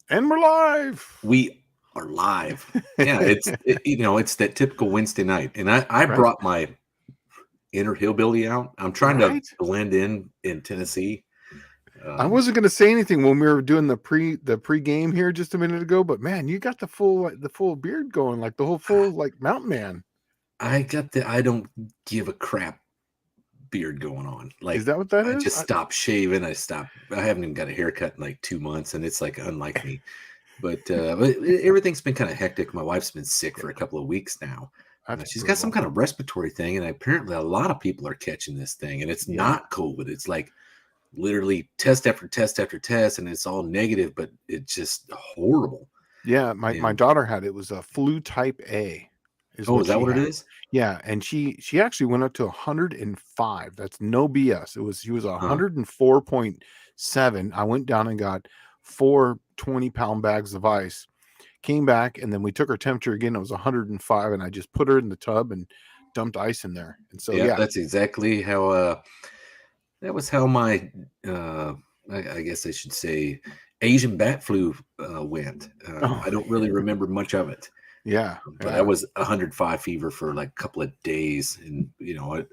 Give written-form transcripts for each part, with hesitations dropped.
And we're live. We are live. Yeah, it's that typical Wednesday night, and I Right. brought my inner hillbilly out. I'm trying to Right. blend in Tennessee. I wasn't going to say anything when we were doing the pre-game here just a minute ago, but man, you got the full beard going, like the whole full like mountain man. I got the I don't give a crap beard going on. Is Like that what that I is? just stopped shaving. I haven't even got a haircut in like 2 months, and it's like unlike me. But everything's been kind of hectic. My wife's been sick for a couple of weeks now. That's She's got some brutal. kind of respiratory thing, and apparently a lot of people are catching this thing. And it's Yeah. not COVID. It's like literally test after test after test, and it's all negative, but it's just horrible. Yeah, my daughter had it. It was a flu type A. Is that what it is? Yeah, and she actually went up to 105. That's no BS. She was 104.7. I went down and got 4 20-pound bags of ice. Came back, and then we took her temperature again. It was 105, and I just put her in the tub and dumped ice in there. And so yeah. That's exactly how that was how my I guess I should say Asian bat flu went. I don't really remember much of it. Yeah, but I was 105 fever for like a couple of days, and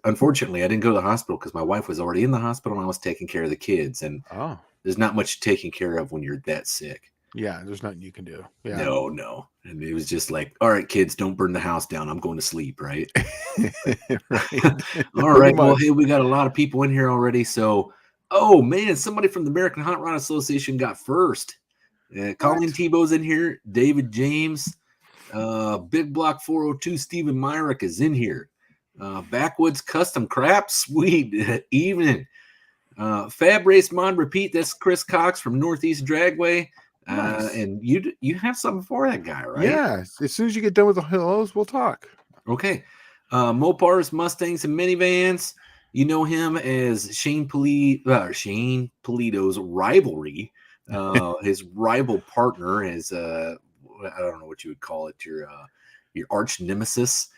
unfortunately I didn't go to the hospital because my wife was already in the hospital and I was taking care of the kids, and there's not much taking care of when you're that sick. Yeah, there's nothing you can do. Yeah. No. And it was just like, all right, kids, don't burn the house down. I'm going to sleep, right? Right. All right. Well, hey, we got a lot of people in here already. So, oh, man, somebody from the American Hot Rod Association got first. Colleen Tebow's in here. David James. Big Block 402, Stephen Myrick is in here. Backwoods Custom Crap, sweet evening. Fab Race Mod Repeat, that's Chris Cox from Northeast Dragway. Nice. And you have something for that guy, right? Yeah. As soon as you get done with the hellos, we'll talk. Okay. Mopars, Mustangs, and minivans. You know him as Shane Pulido's rivalry. His rival partner is I don't know what you would call it, your arch nemesis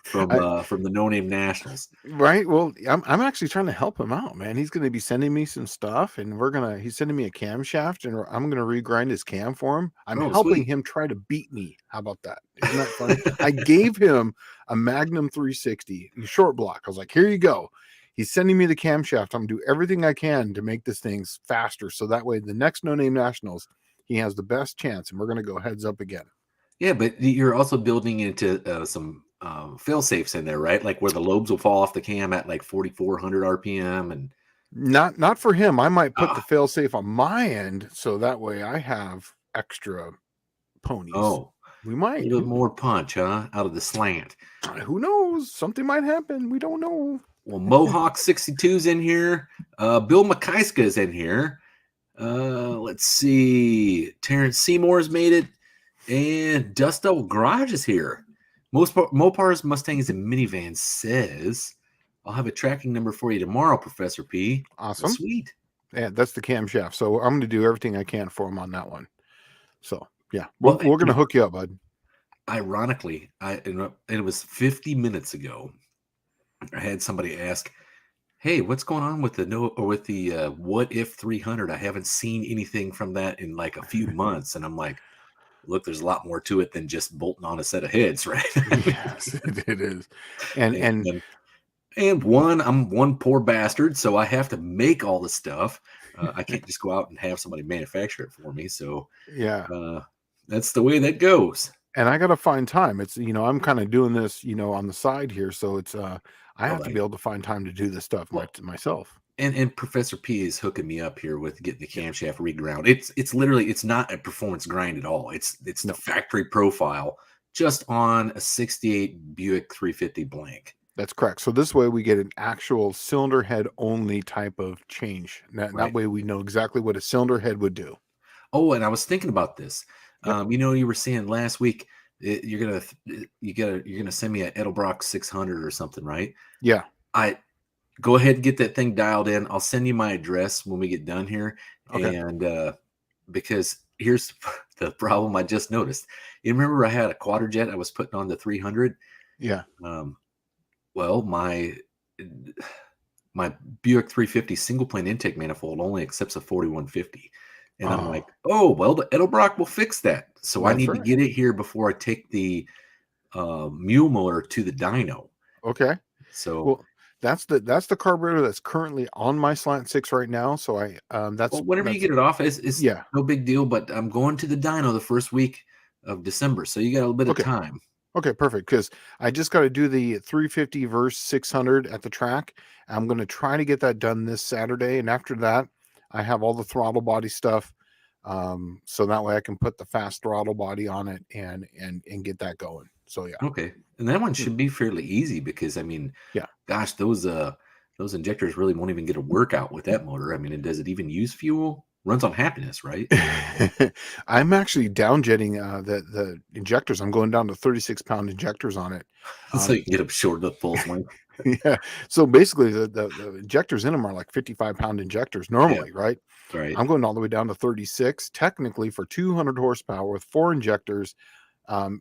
from the No Name Nationals. Right. Well, I'm actually trying to help him out, man. He's going to be sending me some stuff, and he's sending me a camshaft, and I'm going to regrind his cam for him. I'm helping him try to beat me. How about that? Isn't that funny? I gave him a Magnum 360 short block. I was like, here you go. He's sending me the camshaft. I'm going to do everything I can to make this thing faster, so that way the next No Name Nationals, he has the best chance, and we're going to go heads up again. Yeah, but you're also building into some fail safes in there, right? Like where the lobes will fall off the cam at like 4,400 RPM, and not for him. I might put the fail safe on my end, so that way I have extra ponies. Oh, we might a little more punch, huh? Out of the slant. Who knows? Something might happen. We don't know. Well, Mohawk 62's in here. Bill McKyska is in here. Let's see. Terrence Seymour's made it. And Dust Devil Garage is here. Mopars, Mustangs, and minivans says, I'll have a tracking number for you tomorrow, Professor P. Awesome. Sweet. Yeah, that's the camshaft. So I'm going to do everything I can for him on that one. So, yeah, we're going to hook you up, bud. Ironically, it was 50 minutes ago. I had somebody ask, hey, what's going on with the What If 300? I haven't seen anything from that in like a few months. And I'm like, look, there's a lot more to it than just bolting on a set of heads, right? Yes, it is. And I'm one poor bastard, so I have to make all the stuff. I can't just go out and have somebody manufacture it for me. So yeah, that's the way that goes. And I got to find time. It's, I'm kind of doing this, on the side here. So it's, I have to be able to find time to do this stuff myself. And Professor P is hooking me up here with getting the camshaft reground. It's literally, it's not a performance grind at all. It's the factory profile just on a 68 Buick 350 blank. That's correct. So this way we get an actual cylinder head only type of change. That way we know exactly what a cylinder head would do. Oh, and I was thinking about this. Yep. You were saying last week you're gonna send me an Edelbrock 600 or something, right? Yeah. Go ahead and get that thing dialed in. I'll send you my address when we get done here. Okay. And because here's the problem I just noticed. You remember I had a quadrijet I was putting on the 300? Yeah. Well, my Buick 350 single plane intake manifold only accepts a 4150. And I'm like, oh, well, the Edelbrock will fix that. So I That's need to right. get it here before I take the mule motor to the dyno. Okay. So Well, that's the carburetor that's currently on my Slant 6 right now. So whenever you get it off, it's yeah. no big deal. But I'm going to the dyno the first week of December, so you got a little bit of Okay. time. Okay, perfect. Because I just got to do the 350 verse 600 at the track. I'm going to try to get that done this Saturday, and after that, I have all the throttle body stuff, so that way I can put the fast throttle body on it and get that going. So yeah. Okay, and that one should be fairly easy because I mean, Yeah. gosh, those injectors really won't even get a workout with that motor. I mean, and does it even use fuel? Runs on happiness, right? I'm actually downjetting the injectors. I'm going down to 36-pound injectors on it. So you can get them short of full swing. Yeah. So basically, the injectors in them are like 55-pound injectors normally, right? Right. I'm going all the way down to 36. Technically, for 200 horsepower with 4 injectors,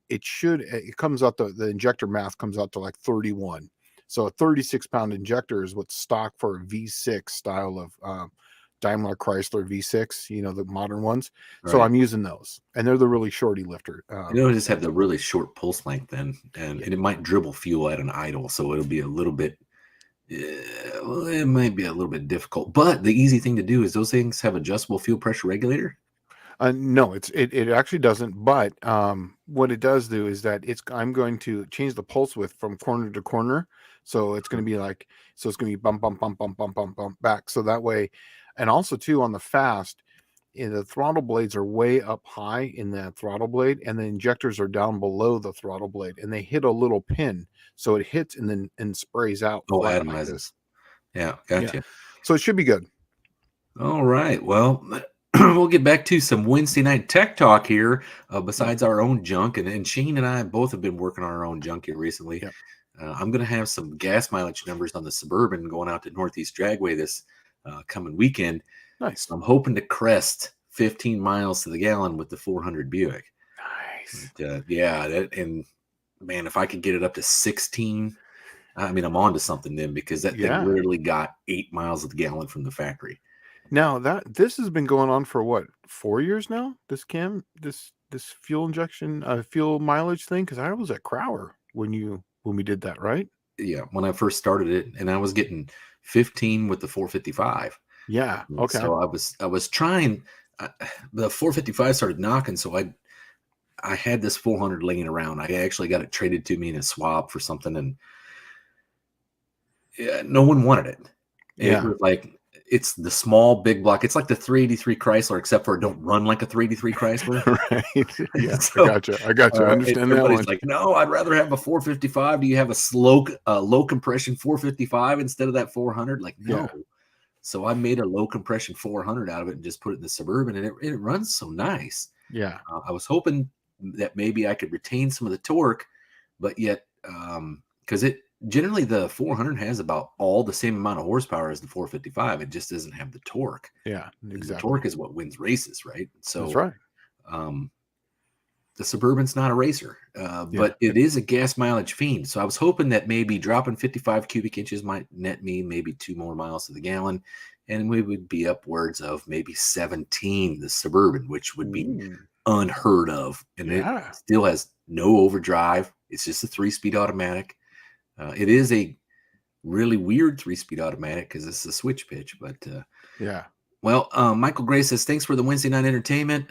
it comes out the injector math comes out to like 31. So a 36-pound injector is what's stock for a V6 style of Daimler Chrysler V6, the modern ones. So Right. I'm using those, and they're the really shorty lifter. Just have the really short pulse length then, and it might dribble fuel at an idle, so it'll be a little bit. Well, it might be a little bit difficult, but the easy thing to do is those things have adjustable fuel pressure regulator. No, it actually doesn't. But what it does do is that I'm going to change the pulse width from corner to corner. So it's going to be it's going to be bump, bump, bump, bump, bump, bump, bump back. So that way, and also too on the fast, the throttle blades are way up high in the throttle blade, and the injectors are down below the throttle blade, and they hit a little pin, so it hits and then sprays out. Oh, flat atomizes. like this. Yeah, Yeah. gotcha. So it should be good. All right. Well, we'll get back to some Wednesday night tech talk here. Besides our own junk, and Shane and I both have been working on our own junk here recently. Yep. I'm going to have some gas mileage numbers on the Suburban going out to Northeast Dragway this coming weekend. Nice. So I'm hoping to crest 15 miles to the gallon with the 400 Buick. Nice. But, and man, if I could get it up to 16, I mean, I'm on to something then, because that thing literally got 8 miles of the gallon from the factory. Now this has been going on for what, 4 years now? This fuel injection, fuel mileage thing, because I was at Crower when we did that, right? Yeah, when I first started it, and I was getting 15 with the 455. Yeah. Okay. So I was trying. The 455 started knocking, so I had this 400 laying around. I actually got it traded to me in a swap for something, and no one wanted it. Yeah. It was like, it's the small big block. It's like the 383 Chrysler, except for it don't run like a 383 Chrysler. Right. Yeah. So, I gotcha. I understand that one. Like, no, I'd rather have a 455. Do you have a low compression 455 instead of that 400? Like, no. Yeah. So I made a low compression 400 out of it and just put it in the Suburban, and it runs so nice. Yeah. I was hoping that maybe I could retain some of the torque, but yet, because generally the 400 has about all the same amount of horsepower as the 455. It just doesn't have the torque. Yeah, exactly. The torque is what wins races, right? So that's right. The Suburban's not a racer, but it is a gas mileage fiend. So I was hoping that maybe dropping 55 cubic inches might net me maybe 2 more miles to the gallon, and we would be upwards of maybe 17, the Suburban, which would be unheard of. And it still has no overdrive. It's just a 3-speed automatic. It is a really weird 3-speed automatic because it's a switch pitch, but well, Michael Gray says, thanks for the Wednesday night entertainment.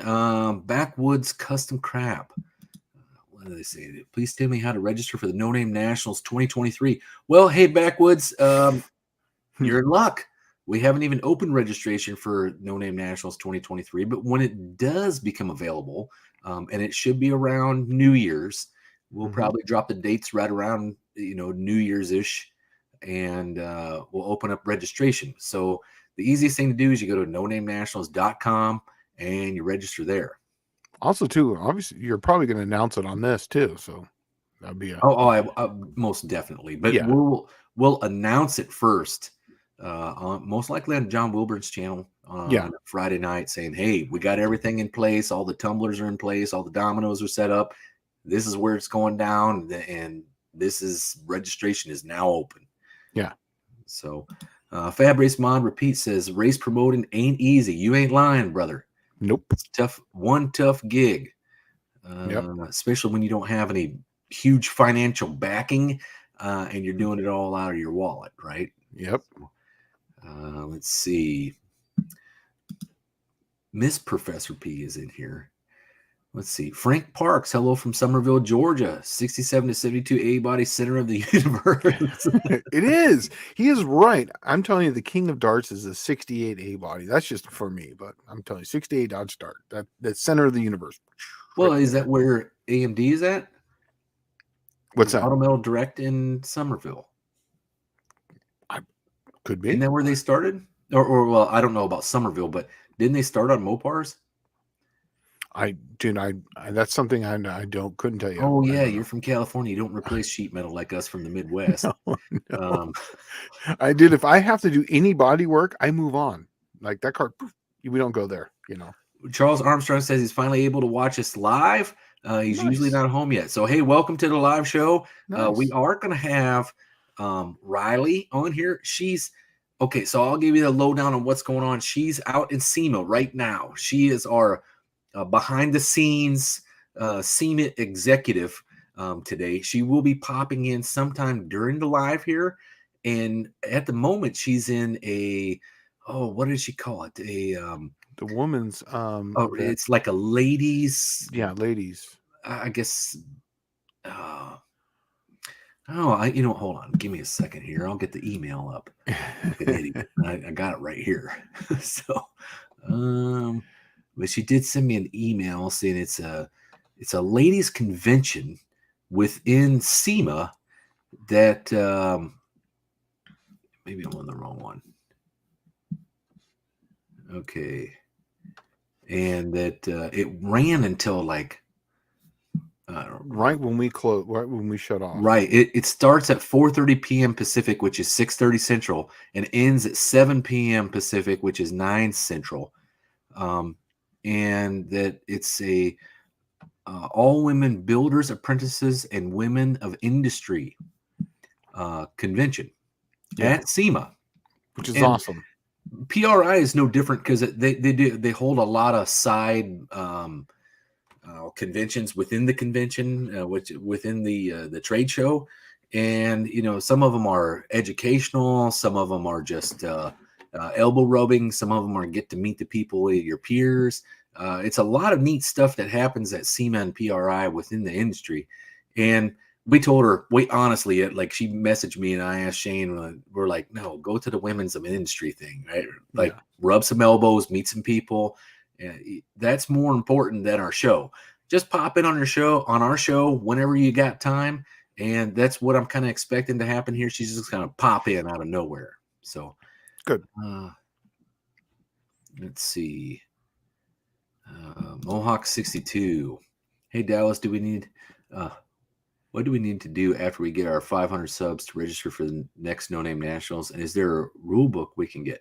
Backwoods Custom Crap. What do they say? Please tell me how to register for the No Name Nationals 2023. Well, hey, Backwoods, you're in luck. We haven't even opened registration for No Name Nationals 2023, but when it does become available, and it should be around New Year's, we'll probably drop the dates right around, New Year's-ish, and we'll open up registration. So the easiest thing to do is you go to nonamenationals.com and you register there. Also, too, obviously, you're probably going to announce it on this too, so that'd be I most definitely. But we'll announce it first, most likely on John Wilburn's channel on Friday night, saying, "Hey, we got everything in place. All the tumblers are in place. All the dominoes are set up. This is where it's going down, and registration is now open." Yeah. So. Fab Race Mod Repeat says, race promoting ain't easy. You ain't lying, brother. Nope. It's tough gig, Yep. especially when you don't have any huge financial backing and you're doing it all out of your wallet, right? Yep. Let's see. Miss Professor P is in here. Let's see. Frank Parks, hello from Somerville, Georgia. 67 to 72 A-body, center of the universe. It is. He is right. I'm telling you, the king of darts is a 68 A-body. That's just for me, but I'm telling you, 68 Dodge Dart. That's center of the universe. Well, Right is there. that where AMD is at? What's that? Automotive Direct in Somerville. Could be. Isn't that where they started? Or well, I don't know about Somerville, but didn't they start on Mopars? That's something I couldn't tell you. Oh yeah, you're from California. You don't replace sheet metal like us from the Midwest. No. I did. If I have to do any body work, I move on. Like that car, we don't go there. Charles Armstrong says he's finally able to watch us live. He's usually not home yet. So hey, welcome to the live show. Nice. We are going to have Riley on here. She's okay. So I'll give you the lowdown on what's going on. She's out in SEMA right now. She is our behind the scenes SEMA executive today. She will be popping in sometime during the live here. And at the moment, she's in what did she call it? The woman's it's like a ladies. Yeah, ladies. I guess. Hold on. Give me a second here. I'll get the email up. Like an idiot. I got it right here. So, but she did send me an email saying it's a ladies convention within SEMA that maybe I'm on the wrong one. Okay. And that it ran until like right when we close, right when we shut off. Right. It starts at 4:30 p.m. Pacific, which is 6:30 Central, and ends at 7 p.m. Pacific, which is 9 Central. And that it's a all women builders, apprentices, and women of industry convention at SEMA, which is awesome. PRI is no different because they hold a lot of side conventions within the convention, which within the trade show, and some of them are educational, some of them are just elbow rubbing, some of them are get to meet the people, your peers. It's a lot of neat stuff that happens at SEMA and PRI within the industry, and we told her, wait, honestly, like she messaged me and I asked Shane, we're like, no, go to the women's of industry thing, right? Like rub some elbows, meet some people. And that's more important than our show. Just pop in on our show whenever you got time. And that's what I'm kind of expecting to happen here. She's just going to pop in out of nowhere. So good. Let's see. Mohawk 62. Hey, Dallas, what do we need to do after we get our 500 subs to register for the next No Name Nationals? And is there a rule book we can get?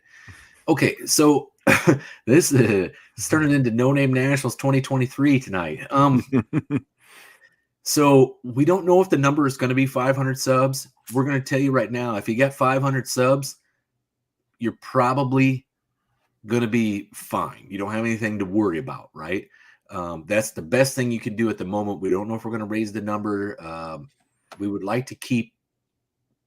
Okay, so this is turning into No Name Nationals 2023 tonight. So we don't know if the number is going to be 500 subs. We're going to tell you right now, if you get 500 subs, you're probably going to be fine. You don't have anything to worry about, right? That's the best thing you can do at the moment. We don't know if we're going to raise the number. We would like to keep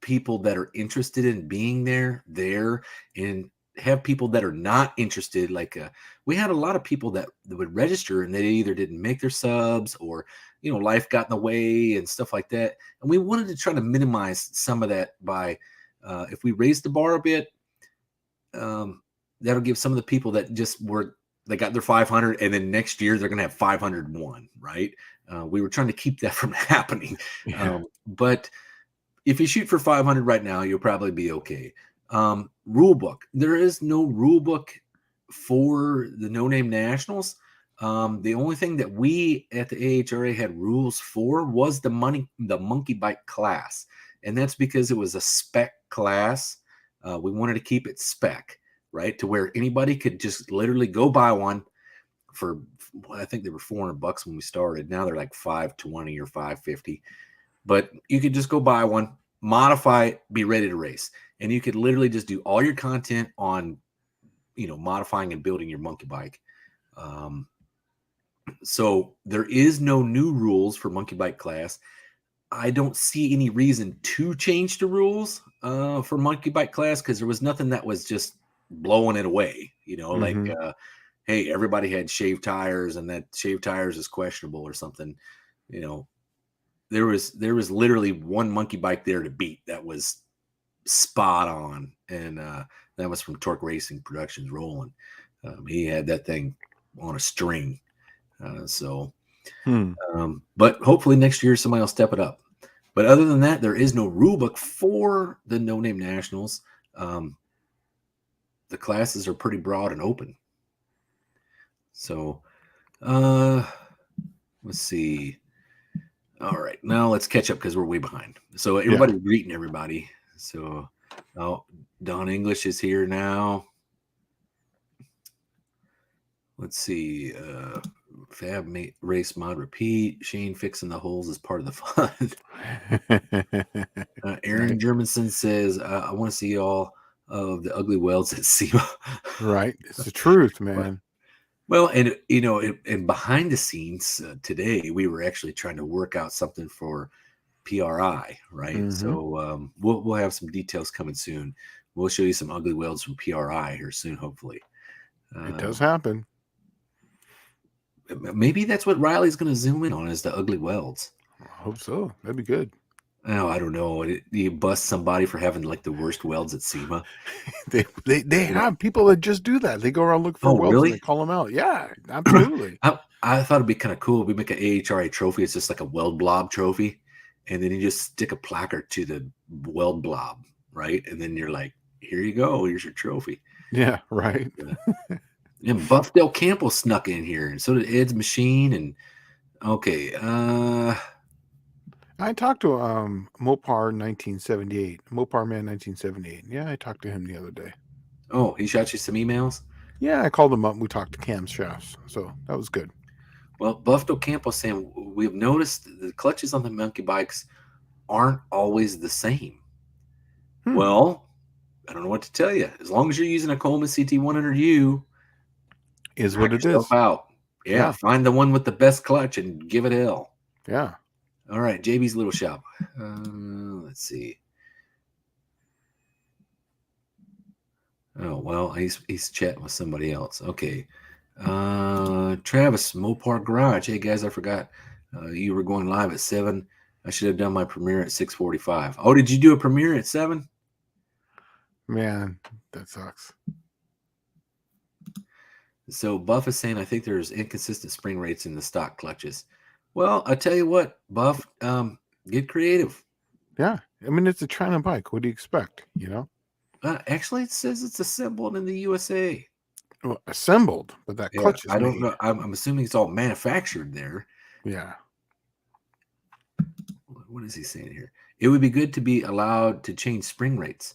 people that are interested in being there, and have people that are not interested. Like we had a lot of people that would register and they either didn't make their subs or, life got in the way and stuff like that. And we wanted to try to minimize some of that by, if we raise the bar a bit, that'll give some of the people that they got their 500 and then next year they're going to have 501, right? We were trying to keep that from happening. But if you shoot for 500 right now, you'll probably be okay. Rule book. There is no rule book for the No Name Nationals. The only thing that we at the AHRA had rules for was the monkey bike class. And that's because it was a spec class. We wanted to keep it spec, right? To where anybody could just literally go buy one for, I think they were $400 when we started. Now they're like $520 or $550. But you could just go buy one, modify it, be ready to race. And you could literally just do all your content on, modifying and building your monkey bike. So there is no new rules for monkey bike class. I don't see any reason to change the rules for monkey bike class, because there was nothing that was just blowing it away. Like, hey, everybody had shaved tires, and that shaved tires is questionable or something. There was literally one monkey bike there to beat that was spot on, and that was from Torque Racing Productions, Roland. He had that thing on a string. But hopefully next year somebody will step it up. But other than that, there is no rule book for the No Name Nationals. The classes are pretty broad and open. So let's see. All right, now let's catch up because we're way behind. So everybody's greeting everybody. So Don English is here now. Let's see. Fab race mod repeat. Shane fixing the holes is part of the fun. Aaron Germanson says, I want to see all of the ugly welds at SEMA. Right. It's the truth, man. Well, and and behind the scenes today, we were actually trying to work out something for PRI, right? So we'll have some details coming soon. We'll show you some ugly welds from PRI here soon, hopefully. It does happen. Maybe that's what Riley's going to zoom in on, is the ugly welds. I hope so. That'd be good. Oh, I don't know. You bust somebody for having like the worst welds at SEMA. they have people that just do that. They go around looking for welds, really? and they call them out. Yeah, absolutely. I thought it'd be kind of cool. We make an AHRA trophy. It's just like a weld blob trophy, and then you just stick a placard to the weld blob, right? And then you're like, here you go. Here's your trophy. Yeah, right. And Buff Del Campo snuck in here, and so did Ed's Machine. And okay, I talked to Mopar 1978, Mopar Man 1978. Yeah, I talked to him the other day. Oh, he shot you some emails? Yeah, I called him up and we talked to Camshaft, so that was good. Well, Buff Del Campo saying, we've noticed the clutches on the monkey bikes aren't always the same. Well, I don't know what to tell you. As long as you're using a Coleman CT100U, is what it is. Out. Yeah, find the one with the best clutch and give it hell. Yeah. All right, JB's Little Shop. Let's see. Oh, well, he's chatting with somebody else. Okay. Travis, Mopar Garage. Hey, guys, I forgot you were going live at 7. I should have done my premiere at 6:45. Oh, did you do a premiere at 7? Man, that sucks. So Buff is saying, I think there's inconsistent spring rates in the stock clutches. Well, I tell you what, Buff, get creative. Yeah. I mean, it's a China bike. What do you expect? Actually, it says it's assembled in the USA. Well, assembled, but that clutch is I don't know. I'm assuming it's all manufactured there. Yeah. What is he saying here? It would be good to be allowed to change spring rates.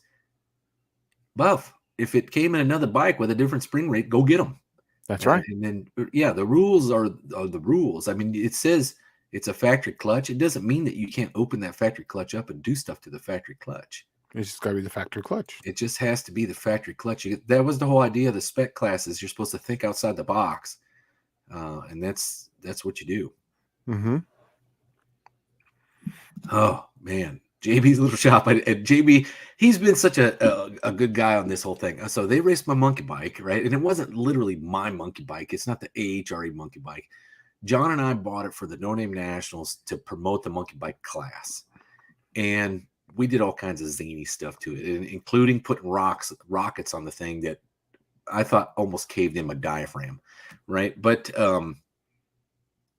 Buff, if it came in another bike with a different spring rate, go get them. That's right. And then, the rules are the rules. I mean, it says it's a factory clutch. It doesn't mean that you can't open that factory clutch up and do stuff to the factory clutch. It's just got to be the factory clutch. It just has to be the factory clutch. That was the whole idea of the spec classes. You're supposed to think outside the box, and that's what you do. Oh man, JB's Little Shop. And JB, he's been such a good guy on this whole thing. So they raced my monkey bike, right? And it wasn't literally my monkey bike. It's not the AHRA monkey bike. John and I bought it for the No Name Nationals to promote the monkey bike class. And we did all kinds of zany stuff to it, including putting rockets on the thing that I thought almost caved in my diaphragm, right? But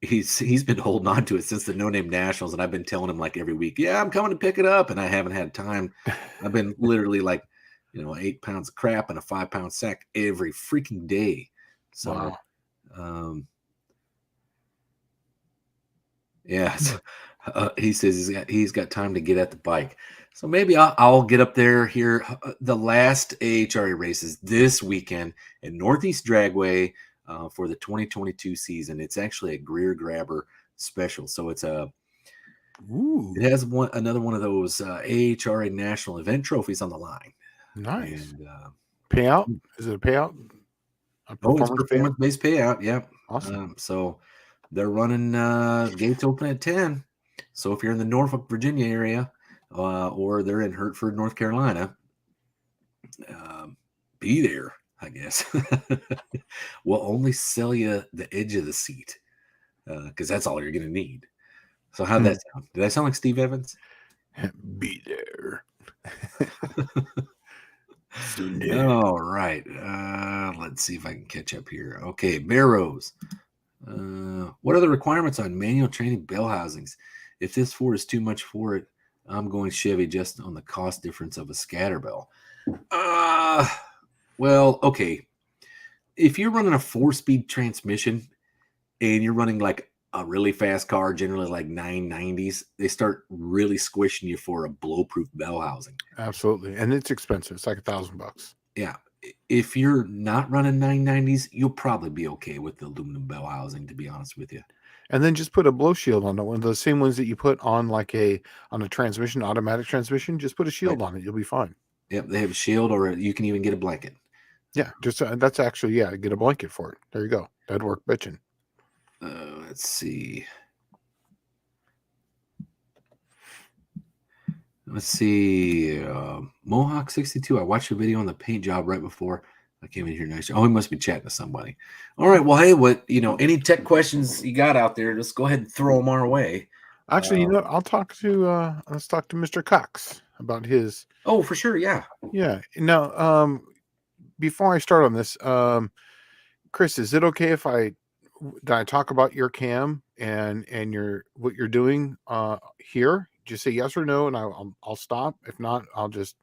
he's been holding on to it since the No Name Nationals, and I've been telling him like every week, yeah, I'm coming to pick it up, and I haven't had time. I've been literally like, 8 pounds of crap in a 5-pound sack every freaking day. So, yeah. He says he's got time to get at the bike. So maybe I'll get up there here. The last AHRA races this weekend at Northeast Dragway for the 2022 season. It's actually a Greer Grabber special. So it's it has another one of those AHRA national event trophies on the line. Nice. And, payout? Is it a payout? A it's performance payout? performance-based payout. Yeah. Awesome. So they're running gates open at 10. So if you're in the Norfolk, Virginia area, or they're in Hertford, North Carolina, be there, I guess. We'll only sell you the edge of the seat because that's all you're going to need. So how'd that sound? Did I sound like Steve Evans? Be there. All right. Let's see if I can catch up here. Okay, Barrows. What are the requirements on manual training bell housings? If this Ford is too much for it, I'm going Chevy just on the cost difference of a scatter bell. Well, okay. If you're running a 4-speed transmission and you're running like a really fast car, generally like 990s, they start really squishing you for a blow-proof bell housing. Absolutely. And it's expensive. It's like $1,000. Yeah. If you're not running 990s, you'll probably be okay with the aluminum bell housing, to be honest with you. And then just put a blow shield on it. One of the same ones that you put on like on a transmission, automatic transmission. Just put a shield on it. You'll be fine. Yep, they have a shield, or you can even get a blanket. Yeah, just that's actually get a blanket for it. There you go. That'd work bitching. Let's see. Mohawk 62. I watched a video on the paint job right before I came in here. Nice. Oh, he must be chatting to somebody. All right. Well, hey, any tech questions you got out there, just go ahead and throw them our way. Actually, I'll talk to let's talk to Mr. Cox about his. Oh, for sure. Yeah. Yeah. Now, before I start on this, Chris, is it okay if I talk about your cam and what you're doing here? Just say yes or no, and I'll stop. If not, I'll just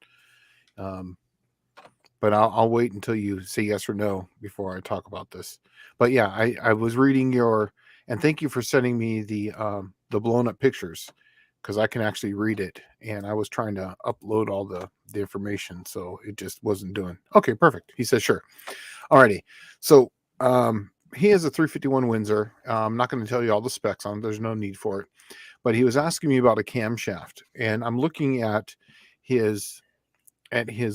but I'll wait until you say yes or no before I talk about this. But yeah, I was reading and thank you for sending me the blown up pictures, because I can actually read it, and I was trying to upload all the information, so it just wasn't doing. Okay, perfect. He says sure. Alrighty. So he has a 351 Windsor. I'm not going to tell you all the specs on it. There's no need for it. But he was asking me about a camshaft, and I'm looking at his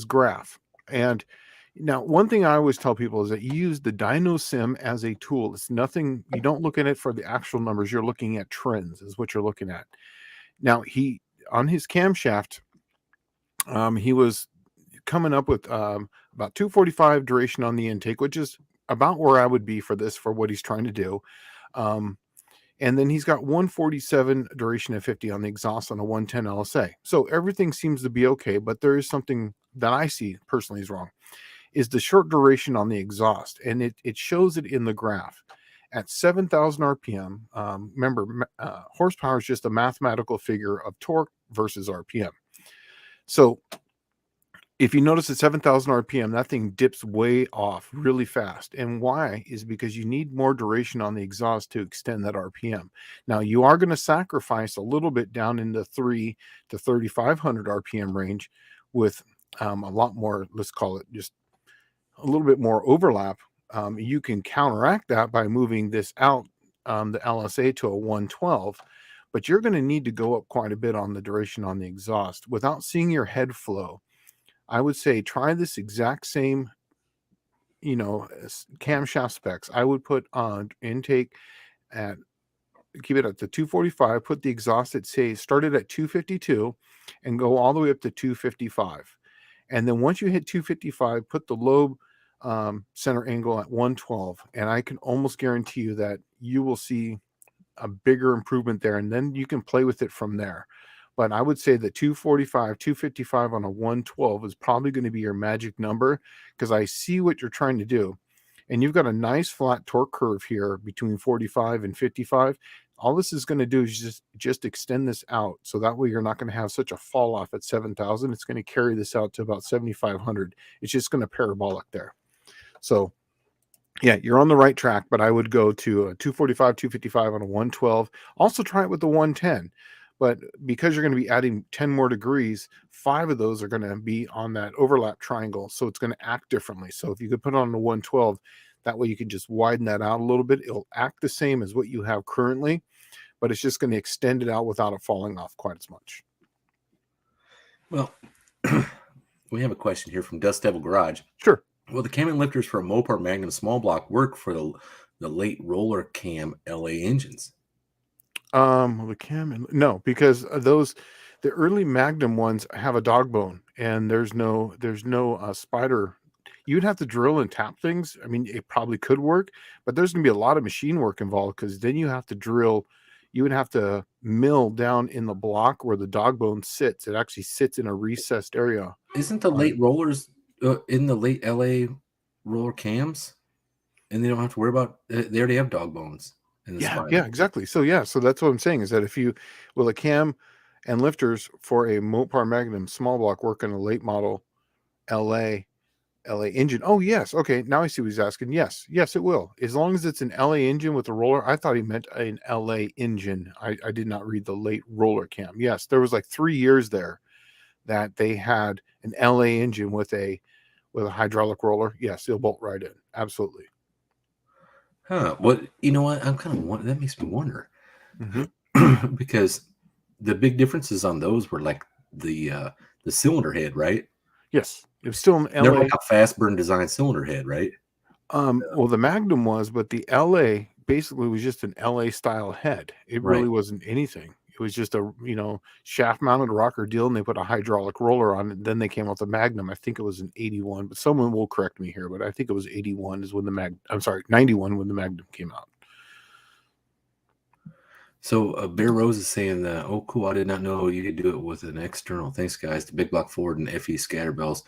graph. And now, one thing I always tell people is that you use the dyno sim as a tool. It's nothing. You don't look at it for the actual numbers. You're looking at trends is what you're looking at. Now, on his camshaft, he was coming up with about 245 duration on the intake, which is about where I would be for what he's trying to do. And then he's got 147 duration at 50 on the exhaust on a 110 LSA. So everything seems to be okay, but there is something that I see personally is wrong, is the short duration on the exhaust. And it shows it in the graph. At 7,000 RPM, remember, horsepower is just a mathematical figure of torque versus RPM. So if you notice at 7,000 RPM, that thing dips way off really fast. And why is because you need more duration on the exhaust to extend that RPM. Now, you are going to sacrifice a little bit down in the 3 to 3,500 RPM range with a lot more, let's call it just a little bit more overlap. You can counteract that by moving this out, the LSA to a 112. But you're going to need to go up quite a bit on the duration on the exhaust without seeing your head flow. I would say try this exact same, camshaft specs. I would put on intake keep it at the 245, put the exhaust at, say, started at 252 and go all the way up to 255. And then once you hit 255, put the lobe center angle at 112. And I can almost guarantee you that you will see a bigger improvement there. And then you can play with it from there. But I would say that 245, 255 on a 112 is probably going to be your magic number, because I see what you're trying to do. And you've got a nice flat torque curve here between 45 and 55. All this is going to do is just extend this out. So that way you're not going to have such a fall off at 7,000. It's going to carry this out to about 7,500. It's just going to parabolic there. So yeah, you're on the right track, but I would go to a 245, 255 on a 112. Also try it with the 110. But because you're going to be adding 10 more degrees, 5 of those are going to be on that overlap triangle. So it's going to act differently. So if you could put on the 112, that way you can just widen that out a little bit. It'll act the same as what you have currently, but it's just going to extend it out without it falling off quite as much. Well, we have a question here from Dust Devil Garage. Sure. Well, the cam and lifters for a Mopar Magnum small block work for the late roller cam LA engines. The cam no, because the early Magnum ones have a dog bone, and there's no spider. You'd have to drill and tap things. I mean, it probably could work, but there's gonna be a lot of machine work involved, because then you have to drill. You would have to mill down in the block where the dog bone sits. It actually sits in a recessed area. Isn't the late rollers in the late LA roller cams, and they don't have to worry about? They already have dog bones. Yeah, exactly. So that's what I'm saying, is that if you will a cam and lifters for a Mopar Magnum small block work on a late model LA engine. Oh yes, okay. Now I see what he's asking. Yes, it will. As long as it's an LA engine with a roller. I thought he meant an LA engine. I did not read the late roller cam. Yes, there was like 3 years there that they had an LA engine with a hydraulic roller. Yes, it'll bolt right in. Absolutely. Huh. What, you know what? I'm kind of that makes me wonder. Because the big differences on those were like the cylinder head, right? Yes. It was still an LA. They're like a fast burn design cylinder head, right? Well, the Magnum was, but the LA basically was just an LA style head. It really wasn't anything. It was just a, shaft mounted rocker deal, and they put a hydraulic roller on it. Then they came out the Magnum. I think it was an 81, but someone will correct me here, but I think it was 81 is when I'm sorry, 91 when the Magnum came out. So Bear Rose is saying that, oh, cool. I did not know you could do it with an external. Thanks, guys. The Big Block Ford and FE Scatterbells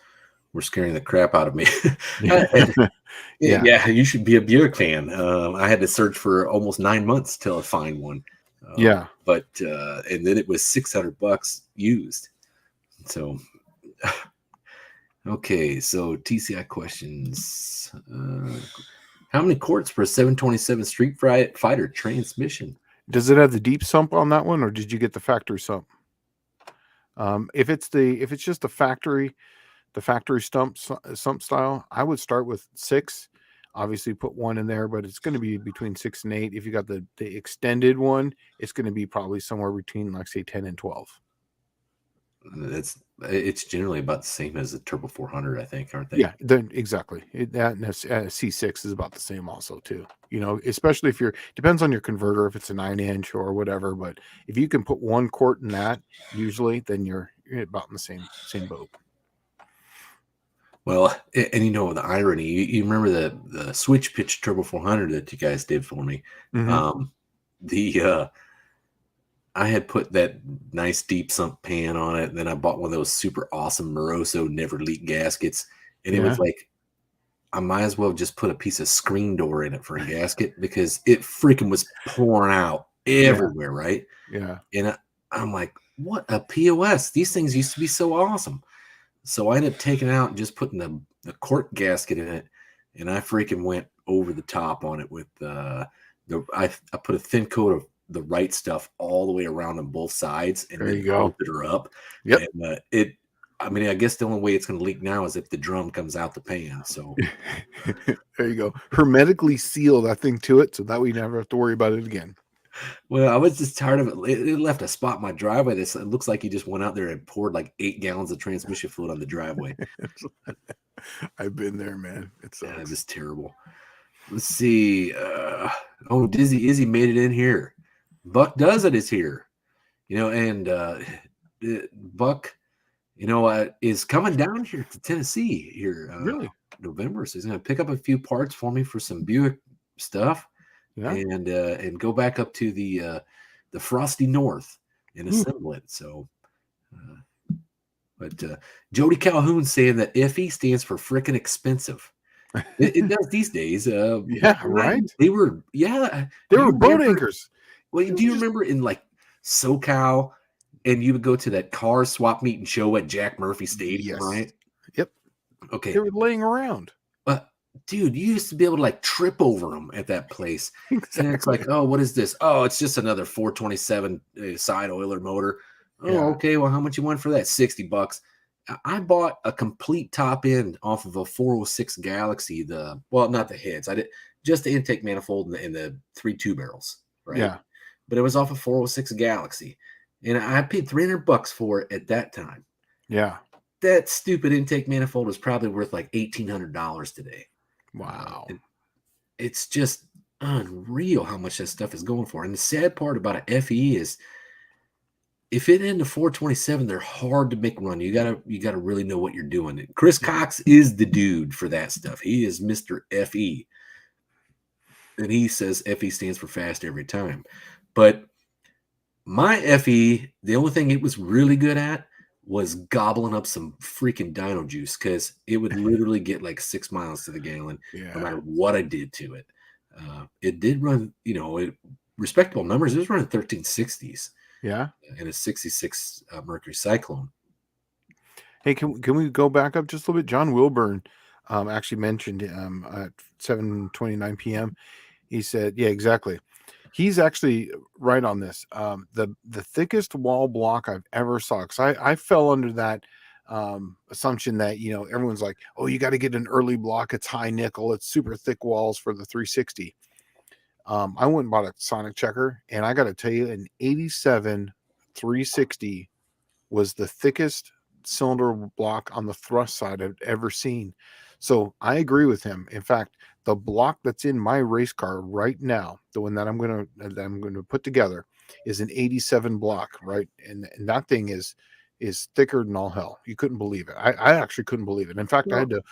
were scaring the crap out of me. Yeah, you should be a Buick fan. I had to search for almost 9 months till I find one. But and then it was $600 used. So okay, so TCI questions. How many quarts for a 727 Street Fighter transmission? Does it have the deep sump on that one, or did you get the factory sump? If it's just the factory sump style, I would start with 6. Obviously put 1 in there, but it's going to be between 6 and 8. If you got the extended one, it's going to be probably somewhere between, like, say, 10 and 12. It's generally about the same as the Turbo 400, I think, aren't they? Yeah, exactly. That C6 is about the same also too. Especially if depends on your converter, if it's a 9-inch or whatever. But if you can put 1 quart in that, usually, then you're about in the same boat. Well, and the irony, you remember the switch pitch Turbo 400 that you guys did for me. I had put that nice deep sump pan on it, and then I bought one of those super awesome Moroso never leak gaskets, and it was like, I might as well just put a piece of screen door in it for a gasket, because it freaking was pouring out everywhere, right? Yeah. And I'm like, what a POS. These things used to be so awesome. So I ended up taking it out and just putting the cork gasket in it, and I freaking went over the top on it with I put a thin coat of the right stuff all the way around on both sides, and there then you go. opened her up. Yep. And I guess the only way it's going to leak now is if the drum comes out the pan. So there you go. Hermetically seal that thing to it, so that way you never have to worry about it again. Well, I was just tired of it. It left a spot in my driveway. It looks like you just went out there and poured like 8 gallons of transmission fluid on the driveway. I've been there, man. It's just terrible. Let's see. Dizzy Izzy made it in here. Buck Does It is here. And Buck, is coming down here to Tennessee here. Really? November. So he's going to pick up a few parts for me for some Buick stuff. Yeah. And go back up to the frosty north and assemble it. So, but Jody Calhoun saying that FE stands for frickin' expensive. It does these days. Right. They were boat anchors. Well, do you remember in like SoCal, and you would go to that car swap meet and show at Jack Murphy Stadium, right? Yep. Okay. They were laying around. Dude, you used to be able to like trip over them at that place. Exactly. And it's like, oh, what is this? Oh, it's just another 427 side oiler motor. Oh, okay. Well, how much you want for that? $60. I bought a complete top end off of a 406 Galaxy. Not the heads. I did just the intake manifold and the 3 2 barrels. Right. Yeah. But it was off a 406 Galaxy, and I paid $300 for it at that time. Yeah. that stupid intake manifold is probably worth like $1,800 today. Wow. It's just unreal how much that stuff is going for. And the sad part about an FE is if it into 427, they're hard to make run. You gotta really know what you're doing. And Chris Cox is the dude for that stuff. He is Mr. FE. And he says FE stands for fast every time. But my FE, the only thing it was really good at was gobbling up some freaking dyno juice, because it would literally get like 6 miles to the gallon no matter what I did to it. It did run, respectable numbers. It was running 1360s. Yeah. And a 66 Mercury Cyclone. Hey, can we go back up just a little bit? John Wilburn actually mentioned at 7:29 p.m. He said, yeah, exactly. He's actually right on this. The thickest wall block I've ever saw, because I fell under that assumption that, everyone's like, oh, you got to get an early block. It's high nickel. It's super thick walls for the 360. I went and bought a Sonic Checker, and I got to tell you, an 87 360 was the thickest cylinder block on the thrust side I've ever seen. So I agree with him. In fact, the block that's in my race car right now, the one that I'm going to put together, is an 87 block, right? And that thing is thicker than all hell. You couldn't believe it. I actually couldn't believe it. In fact, I had to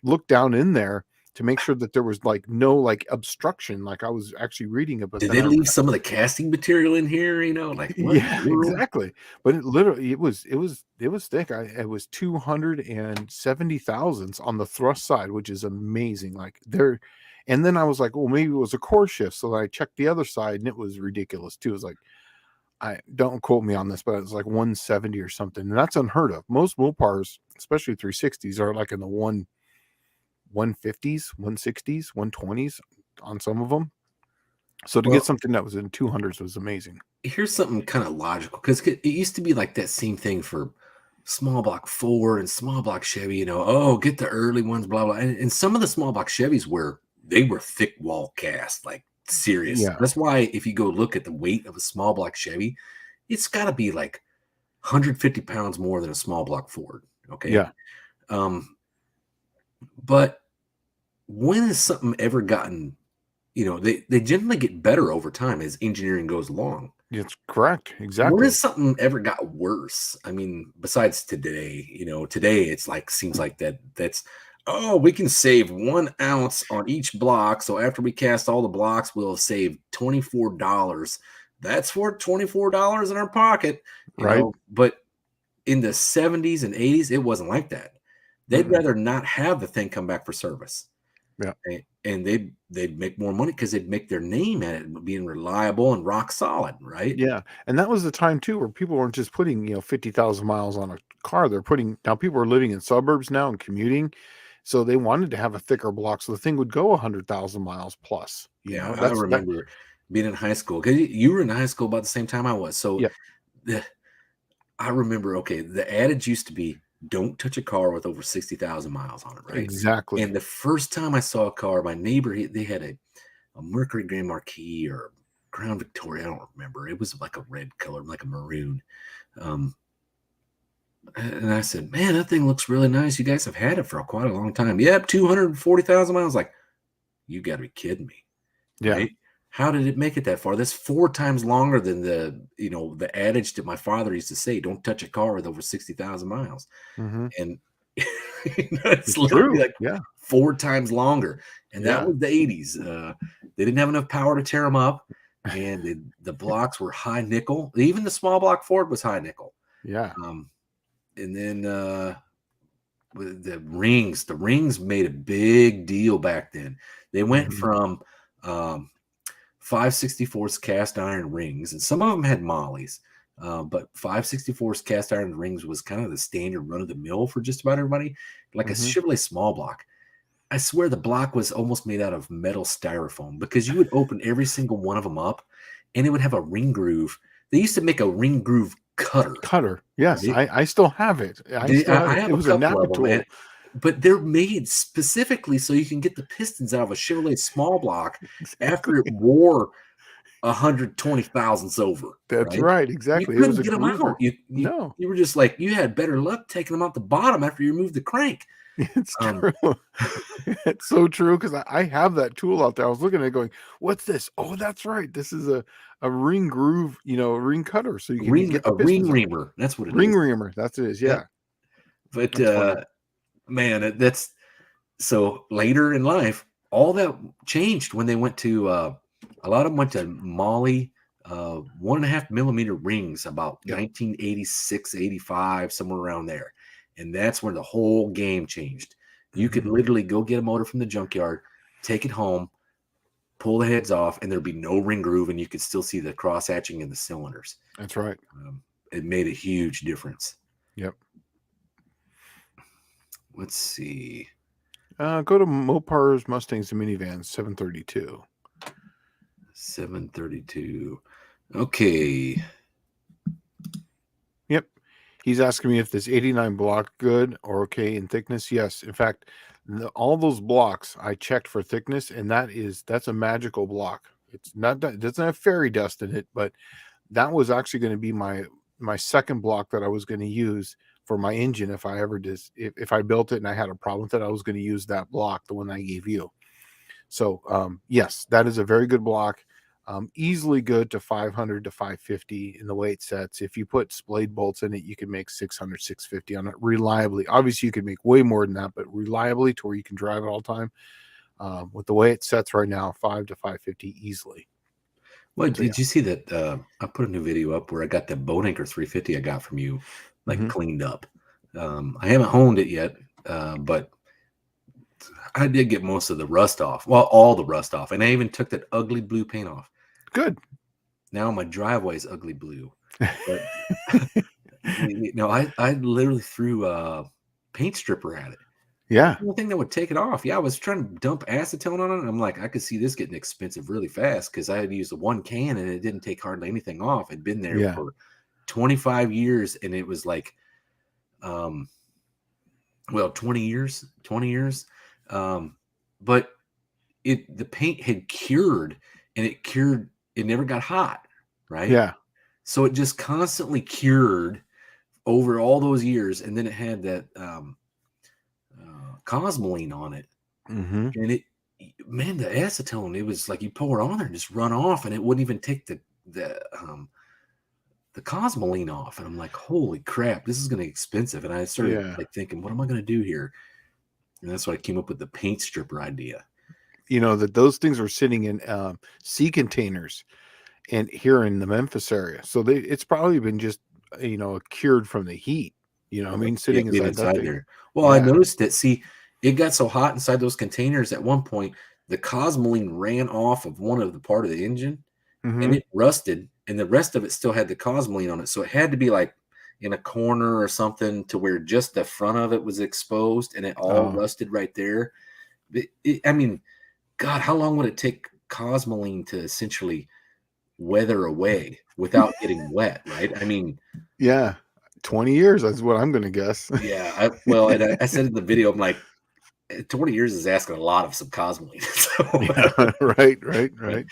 look down in there to make sure that there was no obstruction, like I was actually reading it. But did they leave some of the casting material in here? What yeah, exactly. But it was thick. It was 270 thousandths on the thrust side, which is amazing. And then I was like, well, maybe it was a core shift. So I checked the other side, and it was ridiculous too. It was like, I don't quote me on this, but it was like 170 or something, and that's unheard of. Most Mopars, especially 360s, are like in the 150s, 160s, 120s on some of them. So to get something that was in 200s was amazing. Here's something kind of logical, because it used to be like that same thing for small block Ford and small block Chevy, get the early ones, blah, blah. And some of the small block Chevys were thick wall cast, like serious. Yeah. That's why if you go look at the weight of a small block Chevy, it's got to be like 150 pounds more than a small block Ford. Okay. Yeah. But when has something ever gotten, they generally get better over time as engineering goes along. It's correct. Exactly. When has something ever got worse? I mean, besides today, today it's seems like that's, we can save 1 ounce on each block. So after we cast all the blocks, we'll have saved $24. That's worth $24 in our pocket. Right. But in the 70s and 80s, it wasn't like that. They'd rather not have the thing come back for service. Yeah. And they'd make more money because they'd make their name at it being reliable and rock solid, right? Yeah. And that was the time too where people weren't just putting 50,000 miles on a car. Now people are living in suburbs now and commuting, so they wanted to have a thicker block so the thing would go 100,000 miles plus. I remember being in high school, because you were in high school about the same time I was. So I remember, the adage used to be, don't touch a car with over 60,000 miles on it, right? Exactly. And the first time I saw a car, my neighbor, they had a Mercury Grand Marquis or Crown Victoria. I don't remember. It was like a red color, like a maroon. And I said, man, that thing looks really nice. You guys have had it for quite a long time. Yep, 240,000 miles. Like, you got to be kidding me. Yeah. Right? How did it make it that far? That's 4 times longer than the adage that my father used to say, don't touch a car with over 60,000 miles. Mm-hmm. And it's literally true. 4 times longer. And that was the 80s. They didn't have enough power to tear them up. And the blocks were high nickel. Even the small block Ford was high nickel. Yeah. And then with the rings made a big deal back then. They went from 5/64 cast iron rings, and some of them had mollies, but 5/64 cast iron rings was kind of the standard run of the mill for just about everybody, like a Chevrolet small block. I swear the block was almost made out of metal styrofoam, because you would open every single one of them up and it would have a ring groove. They used to make a ring groove cutter. Yes. I still have it. It was a Napa tool. But they're made specifically so you can get the pistons out of a Chevrolet small block after it wore 120 thousandths over. That's right? right. You Exactly. It was couldn't a get them groover. out. You No, you were just like, you had better luck taking them out the bottom after you removed the crank. it's Um, true. It's so true because I have that tool out there. I was looking at it going, what's this? Oh, that's right. This is a ring groove, ring cutter. So you can get the a ring pistons out. reamer. That's what it Ring is. reamer. That's it is. Yep. Yeah. But That's funny. man, that's so later in life, all that changed when they went to a lot of them went to Molly 1.5 millimeter rings about Yep. 1986, 85, somewhere around there. And that's where the whole game changed. You could literally go get a motor from the junkyard, take it home, pull the heads off, and there'd be no ring groove, and you could still see the cross hatching in the cylinders. That's right. It made a huge difference. Yep. Let's see. Go to Mopar's Mustangs and Minivans 732. 732. Okay. Yep. He's asking me if this 89 block good or okay in thickness. Yes. In fact, all those blocks I checked for thickness, and that's a magical block. It's not, it doesn't have fairy dust in it, but that was actually going to be my second block that I was going to use for my engine. If I ever did, if I built it and I had a problem with it, I was going to use that block, the one I gave you. So yes, that is a very good block. Easily good to 500 to 550 in the way it sets. If you put splayed bolts in it, you can make 600, 650 on it reliably. Obviously, you could make way more than that, but reliably to where you can drive it all the time. With the way it sets right now, 5 to 550 easily. Well, did you see that? I put a new video up where I got the Boat Anchor 350 I got from you, cleaned up. I haven't honed it yet, but I did get most of the rust off. Well, all the rust off, and I even took that ugly blue paint off. Good. Now my driveway is ugly blue. But, I literally threw a paint stripper at it. Yeah. The thing that would take it off. Yeah, I was trying to dump acetone on it. And I'm like, I could see this getting expensive really fast because I had used the one can and it didn't take hardly anything off. It'd been there for 25 years, and it was like, 20 years. But the paint had cured, and it never got hot, right? Yeah. So it just constantly cured over all those years, and then it had that cosmoline on it, and the acetone, it was like you pour it on there and just run off, and it wouldn't even take the cosmoline off. And I'm like, holy crap, this is going to be expensive. And I started thinking, what am I going to do here? And that's why I came up with the paint stripper idea. That those things are sitting in sea containers and here in the Memphis area. So it's probably been just, cured from the heat, sitting inside there. Well, I noticed that, it got so hot inside those containers at one point, the cosmoline ran off of one of the part of the engine and it rusted, and the rest of it still had the cosmoline on it. So it had to be like in a corner or something to where just the front of it was exposed, and it all rusted right there. I mean, God, how long would it take cosmoline to essentially weather away without getting wet, right? I mean, 20 years, that's what I'm going to guess. Yeah. I said in the video, I'm like, 20 years is asking a lot of some cosmoline. Right.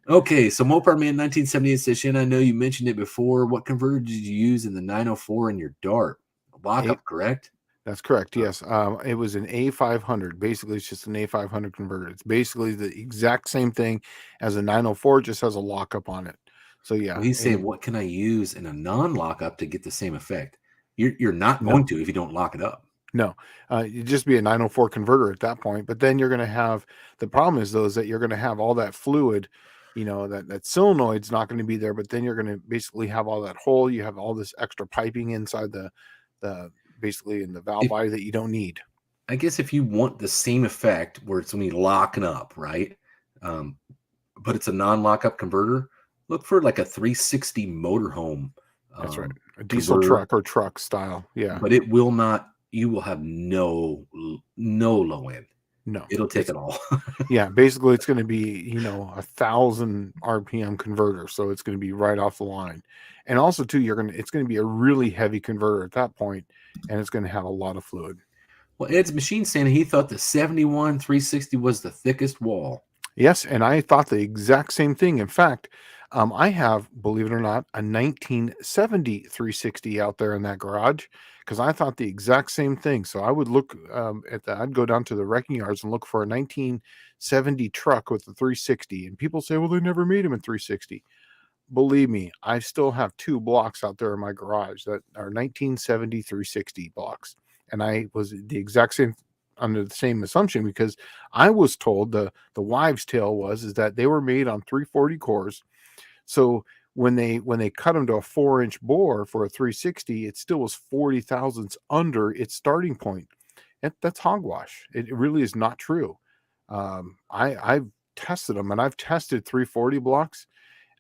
Okay, so Mopar Man 1978 says, Shannon, I know you mentioned it before. What converter did you use in the 904 in your Dart? Lockup, correct? That's correct, yes. It was an A500. Basically, it's just an A500 converter. It's basically the exact same thing as a 904, just has a lockup on it. So, yeah. Well, he's saying, what can I use in a non-lockup to get the same effect? You're not going to if you don't lock it up. No, it'd just be a 904 converter at that point. But then you're going to have, the problem is that you're going to have all that fluid, that solenoid's not going to be there, but then you're going to basically have all that hole. You have all this extra piping inside the basically in the valve body that you don't need. I guess if you want the same effect where it's going to be locking up, right? But it's a non-lockup converter, look for like a 360 motorhome. That's right. A diesel truck or truck style. Yeah. But it will not, you will have no low end. No, it'll take it all. Yeah, basically it's going to be 1,000 RPM converter, so it's going to be right off the line. And also too, it's going to be a really heavy converter at that point, and it's going to have a lot of fluid. Well, Ed's machine saying he thought the 71 360 was the thickest wall. Yes, and I thought the exact same thing. In fact, I have, believe it or not, a 1970 360 out there in that garage because I thought the exact same thing. So I would look at that. I'd go down to the wrecking yards and look for a 1970 truck with a 360. And people say, well, they never made them in 360. Believe me, I still have 2 blocks out there in my garage that are 1970 360 blocks. And I was the exact same under the same assumption because I was told the wives' tale was is that they were made on 340 cores. So when they cut them to a 4-inch bore for a 360, it still was 40 thousandths under its starting point. That's hogwash. It really is not true. I've tested them, and I've tested 340 blocks.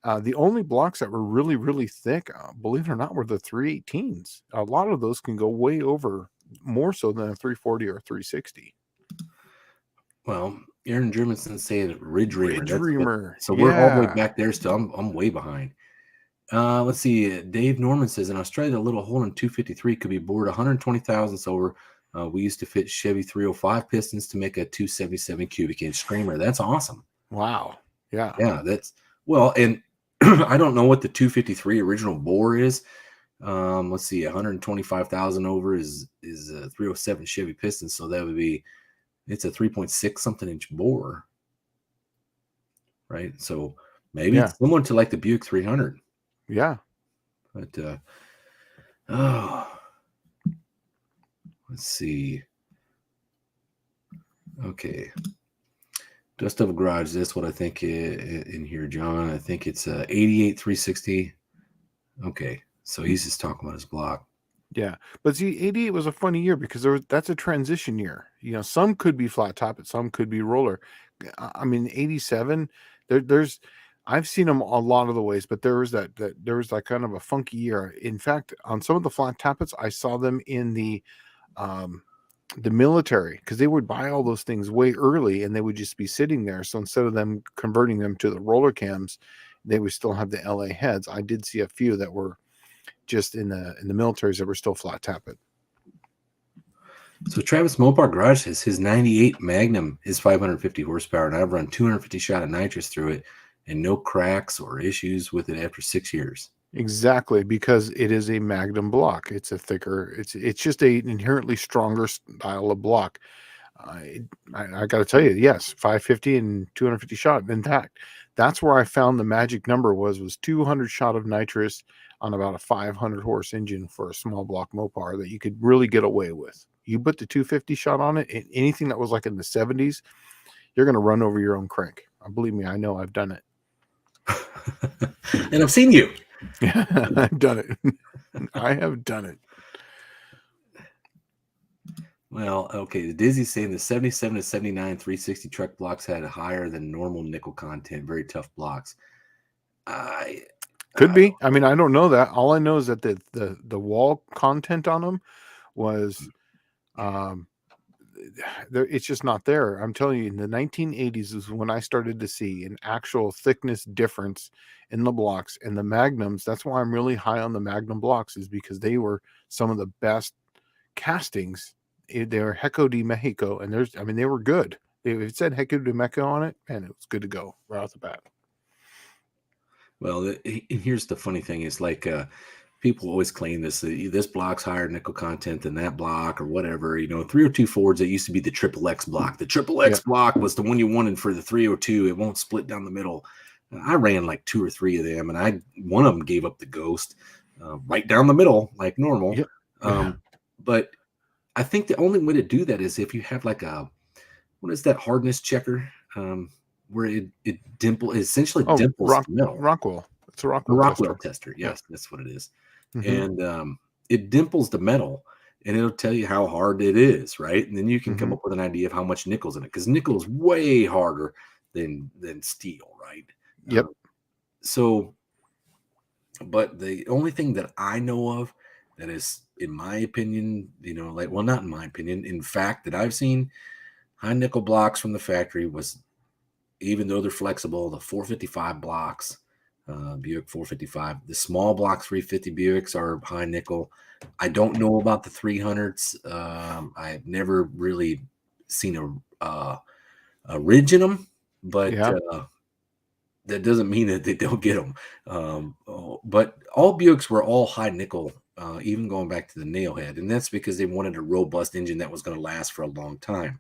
The only blocks that were really, really thick, believe it or not, were the 318s. A lot of those can go way over, more so than a 340 or a 360. Well, Aaron Germanson saying Ridge Reamer. Reamer. So we're all the way back there still. I'm way behind. Let's see. Dave Norman says in Australia, the little Holden 253 could be bored 120 thousandths over. We used to fit Chevy 305 pistons to make a 277 cubic inch screamer. That's awesome. Wow. Yeah. Yeah. That's well, and I don't know what the 253 original bore is. Let's see. 125,000 over is a 307 Chevy piston. So that would be. It's a 3.6 something inch bore, right? So maybe it's similar to like the Buick 300. Yeah. But, let's see. Okay. Dust of a Garage. That's what I think in here, John. I think it's 88 360. Okay. So he's just talking about his block. Yeah, but see, 88 was a funny year because that's a transition year. Some could be flat top, and some could be roller. I mean, 87. There's, I've seen them a lot of the ways, but there was that kind of a funky year. In fact, on some of the flat tappets, I saw them in the military because they would buy all those things way early, and they would just be sitting there. So instead of them converting them to the roller cams, they would still have the LA heads. I did see a few that were just in the militaries that were still flat tappet. So Travis Mopar Garage says his 98 Magnum is 550 horsepower, and I've run 250 shot of nitrous through it and no cracks or issues with it after 6 years. Exactly, because it is a Magnum block. It's a thicker, it's just an inherently stronger style of block. I got to tell you, yes, 550 and 250 shot. In fact, that's where I found the magic number was 200 shot of nitrous on about a 500 horse engine for a small block Mopar that you could really get away with. You put the 250 shot on it, and anything that was like in the 70s, you're going to run over your own crank. Believe me, I know I've done it. And I've seen you. Yeah, I've done it. I have done it. Well, okay. Dizzy's saying the 77 to 79 360 truck blocks had higher than normal nickel content. Very tough blocks. Could be. I mean, I don't know that. All I know is that the wall content on them was, it's just not there. I'm telling you, in the 1980s is when I started to see an actual thickness difference in the blocks and the Magnums. That's why I'm really high on the Magnum blocks, is because they were some of the best castings. They were Heco de Mexico, and they were good. If it said Heco de Mexico on it, man, it was good to go right off the bat. Well, here's the funny thing is like people always claim this block's higher nickel content than that block or whatever. 302 Fords, it used to be the triple X block. The triple X block was the one you wanted for the 302. It won't split down the middle. I ran like 2 or 3 of them, and one of them gave up the ghost right down the middle like normal. Yep. But I think the only way to do that is if you have like what is that hardness checker? Where it essentially dimples the metal. Rockwell. It's a Rockwell tester. Yes, that's what it is. Mm-hmm. And it dimples the metal, and it'll tell you how hard it is, right? And then you can come up with an idea of how much nickel's in it, because nickel is way harder than steel, right? Yep. But the only thing that I know of that is, in my opinion, not in my opinion, in fact, that I've seen high nickel blocks from the factory was, even though they're flexible, the 455 blocks, Buick 455, the small block 350 Buicks are high nickel. I don't know about the 300s. I've never really seen a ridge in them, but that doesn't mean that they don't get them. But all Buicks were all high nickel, even going back to the nailhead, and that's because they wanted a robust engine that was going to last for a long time.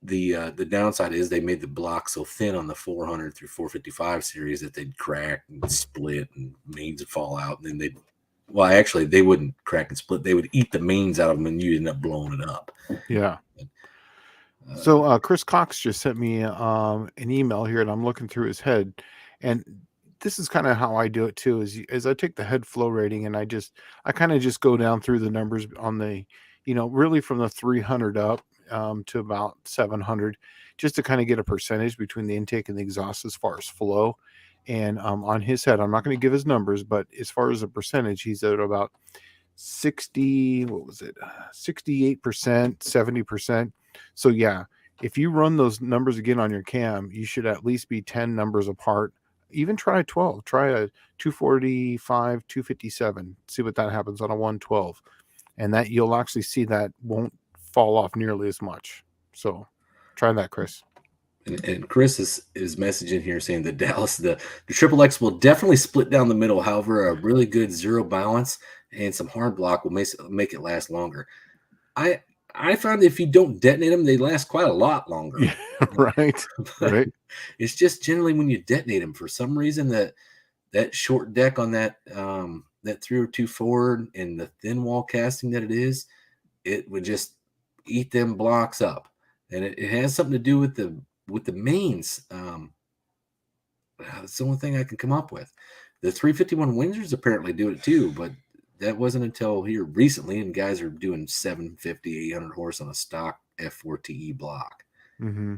The downside is they made the block so thin on the 400 through 455 series that they'd crack and split and mains would fall out, and then they wouldn't crack and split. They would eat the mains out of them, and you'd end up blowing it up. Yeah. So Chris Cox just sent me an email here, and I'm looking through his head, and this is kind of how I do it too. Is I take the head flow rating, and I kind of just go down through the numbers on the, really from the 300 up to about 700, just to kind of get a percentage between the intake and the exhaust as far as flow. And on his head, I'm not going to give his numbers, but as far as a percentage, he's at about 68%, 70%. So yeah, if you run those numbers again on your cam, you should at least be 10 numbers apart. Even try a 12, try a 245, 257, see what that happens on a 112. And that you'll actually see that won't fall off nearly as much. So try that, Chris. And Chris is messaging here saying that Dallas, the Triple X will definitely split down the middle. However, a really good zero balance and some hard block will make it last longer. I found if you don't detonate them, they last quite a lot longer. Yeah, right. Right. It's just generally when you detonate them, for some reason that short deck on that 302 Ford and the thin wall casting that it would just eat them blocks up, and it has something to do with the mains. That's the only thing I can come up with. The 351 Windsors apparently do it too, but that wasn't until here recently, and guys are doing 750, 800 horse on a stock F4TE block. Mm-hmm.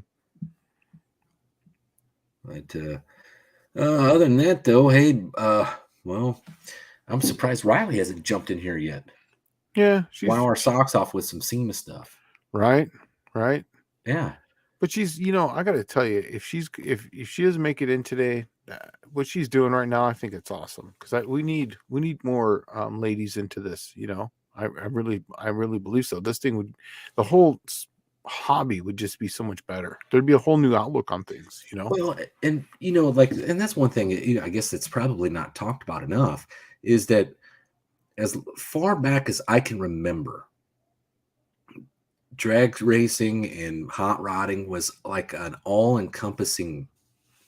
But other than that, though, hey, well, I'm surprised Riley hasn't jumped in here yet. Yeah, wow our socks off with some SEMA stuff. Right. Yeah. But she's, I got to tell you, if she doesn't make it in today, what she's doing right now, I think it's awesome, because we need more ladies into this. I really believe so. This thing the whole hobby would just be so much better. There'd be a whole new outlook on things. Well, and and that's one thing. I guess it's probably not talked about enough, is that as far back as I can remember, drag racing and hot rodding was like an all-encompassing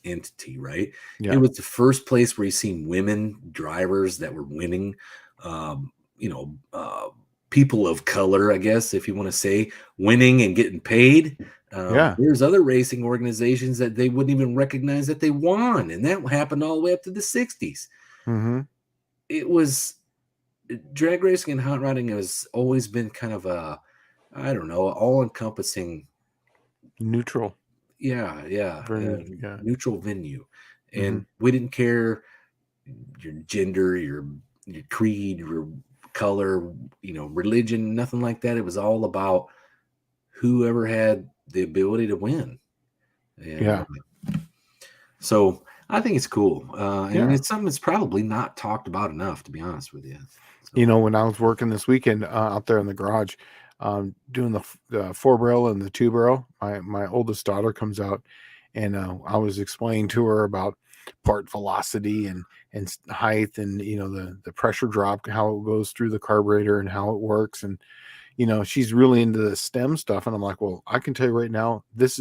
entity, right? Yeah. It was the first place where you seen women drivers that were winning, people of color, I guess, if you want to say, winning and getting paid. There's other racing organizations that they wouldn't even recognize that they won, and that happened all the way up to the 60s. Mm-hmm. It was drag racing and hot rodding has always been kind of a, I don't know, all-encompassing, neutral. Yeah. Neutral venue. And we didn't care your gender, your creed, your color, religion, nothing like that. It was all about whoever had the ability to win. And, so I think it's cool. And it's something that's probably not talked about enough, to be honest with you. So. When I was working this weekend out there in the garage, doing the 4-barrel and the 2-barrel, my oldest daughter comes out, and I was explaining to her about part velocity and height, and the pressure drop, how it goes through the carburetor and how it works, and she's really into the STEM stuff, and I'm like, well, I can tell you right now, this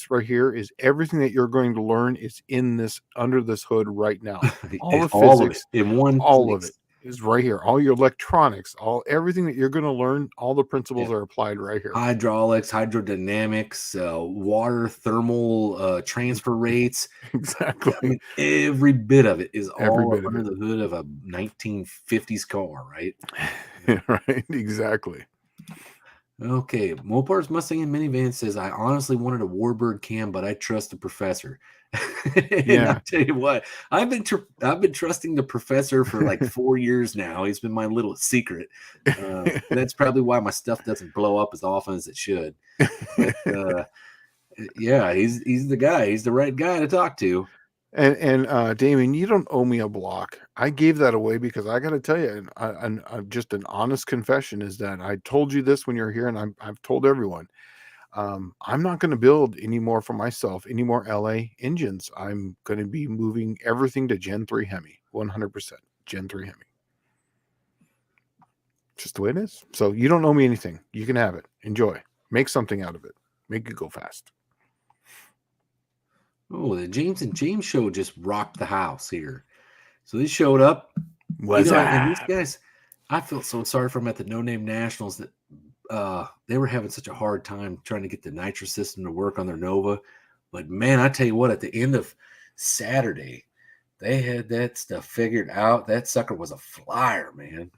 right here is everything that you're going to learn is in this, under this hood right now. All the physics in one all place. of it is right here. All your electronics, everything that you're going to learn, all the principles are applied right here. Hydraulics, hydrodynamics, water, thermal, transfer rates. Exactly. I mean, every bit of it is all under the hood of a 1950s car, right? Right. Exactly. Okay, Mopar's Mustang and Minivan says, I honestly wanted a Warbird cam, but I trust the professor. And I'll tell you what, I've been trusting the professor for like 4 years now. He's been my little secret. That's probably why my stuff doesn't blow up as often as it should. But, he's the guy. He's the right guy to talk to. And Damien, you don't owe me a block. I gave that away because I got to tell you, and just an honest confession is that I told you this when you're here, and I've told everyone. I'm not going to build any more for myself, any more LA engines. I'm going to be moving everything to Gen 3 Hemi, 100% Gen 3 Hemi. Just the way it is. So you don't owe me anything. You can have it. Enjoy. Make something out of it. Make it go fast. Oh, the James and James show just rocked the house here. So they showed up. What's And these guys, I felt so sorry for them at the No Name Nationals that they were having such a hard time trying to get the nitro system to work on their Nova. But man, I tell you what, at the end of Saturday, they had that stuff figured out. That sucker was a flyer, man.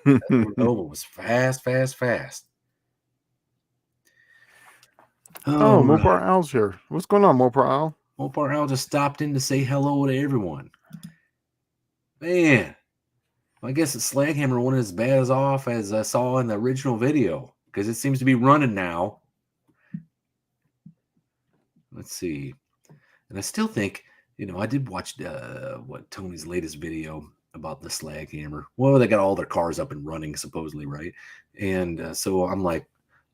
That Nova was fast. Oh, Mopar Al's here. What's going on, Mopar Al? Mopar Al just stopped in to say hello to everyone. Man, I guess the Slaghammer wasn't as bad as off as I saw in the original video because it seems to be running now. Let's see. And I still think, I did watch Tony's latest video about the Slaghammer. Well, they got all their cars up and running, supposedly, right? And so I'm like,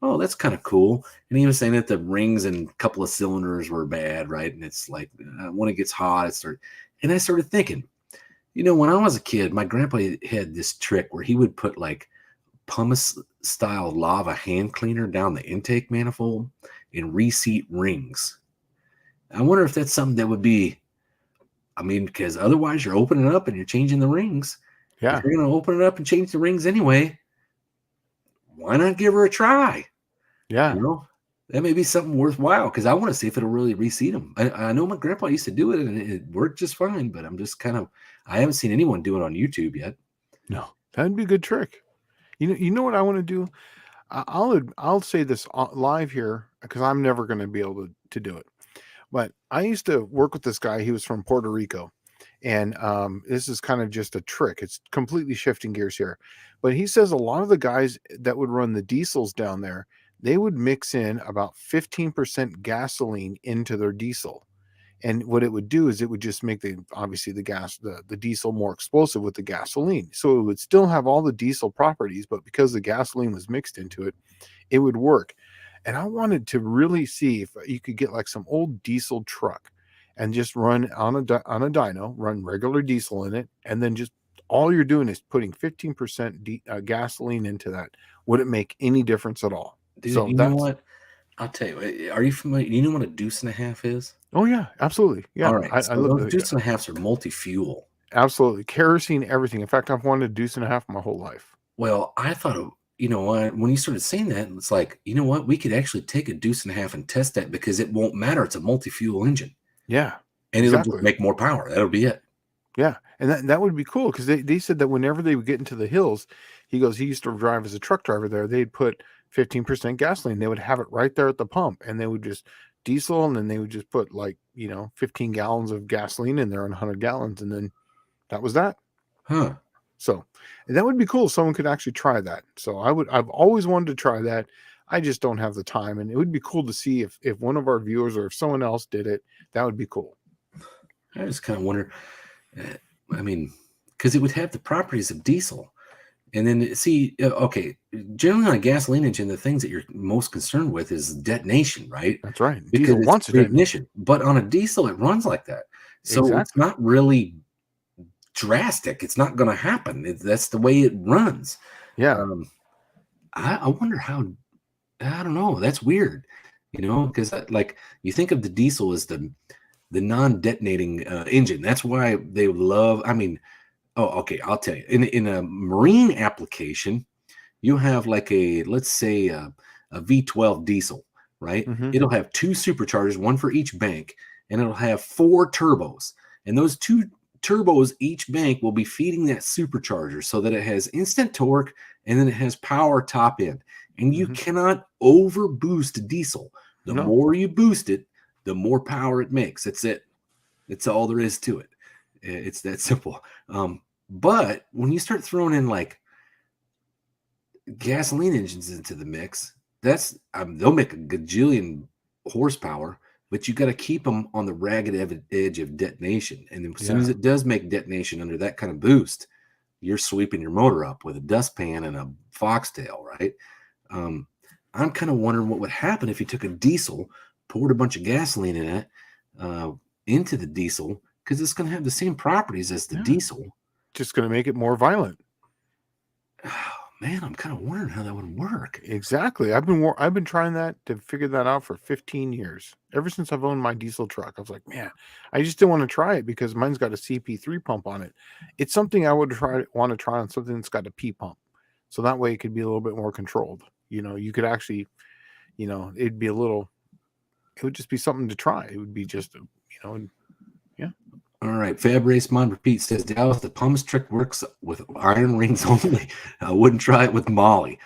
oh, that's kind of cool. And he was saying that the rings and a couple of cylinders were bad, right? And it's like when it gets hot, and I started thinking, when I was a kid, my grandpa had this trick where he would put like pumice-style lava hand cleaner down the intake manifold and reseat rings. I wonder if that's something that would be, because otherwise you're opening it up and you're changing the rings. Yeah. If you're going to open it up and change the rings anyway, why not give her a try? Yeah. That may be something worthwhile because I want to see if it'll really reseat them. I know my grandpa used to do it and it worked just fine, but I'm just I haven't seen anyone do it on YouTube yet. No, that'd be a good trick. You know what I want to do? I'll say this live here because I'm never going to be able to do it. But I used to work with this guy. He was from Puerto Rico. And this is kind of just a trick. It's completely shifting gears here. But he says a lot of the guys that would run the diesels down there, they would mix in about 15% gasoline into their diesel. And what it would do is it would just make the diesel more explosive with the gasoline. So it would still have all the diesel properties, but because the gasoline was mixed into it, it would work. And I wanted to really see if you could get like some old diesel truck and just run on a dyno, run regular diesel in it, and then just all you're doing is putting 15% gasoline into that. Would it make any difference at all? Dude, so you know what? I'll tell you. Are you familiar? You know what a deuce and a half is? Oh yeah, absolutely. Yeah. All right. Those deuce and a halves are multi-fuel. Absolutely, kerosene, everything. In fact, I've wanted a deuce and a half my whole life. Well, I thought, when you started saying that, it's like, you know what? We could actually take a deuce and a half and test that because it won't matter. It's a multi-fuel engine. Yeah. And it'll just make more power. That'll be it. Yeah. And that would be cool because they said that whenever they would get into the hills, he used to drive as a truck driver there. They'd put 15% gasoline. They would have it right there at the pump and they would just diesel and then they would just put 15 gallons of gasoline in there on 100 gallons. And then that was that. Huh. So that would be cool. Someone could actually try that. So I've always wanted to try that. I just don't have the time. And it would be cool to see if one of our viewers or if someone else did it, that would be cool. I just kind of wonder, because it would have the properties of diesel. And then generally on a gasoline engine, the things that you're most concerned with is detonation, right? That's right. Because diesel wants ignition. But on a diesel, it runs like that. So It's not really drastic. It's not going to happen. That's the way it runs. Yeah. I wonder how, I don't know. That's weird, because you think of the diesel as the non-detonating engine. That's why they love, I'll tell you. In a marine application, you have let's say a V12 diesel, right? Mm-hmm. It'll have 2 superchargers, one for each bank, and it'll have 4 turbos. And those 2 turbos, each bank will be feeding that supercharger so that it has instant torque and then it has power top end. And you cannot over boost diesel. The more you boost it, the more power it makes. That's it. That's all there is to it. It's that simple. But when you start throwing in gasoline engines into the mix, they'll make a gajillion horsepower, but you got to keep them on the ragged edge of detonation. And as soon as it does make detonation under that kind of boost, you're sweeping your motor up with a dustpan and a foxtail, right? I'm kind of wondering what would happen if you took a diesel, poured a bunch of gasoline in it, into the diesel, because it's going to have the same properties as the diesel. Just going to make it more violent. Oh, man, I'm kind of wondering how that would work. Exactly. I've been trying to figure that out for 15 years. Ever since I've owned my diesel truck, I was like, man, I just didn't want to try it because mine's got a CP3 pump on it. It's something I would want to try on something that's got a P pump. So that way it could be a little bit more controlled. You could actually, it'd be it would just be something to try. It would be just, yeah. All right. Fab Race Mod Repeat says, Dallas, the pumice trick works with iron rings only. I wouldn't try it with Molly.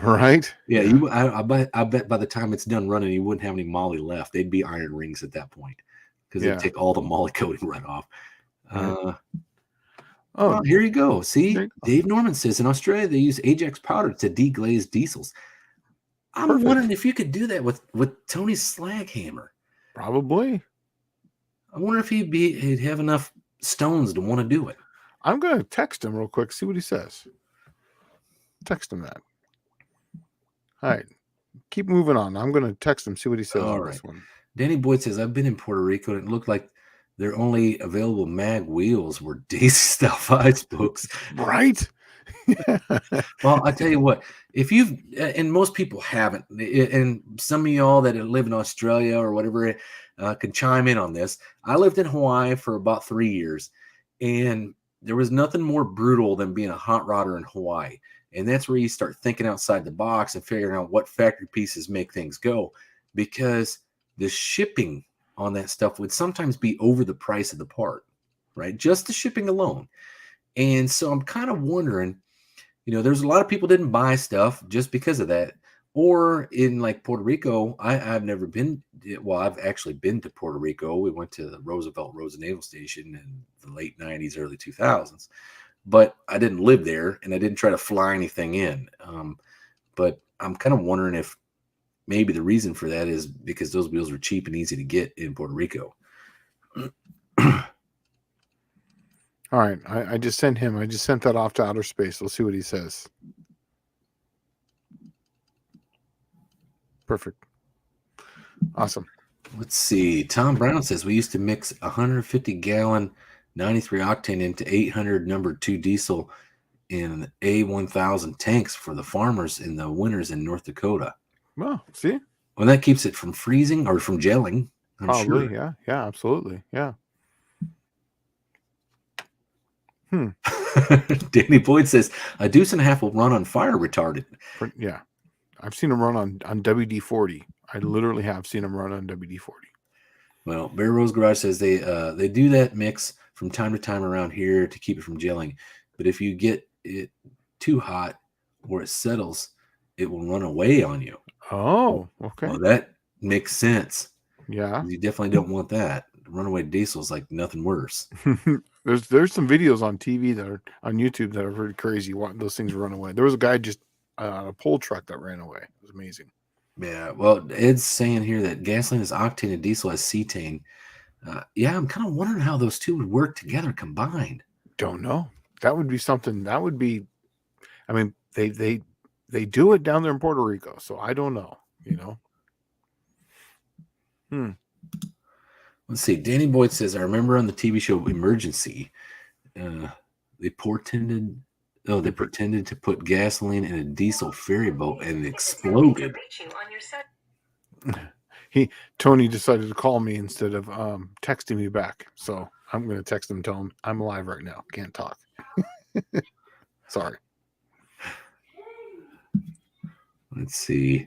Right? Yeah. I bet by the time it's done running, you wouldn't have any Molly left. They'd be iron rings at that point because they'd take all the Molly coating right off. Well, here you go. See, Dave Norman says in Australia, they use Ajax powder to deglaze diesels. I'm wondering if you could do that with Tony's slag hammer. Probably. I wonder if he'd have enough stones to want to do it. I'm going to text him real quick, see what he says. Text him that. All right. Keep moving on. I'm going to text him, see what he says on this one. Danny Boyd says, I've been in Puerto Rico and it looked like their only available mag wheels were Daisy Style 5 spokes. Right? Well, I tell you what, if you've, and most people haven't, and some of y'all that live in Australia or whatever can chime in on this. I lived in Hawaii for about 3 years, and there was nothing more brutal than being a hot rodder in Hawaii. And that's where you start thinking outside the box and figuring out what factory pieces make things go, because the shipping on that stuff would sometimes be over the price of the part, right? Just the shipping alone. And so I'm kind of wondering, there's a lot of people didn't buy stuff just because of that. Or in like Puerto Rico, I've never been. Well, I've actually been to Puerto Rico. We went to the Roosevelt Naval Station in the late 90s, early 2000s. But I didn't live there, and I didn't try to fly anything in. But I'm kind of wondering if maybe the reason for that is because those wheels were cheap and easy to get in Puerto Rico. All right. I just sent that off to outer space. We'll see what he says. Perfect. Awesome. Let's see. Tom Brown says we used to mix 150-gallon 93 octane into 800 number 2 diesel in A1000 tanks for the farmers in the winters in North Dakota. Well, see? Well, that keeps it from freezing or from gelling. Probably, sure. Yeah. Yeah, absolutely. Yeah. Danny Boyd says a deuce and a half will run on fire retardant. Yeah. I've seen them run on WD-40. I literally have seen them run on WD-40. Well, Bear Rose Garage says they do that mix from time to time around here to keep it from gelling. But if you get it too hot or it settles, it will run away on you. Oh, okay. Well, that makes sense. Yeah. You definitely don't want that. Runaway diesel is like nothing worse. There's some videos on TV that are on YouTube that are very crazy. Those things run away. There was a guy just on a pole truck that ran away. It was amazing. Yeah. Well, Ed's saying here that gasoline is octane and diesel has cetane. Yeah, I'm kind of wondering how those two would work together combined. Don't know. That would be something. That would be. I mean, they do it down there in Puerto Rico, so I don't know. Let's see. Danny Boyd says, I remember on the TV show Emergency, they pretended to put gasoline in a diesel ferry boat and it exploded. Tony decided to call me instead of texting me back. So I'm going to text him and tell him I'm alive right now. Can't talk. Sorry. Let's see.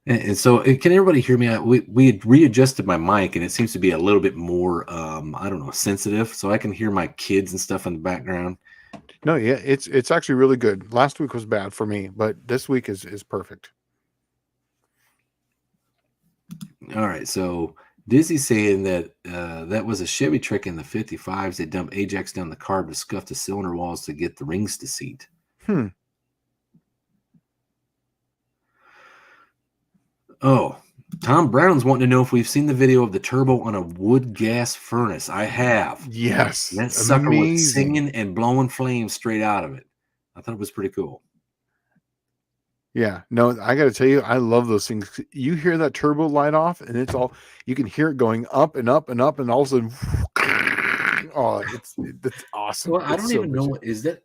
And so can everybody hear me? We had readjusted my mic and it seems to be a little bit more, I don't know, sensitive. So I can hear my kids and stuff in the background. No, yeah, it's actually really good. Last week was bad for me, but this week is perfect. All right. So Dizzy's saying that that was a Chevy trick in the 55s. They dumped Ajax down the carb to scuff the cylinder walls to get the rings to seat. Oh, Tom Brown's wanting to know if we've seen the video of the turbo on a wood gas furnace. I have. Yes. That sucker was singing and blowing flames straight out of it. I thought it was pretty cool. Yeah, no, I got to tell you, I love those things. You hear that turbo light off, and it's all you can hear it going up and up and up, and all of a sudden, oh, that's awesome. Well, I It's don't so even good. know. Is that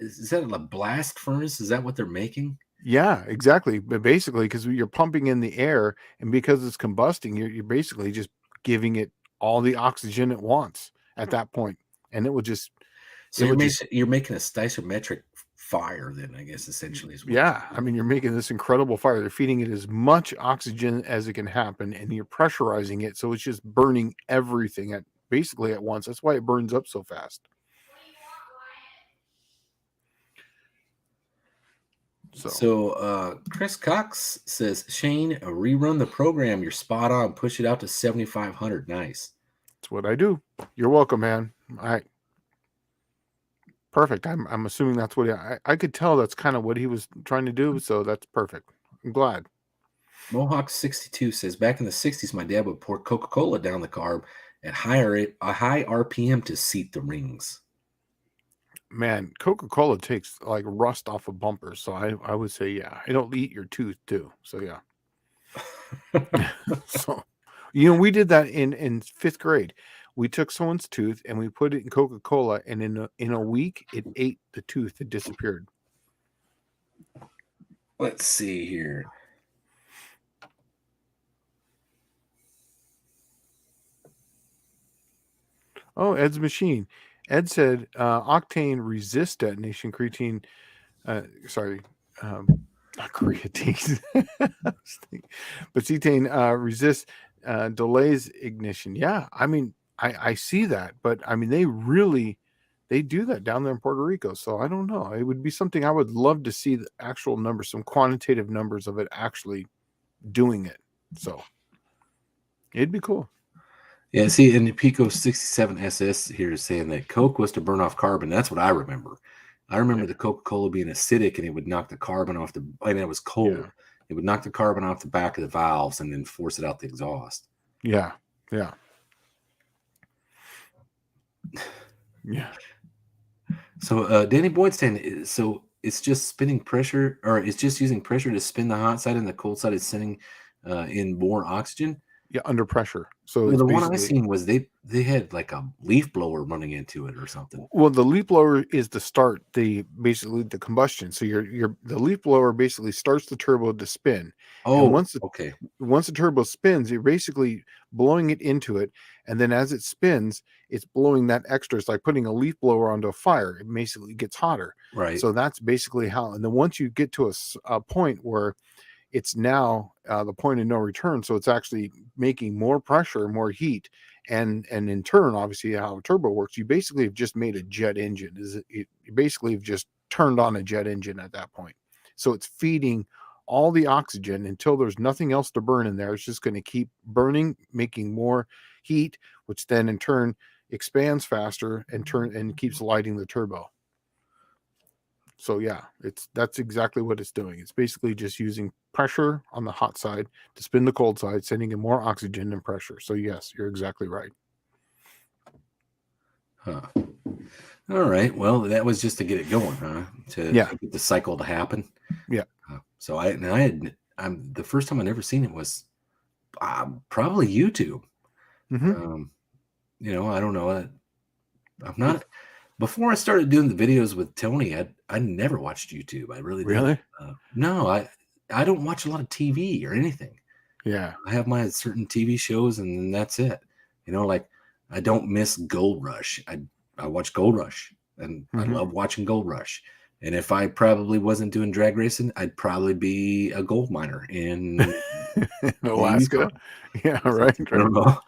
a blast furnace? Is that what they're making? Yeah, exactly. But basically, because you're pumping in the air, and because it's combusting, you're basically just giving it all the oxygen it wants at that point, and it will just, So it will just, you're making a stoichiometric fire, then I guess essentially is what. yeah. I mean, you're making this incredible fire. They're feeding it as much oxygen as it can happen, and you're pressurizing it, so it's just burning everything at basically at once. That's why it burns up so fast. So Chris Cox says, Shane, rerun the program. You're spot on. Push it out to 7,500. Nice. That's what I do. You're welcome, man. Perfect. I'm assuming that's what I could tell that's kind of what he was trying to do. So that's perfect. I'm glad. Mohawk 62 says, back in the 60s, my dad would pour Coca-Cola down the carb at a high RPM to seat the rings. Man, Coca-Cola takes like rust off of bumpers. So I would say, yeah, it'll eat your tooth too. So yeah. So, we did that in fifth grade. We took someone's tooth and we put it in Coca-Cola, and in a week it ate the tooth. It disappeared. Let's see here. Oh, Ed's machine. Ed said octane resist detonation, creatine. Not creatine, but cetane resist delays ignition. Yeah, I mean, I see that, but I mean, they do that down there in Puerto Rico. So I don't know. It would be something I would love to see the actual numbers, some quantitative numbers of it actually doing it. So it'd be cool. Yeah, see, and the Pico 67 SS here is saying that Coke was to burn off carbon. That's what I remember. I remember the Coca-Cola being acidic, and it would knock the carbon off and it was cold. Yeah. It would knock the carbon off the back of the valves and then force it out the exhaust. Yeah. Yeah. Yeah. So Danny Boydstein, so it's just spinning pressure, or it's just using pressure to spin the hot side, and the cold side is sending in more oxygen. Yeah, under pressure. So well, the one I seen was they had like a leaf blower running into it or something. Well, the leaf blower is to start basically the combustion. So the leaf blower basically starts the turbo to spin. Oh, and once the turbo spins, you're basically blowing it into it, and then as it spins, it's blowing that extra. It's like putting a leaf blower onto a fire. It basically gets hotter. Right. So that's basically how. And then once you get to a point where it's now the point of no return, so it's actually making more pressure, more heat, and in turn, obviously, how a turbo works, you basically have just made a jet engine. You basically have just turned on a jet engine at that point. So it's feeding all the oxygen until there's nothing else to burn in there. It's just going to keep burning, making more heat, which then in turn expands faster and keeps lighting the turbo. So yeah, that's exactly what it's doing. It's basically just using pressure on the hot side to spin the cold side, sending in more oxygen and pressure. So yes, you're exactly right. Huh. All right. Well, that was just to get it going, huh? To get the cycle to happen. Yeah. So the first time I'd ever seen it was probably YouTube. Mm-hmm. I don't know. I'm not. Before I started doing the videos with Tony, I never watched YouTube. I really didn't. No, I don't watch a lot of TV or anything. Yeah. I have my certain TV shows, and then that's it. Like I don't miss Gold Rush. I watch Gold Rush, and I love watching Gold Rush. And if I probably wasn't doing drag racing, I'd probably be a gold miner in Alaska. Yeah, right. I don't know.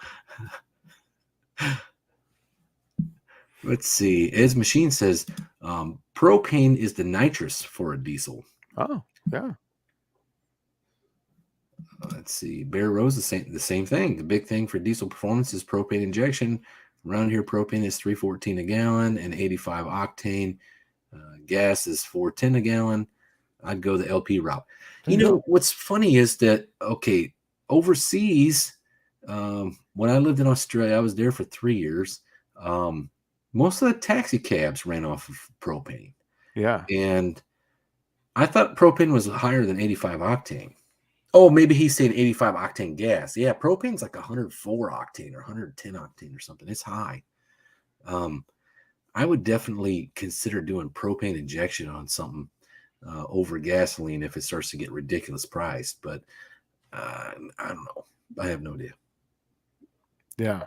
Let's see. Ed's machine says propane is the nitrous for a diesel. Oh, yeah. Let's see. Bear Rose, the same thing. The big thing for diesel performance is propane injection. Around here, propane is 314 a gallon and 85 octane. Gas is 410 a gallon. I'd go the LP route. What's funny is that, overseas, when I lived in Australia, I was there for 3 years. Most of the taxi cabs ran off of propane. Yeah. And I thought propane was higher than 85 octane. Oh, maybe he's saying 85 octane gas. Yeah, propane's like 104 octane or 110 octane or something. It's high. I would definitely consider doing propane injection on something over gasoline if it starts to get ridiculous priced. But I don't know. I have no idea. Yeah.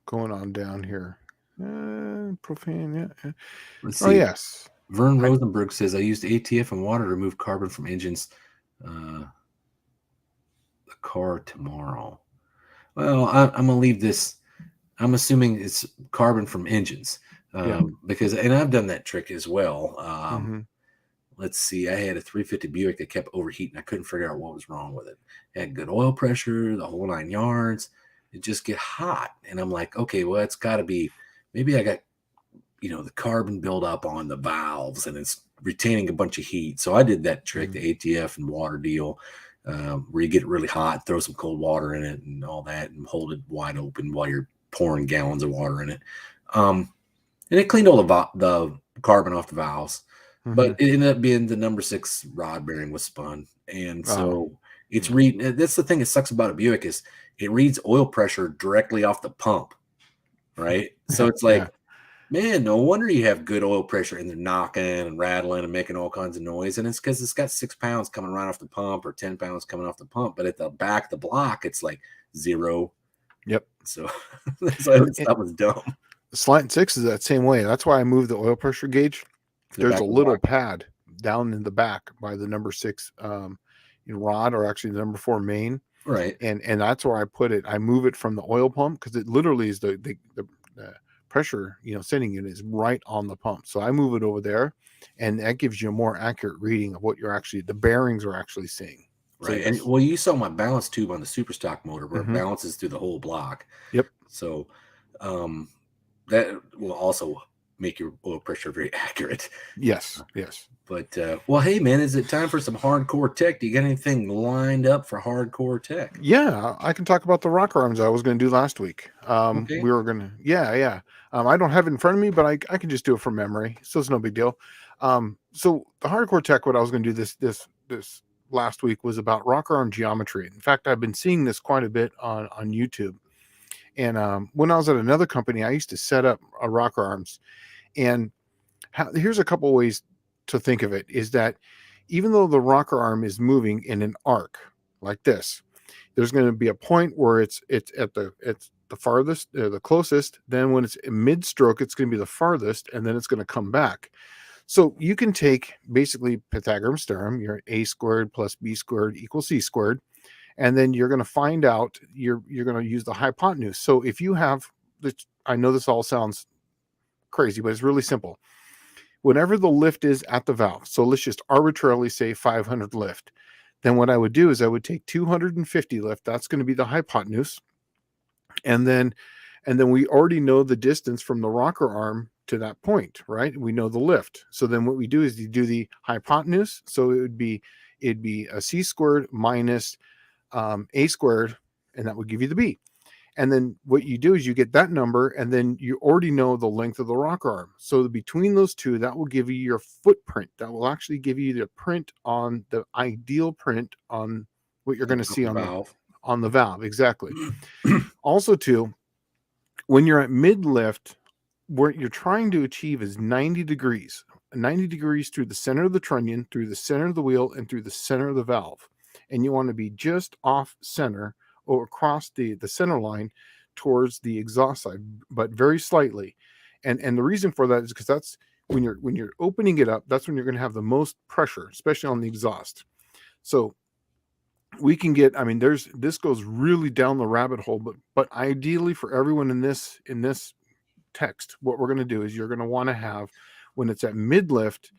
Going on down here. Propane, yeah. Let's see. Oh, yes. Vern Rosenberg says, I used ATF and water to remove carbon from engines. The car tomorrow. Well, I'm going to leave this. I'm assuming it's carbon from engines because, and I've done that trick as well. Let's see. I had a 350 Buick that kept overheating. I couldn't figure out what was wrong with it. It had good oil pressure, the whole 9 yards. It just get hot. And I'm like, okay, well, it's got to be, maybe I got, the carbon buildup on the valves and it's retaining a bunch of heat. So I did that trick, the ATF and water deal, where you get it really hot, throw some cold water in it and all that and hold it wide open while you're pouring gallons of water in it. And it cleaned all the carbon off the valves. But it ended up being the number 6 rod bearing was spun. And so it's reading. That's the thing that sucks about a Buick is it reads oil pressure directly off the pump. Right. So it's like, man, no wonder you have good oil pressure and they're knocking and rattling and making all kinds of noise. And it's because it's got 6 pounds coming right off the pump or 10 pounds coming off the pump. But at the back of the block, it's like 0. Yep. So that's why that was dumb. Slant 6 is that same way. That's why I moved the oil pressure gauge. There's a little pad down in the back by the number 6 rod, or actually the number 4 main. Right. And that's where I put it. I move it from the oil pump because it literally is the pressure, sending unit is right on the pump. So I move it over there, and that gives you a more accurate reading of what the bearings are actually seeing. Right. So, and well, you saw my balance tube on the super stock motor where it balances through the whole block. Yep. So that will also make your oil pressure very accurate. Yes. But well, hey man, is it time for some hardcore tech? Do you got anything lined up for hardcore tech? Yeah, I can talk about the rocker arms I was going to do last week. Okay. We were going to, yeah. I don't have it in front of me, but I can just do it from memory, so it's no big deal. So the hardcore tech, what I was going to do this last week was about rocker arm geometry. In fact, I've been seeing this quite a bit on YouTube. And when I was at another company, I used to set up rocker arms. And here's a couple ways to think of it, is that even though the rocker arm is moving in an arc like this, there's going to be a point where it's the farthest, the closest. Then when it's mid stroke, it's going to be the farthest, and then it's going to come back. So you can take basically Pythagorean theorem, your a squared plus b squared equals c squared, and then you're going to find out you're going to use the hypotenuse. So if you have this, I know this all sounds crazy, but it's really simple. Whenever the lift is at the valve, so let's just arbitrarily say 500 lift, then what I would do is I would take 250 lift. That's going to be the hypotenuse. And then we already know the distance from the rocker arm to that point, right? We know the lift. So then what we do is you do the hypotenuse. So it'd be a c squared minus a squared, and that would give you the b. And then what you do is you get that number, and then you already know the length of the rocker arm. So between those two, that will give you your footprint. That will actually give you the print on the ideal print on what you're going to see on the valve. Exactly. Also, too, when you're at mid lift, what you're trying to achieve is 90 degrees through the center of the trunnion, through the center of the wheel, and through the center of the valve. And you want to be just off center or across the center line towards the exhaust side, but very slightly. And the reason for that is because that's when you're opening it up, that's when you're going to have the most pressure, especially on the exhaust. So we can get, this goes really down the rabbit hole, but ideally for everyone in this text, what we're going to do is you're going to want to have, when it's at mid lift,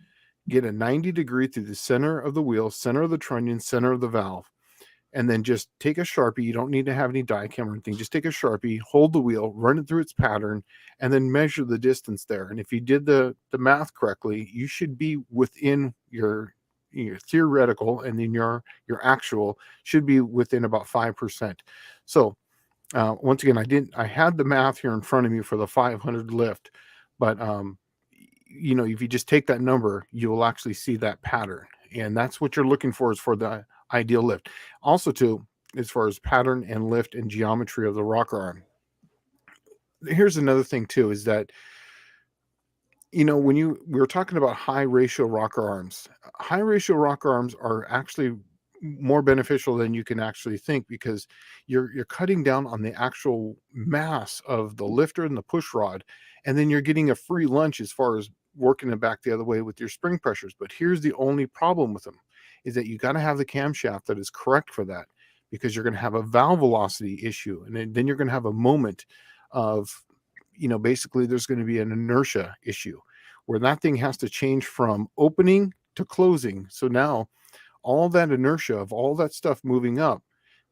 get a 90 degree through the center of the wheel, center of the trunnion, center of the valve. And then just take a Sharpie. You don't need to have any die cam or anything. Just take a Sharpie, hold the wheel, run it through its pattern, and then measure the distance there. And if you did the math correctly, you should be within your theoretical, and then your actual should be within about 5%. So Once again, I had the math here in front of me for the 500 lift, but you know, if you just take that number, you will actually see that pattern, and that's what you're looking for, is for the ideal lift. Also, too, as far as pattern and lift and geometry of the rocker arm. Here's another thing too, is that, you know, when we were talking about high ratio rocker arms are actually more beneficial than you can actually think, because you're cutting down on the actual mass of the lifter and the push rod, and then you're getting a free lunch as far as working it back the other way with your spring pressures. But here's the only problem with them, is that you got to have the camshaft that is correct for that, because you're going to have a valve velocity issue, and then you're going to have a moment of, you know, basically there's going to be an inertia issue where that thing has to change from opening to closing. So now all that inertia of all that stuff moving up,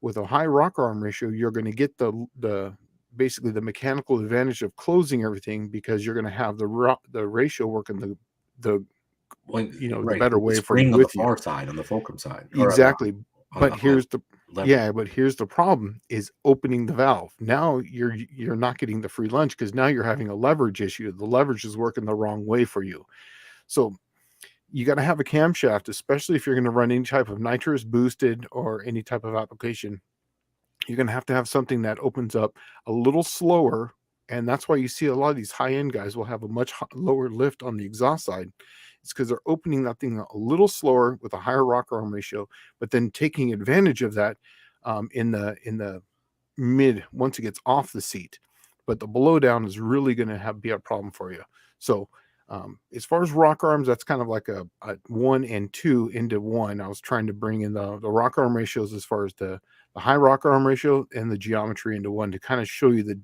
with a high rocker arm ratio, you're going to get the basically the mechanical advantage of closing everything, because you're going to have the ratio working the you know, the better way for you, spring on the with you. far side, on the fulcrum side. Exactly. But here's the lever. but here's the problem, is opening the valve. Now you're not getting the free lunch, because now you're having a leverage issue. The leverage is working the wrong way for you. So you got to have a camshaft, especially if you're going to run any type of nitrous boosted or any type of application. You're going to have something that opens up a little slower. And that's why you see a lot of these high-end guys will have a much lower lift on the exhaust side. It's because they're opening that thing a little slower with a higher rocker arm ratio, but then taking advantage of that in the mid, once it gets off the seat. But the below down is really going to be a problem for you. So as far as rock arms, that's kind of like a 1 and 2 into 1. I was trying to bring in the rock arm ratios, as far as the high rock arm ratio and the geometry into 1, to kind of show you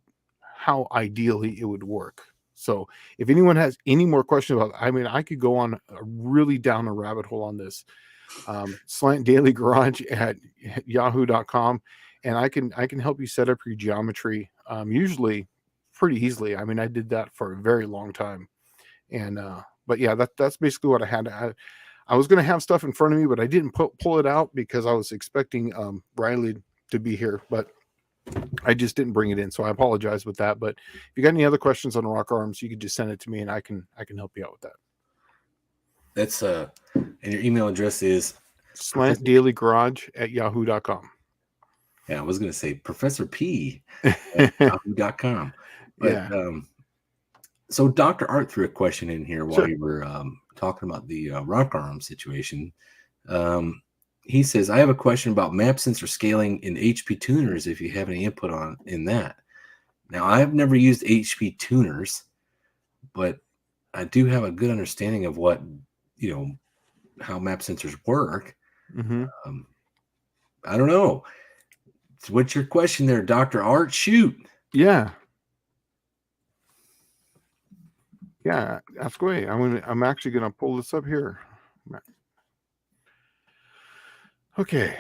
how ideally it would work. So if anyone has any more questions about, I mean, I could go on really down a rabbit hole on this. Slant Daily Garage at yahoo.com, and I can help you set up your geometry usually pretty easily. I mean, I did that for a very long time. And but yeah, that's basically what I had. I was going to have stuff in front of me, but I didn't pull it out, because I was expecting Riley to be here, but I just didn't bring it in. So I apologize with that. But if you got any other questions on rock arms, you could just send it to me, and I can help you out with that. That's and your email address is slantdailygarage at yahoo.com. Yeah, I was going to say Professor P at yahoo.com. But yeah. So Dr. Art threw a question in here while you were talking about the rock arm situation. He says, I have a question about map sensor scaling in HP tuners, if you have any input in that. Now, I have never used HP tuners, but I do have a good understanding of what, you know, how map sensors work. Mm-hmm. I don't know. What's your question there, Dr. Art? Shoot. Yeah. Yeah, that's great. I'm actually going to pull this up here. Okay.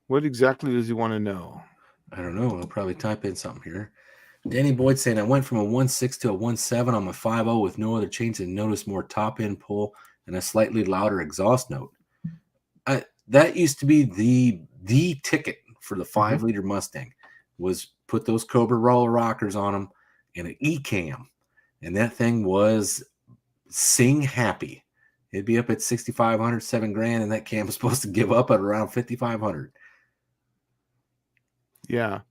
What exactly does he want to know? I don't know. I'll probably type in something here. Danny Boyd saying, I went from a 1.6 to a 1.7 on my 5.0 with no other change and noticed more top end pull and a slightly louder exhaust note. That used to be the ticket for the 5-liter Mustang, was put those Cobra roller rockers on them and an E-cam. And that thing was sing happy. It'd be up at 6,500, $7,000, and that cam was supposed to give up at around 5,500. Yeah.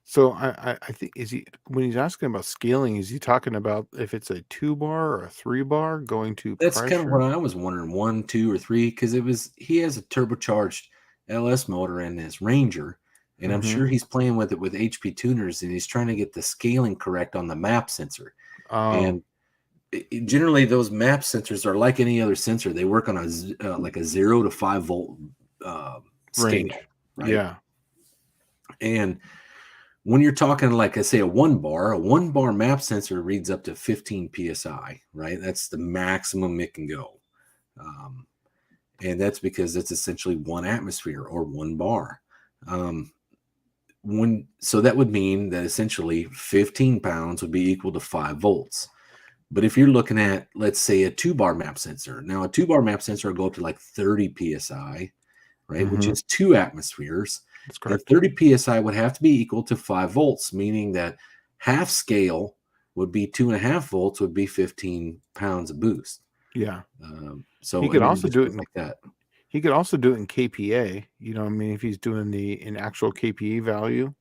So I think, when he's asking about scaling, is he talking about if it's a 2-bar or a 3-bar going to That's pressure? kind of what I was wondering, 1, 2, or 3, because he has a turbocharged LS motor in his Ranger, and I'm sure he's playing with it with HP tuners, and he's trying to get the scaling correct on the map sensor. And generally, those map sensors are like any other sensor. They work on like a 0 to 5 volt range, scale, right? Yeah. And when you're talking, like I say, a 1-bar map sensor reads up to 15 psi, right? That's the maximum it can go. And that's because it's essentially 1 atmosphere or 1 bar. So that would mean that essentially 15 pounds would be equal to 5 volts. But if you're looking at, let's say, a 2-bar map sensor, now a 2-bar map sensor will go up to like 30 psi. right? Which is 2 atmospheres. That's And correct. 30 psi would have to be equal to 5 volts, meaning that half scale would be 2.5 volts, would be 15 pounds of boost. Yeah. So He I could mean, it also just do it goes like that. He could also do it in KPA. You know, I mean, if he's doing an actual KPA value,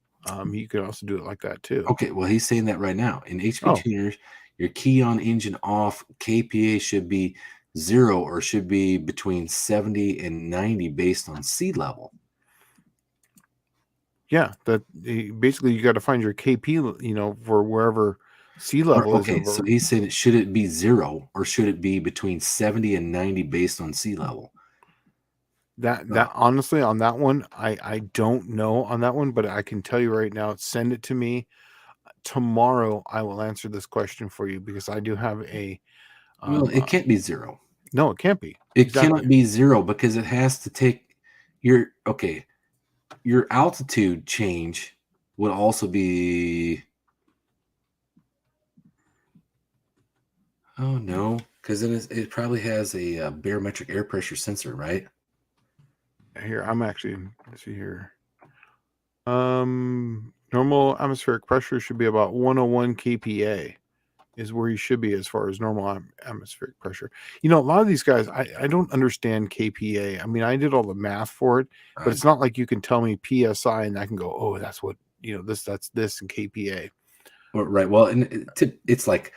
he could also do it like that too. Okay, well, he's saying that right now. In HP Oh. tuners, your key on engine off, KPA should be 0 or should be between 70 and 90 based on sea level. Yeah, basically you got to find your KP, you know, for wherever sea level is. Okay, so he's saying should it be 0 or should it be between 70 and 90 based on sea level? That honestly, on that one, I don't know on that one, but I can tell you right now, send it to me. Tomorrow I will answer this question for you because I do have a Well, it can't be 0. No, it can't be. It cannot be 0 because it has to take your altitude change would also be. Oh no, because then it probably has a barometric air pressure sensor, right? Here, I'm actually, let's see here. Normal atmospheric pressure should be about 101 kPa is where you should be as far as normal atmospheric pressure. You know, a lot of these guys, I don't understand kPa. I mean, I did all the math for it, but it's not like you can tell me PSI and I can go, oh, that's what, you know, that's this in kPa. Right. Well, and it's like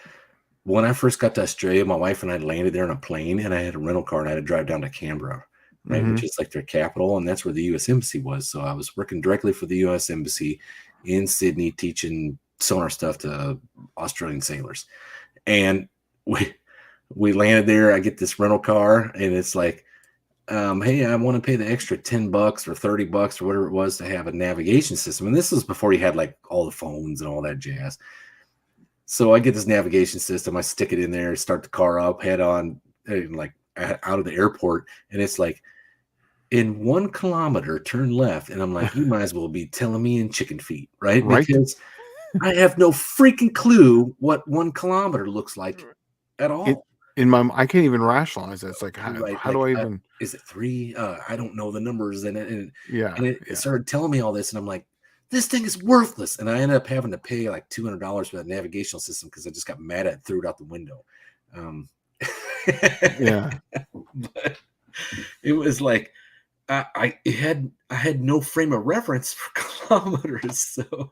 when I first got to Australia, my wife and I landed there in a plane and I had a rental car and I had to drive down to Canberra, right, which is like their capital. And that's where the U.S. Embassy was. So I was working directly for the U.S. Embassy in Sydney, teaching sonar stuff to Australian sailors. And we landed there. I get this rental car and it's like, hey, I want to pay the extra $10 or $30 or whatever it was to have a navigation system. And this was before you had like all the phones and all that jazz. So I get this navigation system. I stick it in there, start the car up, head on, like out of the airport. And it's like, in 1 kilometer, turn left. And I'm like, you might as well be telling me in chicken feet, right? Because I have no freaking clue what 1 kilometer looks like at all. I can't even rationalize it. It's like, how like, do I even? Is it 3? I don't know the numbers. And it started telling me all this. And I'm like, this thing is worthless. And I ended up having to pay like $200 for that navigational system because I just got mad at it, threw it out the window. Yeah. But it was like, I had no frame of reference for kilometers. So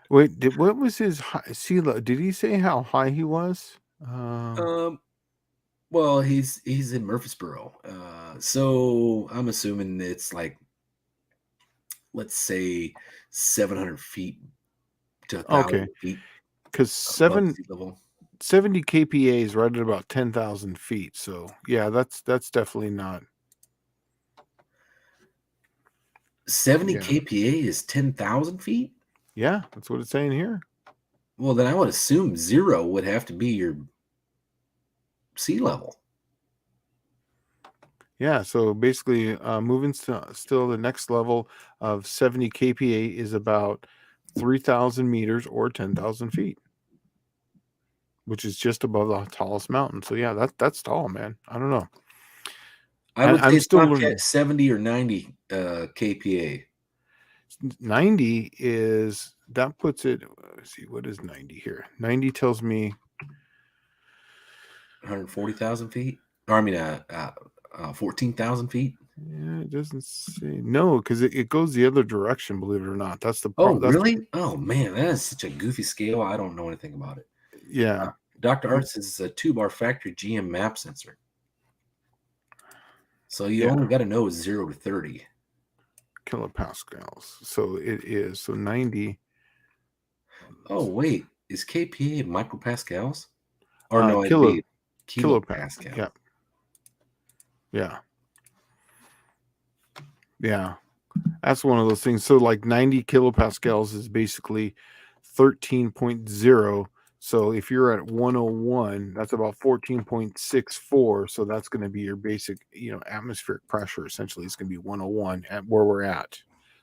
wait, what was his sea level? Did he say how high he was? Well, he's in Murfreesboro, so I'm assuming it's like, let's say 700 feet to 1,000 feet. Because 70 kPa is right at about 10,000 feet. So yeah, that's definitely not. 70 kPa is 10,000 feet? Yeah, that's what it's saying here. Well, then I would assume 0 would have to be your sea level. Yeah, so basically moving still the next level of 70 kPa is about 3,000 meters or 10,000 feet, which is just above the tallest mountain. So yeah, that's tall, man. I don't know. I would say I'm still it's learning. at 70 or 90 kPa. 90 is, that puts it, let's see, what is 90 here? 90 tells me 140,000 feet. Or I mean, 14,000 feet. Yeah, it doesn't say no, because it goes the other direction, believe it or not. That's the really? Oh man, that is such a goofy scale. I don't know anything about it. Yeah. Dr. Arts is a 2-bar factory GM map sensor. So you only got to know 0 to 30 kilopascals. So it is. So 90. Oh, wait. Is kPa micropascals? Or no, it'd be kilopascal. Yeah. Yeah. Yeah. That's one of those things. So like 90 kilopascals is basically 13.0. So if you're at 101, that's about 14.64. So that's going to be your basic, atmospheric pressure. Essentially, it's going to be 101 at where we're at.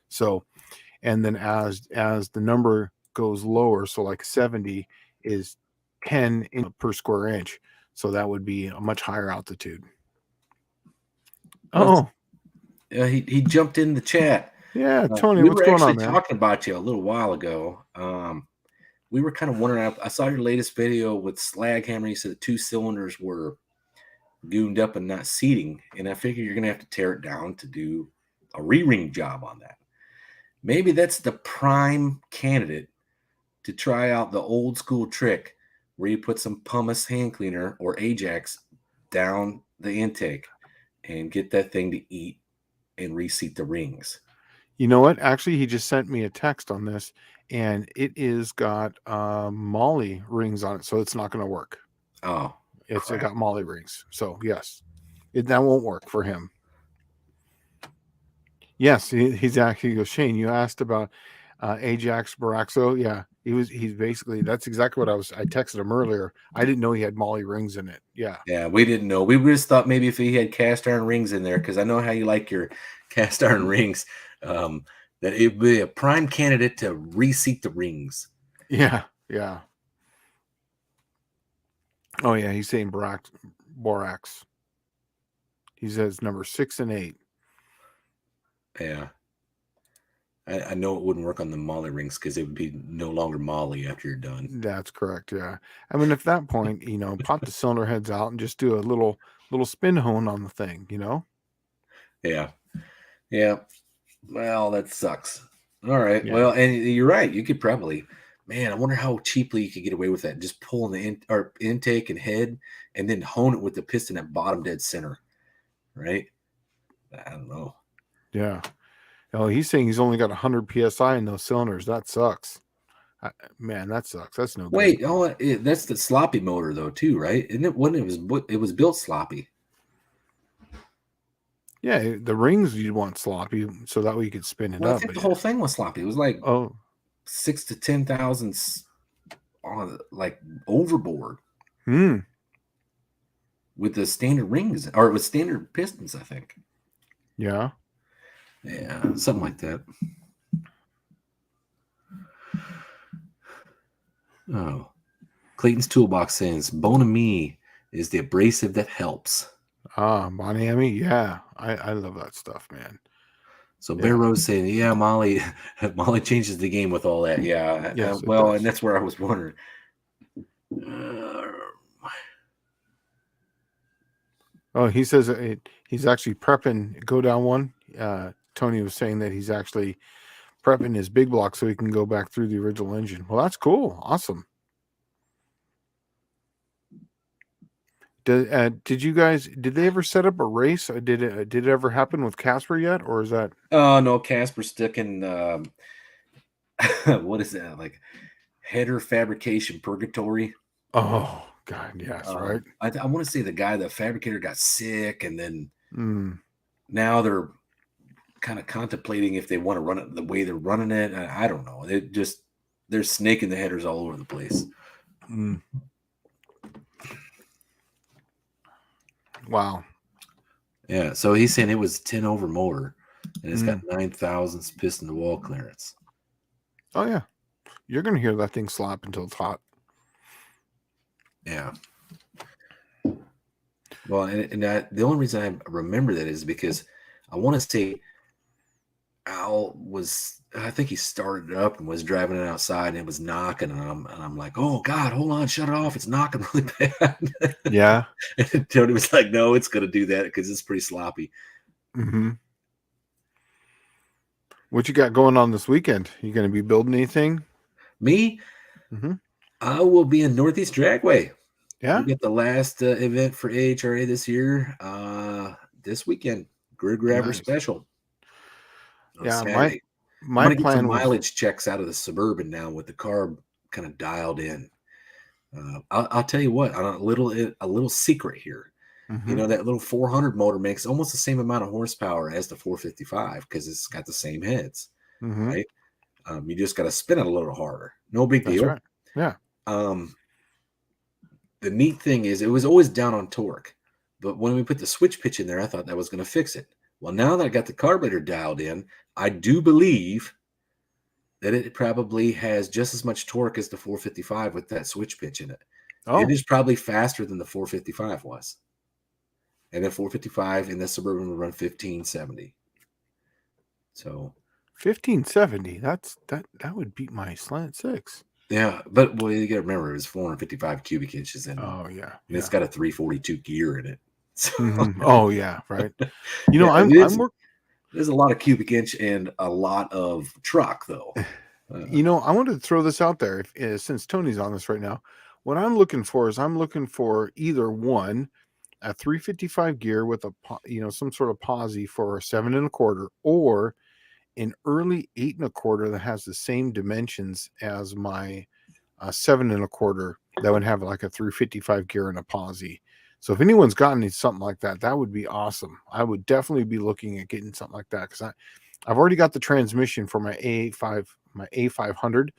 So, and then as the number goes lower, so like 70 is 10 per square inch. So that would be a much higher altitude. Oh, he jumped in the chat. Yeah, Tony, We what's were going actually on, man? talking about you a little while ago. We were kind of wondering. I saw your latest video with slag hammer. You said the 2 cylinders were gooned up and not seating, and I figure you're gonna have to tear it down to do a re-ring job on that. Maybe that's the prime candidate to try out the old school trick where you put some pumice hand cleaner or Ajax down the intake and get that thing to eat and reseat the rings. You know what? Actually, he just sent me a text on this, and it is got Molly rings on it, so it's not going to work. Oh, It crap. got Molly rings, so yes, that won't work for him. Yes, he's actually goes, Shane, you asked about Ajax Baraxo. Yeah, he's basically, that's exactly what I texted him earlier. I didn't know he had Molly rings in it. Yeah. Yeah, we didn't know. We just thought maybe if he had cast iron rings in there, because I know how you like your cast iron rings, that it would be a prime candidate to reseat the rings. Yeah, yeah. Oh yeah, he's saying borax. He says number 6 and 8. Yeah. I know it wouldn't work on the Molly rings because it would be no longer Molly after you're done. That's correct. Yeah. I mean, at that point, pop the cylinder heads out and just do a little spin hone on the thing, Yeah. Yeah. Well, that sucks. All right. Yeah. Well, and you're right. You could probably, man, I wonder how cheaply you could get away with that. Just pulling the intake and head and then hone it with the piston at bottom dead center. Right? I don't know. Yeah. Oh, he's saying he's only got 100 psi in those cylinders. That sucks. Man, that sucks. That's no good. Wait, that's the sloppy motor though, too, right? Isn't it? When it was built sloppy. Yeah, the rings you'd want sloppy so that way you could spin it Well, up. I think the whole thing was sloppy. It was like 6 to 10 thousandths on like overboard. With the standard rings or with standard pistons, I think. Yeah. Yeah, something like that. Oh, Clayton's Toolbox says, Bone and Me is the abrasive that helps. Miami. Yeah. I love that stuff, man. So Bear Rose saying, yeah, Molly changes the game with all that. Yeah. Yes, well, and that's where I was wondering. He says he's actually prepping go down one. Tony was saying that he's actually prepping his big block so he can go back through the original engine. Well, that's cool. Awesome. Did they ever set up a race? Did it ever happen with Casper yet, or is that? Oh no, Casper sticking. What is that, like header fabrication purgatory? Oh God, yes, right. I want to say the fabricator got sick, and then now they're kind of contemplating if they want to run it the way they're running it. I don't know. They're snaking the headers all over the place. Wow. Yeah, so he's saying it was 10 over motor, and it's got 9 thousandths piston to wall clearance. Oh yeah, you're gonna hear that thing slap until it's hot. Yeah. Well, and the only reason I remember that is because I want to say Al I think he started it up and was driving it outside, and it was knocking, and I'm like, oh God, hold on, shut it off, it's knocking really bad. Yeah. And Tony was like, no, it's gonna do that because it's pretty sloppy. What you got going on this weekend? You gonna be building anything? Me? I will be in Northeast Dragway. Yeah. We get the last event for AHRA this year. This weekend, Grid Grabber Special. Yeah, Saturday. my I'm gonna plan get some was mileage checks out of the Suburban now with the carb kind of dialed in. I'll tell you what, on a little secret here. You know, that little 400 motor makes almost the same amount of horsepower as the 455 because it's got the same heads, right? You just got to spin it a little harder. No big deal. Right. Yeah. The neat thing is it was always down on torque, but when we put the switch pitch in there, I thought that was going to fix it. Well, now that I got the carburetor dialed in, I do believe that it probably has just as much torque as the 455 with that switch pitch in it. Oh. It is probably faster than the 455 was. And then 455 in the Suburban will run 1570. So 1570. That would beat my Slant 6. Yeah, but well, you got to remember it's 455 cubic inches and it's got a 342 gear in it. So, Oh yeah, right. There's a lot of cubic inch and a lot of truck though. I wanted to throw this out there since Tony's on this right now. What I'm looking for is either one, a 355 gear with some sort of posi for a 7 1/4, or an early 8 1/4 that has the same dimensions as my 7 1/4 that would have like a 355 gear and a posi. So if anyone's gotten something like that, that would be awesome. I would definitely be looking at getting something like that because I've already got the transmission for my A500.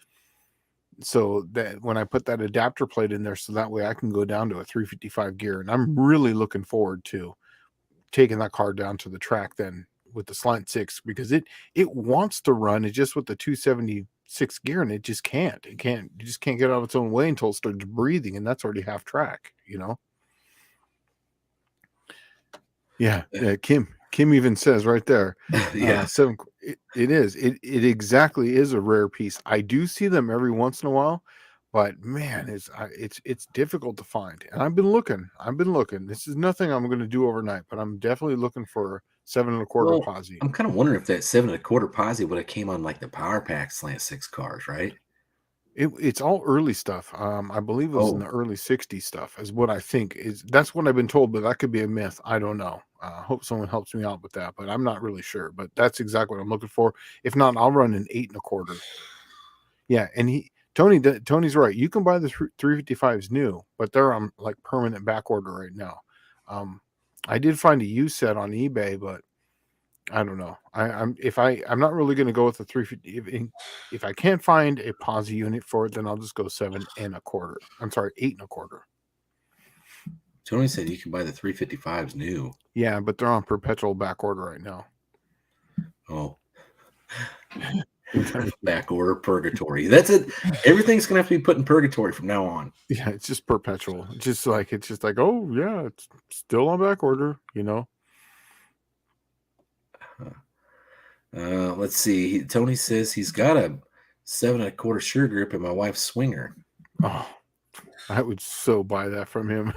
So that when I put that adapter plate in there, so that way I can go down to a 355 gear, and I'm really looking forward to taking that car down to the track then with the Slant 6, because it wants to run. It's just with the 276 gear, and it just can't. You just can't get out of its own way until it starts breathing, and that's already half track, Yeah. Kim even says right there, yeah, it is. It exactly is a rare piece. I do see them every once in a while, but man, it's difficult to find. And I've been looking. This is nothing I'm going to do overnight, but I'm definitely looking for 7 1/4 posi. I'm kind of wondering if that 7 1/4 posi would have came on like the Power Pack Slant 6 cars, right? It's all early stuff. I believe it was in the early 60s stuff is what I think that's what I've been told, but that could be a myth. I don't know. Hope someone helps me out with that, but I'm not really sure. But that's exactly what I'm looking for. If not, I'll run an 8 1/4. Yeah, and Tony's right. You can buy the 355s new, but they're on like permanent back order right now. I did find a used set on eBay, but I don't know. I'm not really going to go with the 350. If I can't find a posi unit for it, then I'll just go 7 1/4. I'm sorry, 8 1/4. Tony said you can buy the 355s new. Yeah, but they're on perpetual back order right now. Oh, back order purgatory. That's it. Everything's gonna have to be put in purgatory from now on. Yeah, it's just perpetual. It's just like oh yeah, it's still on back order. Let's see. Tony says he's got a 7 1/4 sure grip in my wife's swinger. Oh, I would so buy that from him.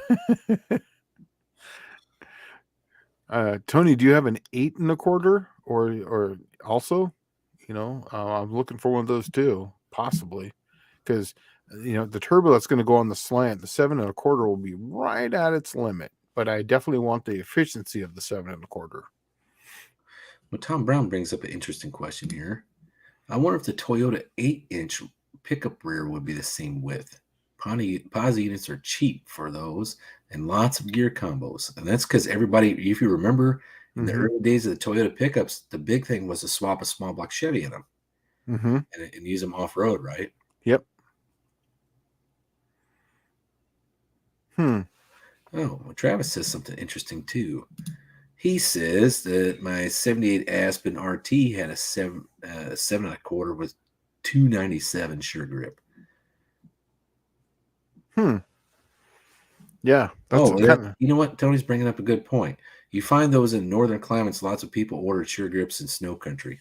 Tony, do you have an 8 1/4 or also? I'm looking for one of those too, possibly, because the turbo that's going to go on the Slant, the 7 1/4 will be right at its limit. But I definitely want the efficiency of the 7 1/4. Well, Tom Brown brings up an interesting question here. I wonder if the Toyota 8-inch pickup rear would be the same width. Posi units are cheap for those and lots of gear combos. And that's because everybody, if you remember, in the early days of the Toyota pickups, the big thing was to swap a small block Chevy in them and use them off-road, right? Yep. Oh, well, Travis says something interesting too. He says that my 78 Aspen RT had a 7 1/4 with 297 sure grip. Yeah. You know what? Tony's bringing up a good point. You find those in northern climates. Lots of people order sure grips in snow country.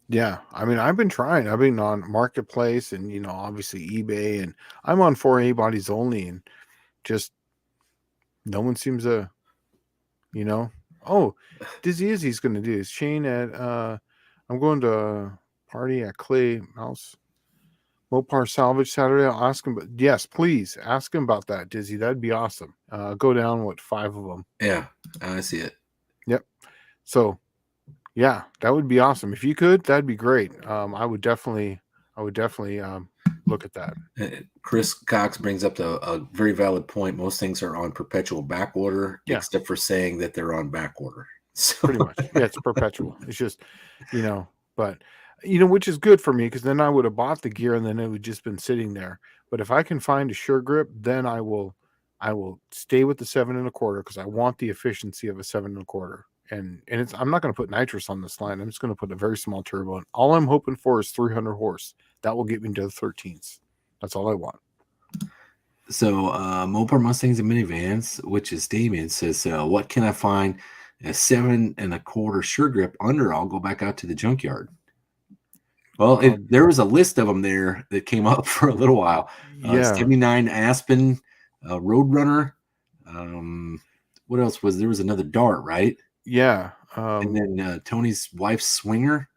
Yeah. I mean, I've been trying. I've been on Marketplace and, obviously eBay, and I'm on 4A bodies only, and just no one seems to, Oh, Dizzy Izzy's going to do is Shane at, I'm going to a party at Clay Mouse Mopar Salvage Saturday. I'll ask him, but yes, please ask him about that, Dizzy. That'd be awesome. Go down 5 of them. Yeah, I see it. Yep. So, yeah, that would be awesome. If you could, that'd be great. I would definitely look at that. Chris Cox brings up a very valid point. Most things are on perpetual back order, except for saying that they're on back order. So. Pretty much. Yeah, it's perpetual. It's just, but which is good for me, because then I would have bought the gear and then it would just been sitting there. But if I can find a sure grip, then I will stay with the 7 1/4, because I want the efficiency of a 7 1/4. And I'm not going to put nitrous on this line. I'm just going to put a very small turbo. And all I'm hoping for is 300 horse. That will get me to the 13s. That's all I want. So Mopar Mustangs and Minivans, which is Damien, says, what can I find a 7 1/4 sure grip under, I'll go back out to the junkyard. Well, there was a list of them there that came up for a little while. Yeah. 79 Aspen, Roadrunner. What else was there? Was another Dart, right? Yeah. And then Tony's wife's Swinger.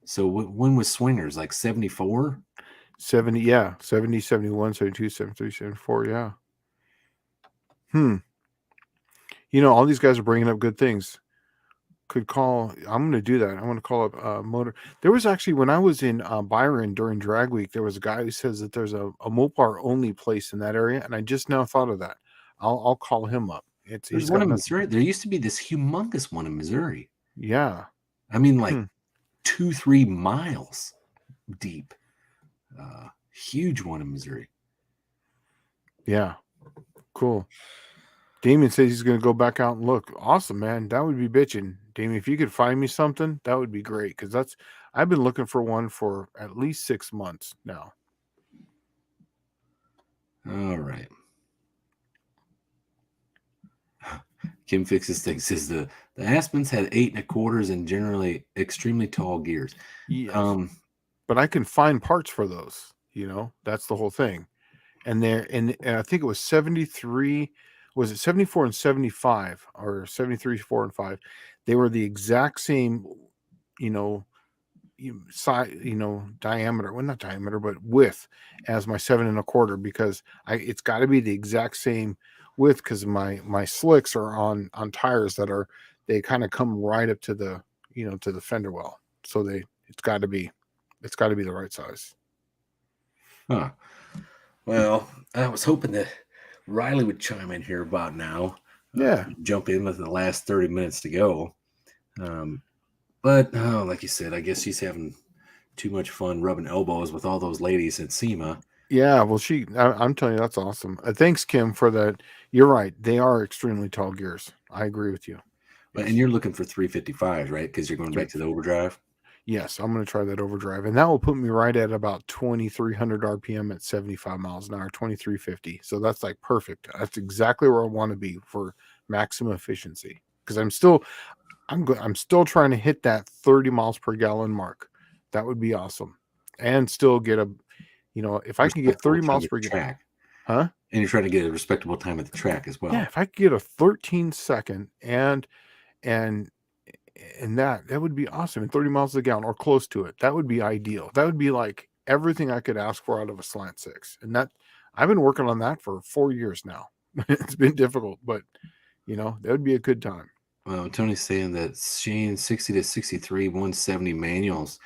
So when was Swingers? Like 74? 70, yeah. 70, 71, 72, 73, 74, yeah. All these guys are bringing up good things. Could call, I'm going to do that. I'm going to call up Motor. There was actually, when I was in Byron during Drag Week, there was a guy who says that there's a Mopar only place in that area. And I just now thought of that. I'll call him up. There's one in Missouri. There used to be this humongous one in Missouri. Yeah. I mean, like 2-3 miles deep. Huge one in Missouri. Yeah. Cool. Damien says he's going to go back out and look. Awesome, man. That would be bitching. Damien, if you could find me something, that would be great. Because I've been looking for one for at least 6 months now. All right. Kim Fixes Things says the Aspens had 8 1/4 and generally extremely tall gears. Yes. But I can find parts for those. That's the whole thing. And I think it was 73. Was it 74 and 75 or 73, 4 and 5? They were the exact same, size, diameter. Well, not diameter, but width as my 7 1/4 because it's got to be the exact same width because my slicks are on tires they kind of come right up to the to the fender well. So it's got to be the right size. Huh. Well, I was hoping that Riley would chime in here about now. Yeah. Jump in with the last 30 minutes to go. But like you said, I guess she's having too much fun rubbing elbows with all those ladies at SEMA. Yeah, well, I'm telling you, that's awesome. Thanks, Kim, for that. You're right. They are extremely tall gears. I agree with you. Yes. And you're looking for 355s, right? Because you're going back to the overdrive. Yes, I'm going to try that overdrive. And that will put me right at about 2,300 RPM at 75 miles an hour, 2,350. So that's like perfect. That's exactly where I want to be for maximum efficiency. Because I'm still trying to hit that 30 miles per gallon mark. That would be awesome. And still get if I can get 30 miles per gallon. Huh? And you're trying to get a respectable time at the track as well. Yeah, if I could get a 13-second and that would be awesome. And 30 miles a gallon or close to it. That would be ideal. That would be like everything I could ask for out of a Slant 6. And that I've been working on that for 4 years now. It's been difficult, but that would be a good time. Well, Tony's saying that Shane 60 to 63 170 manuals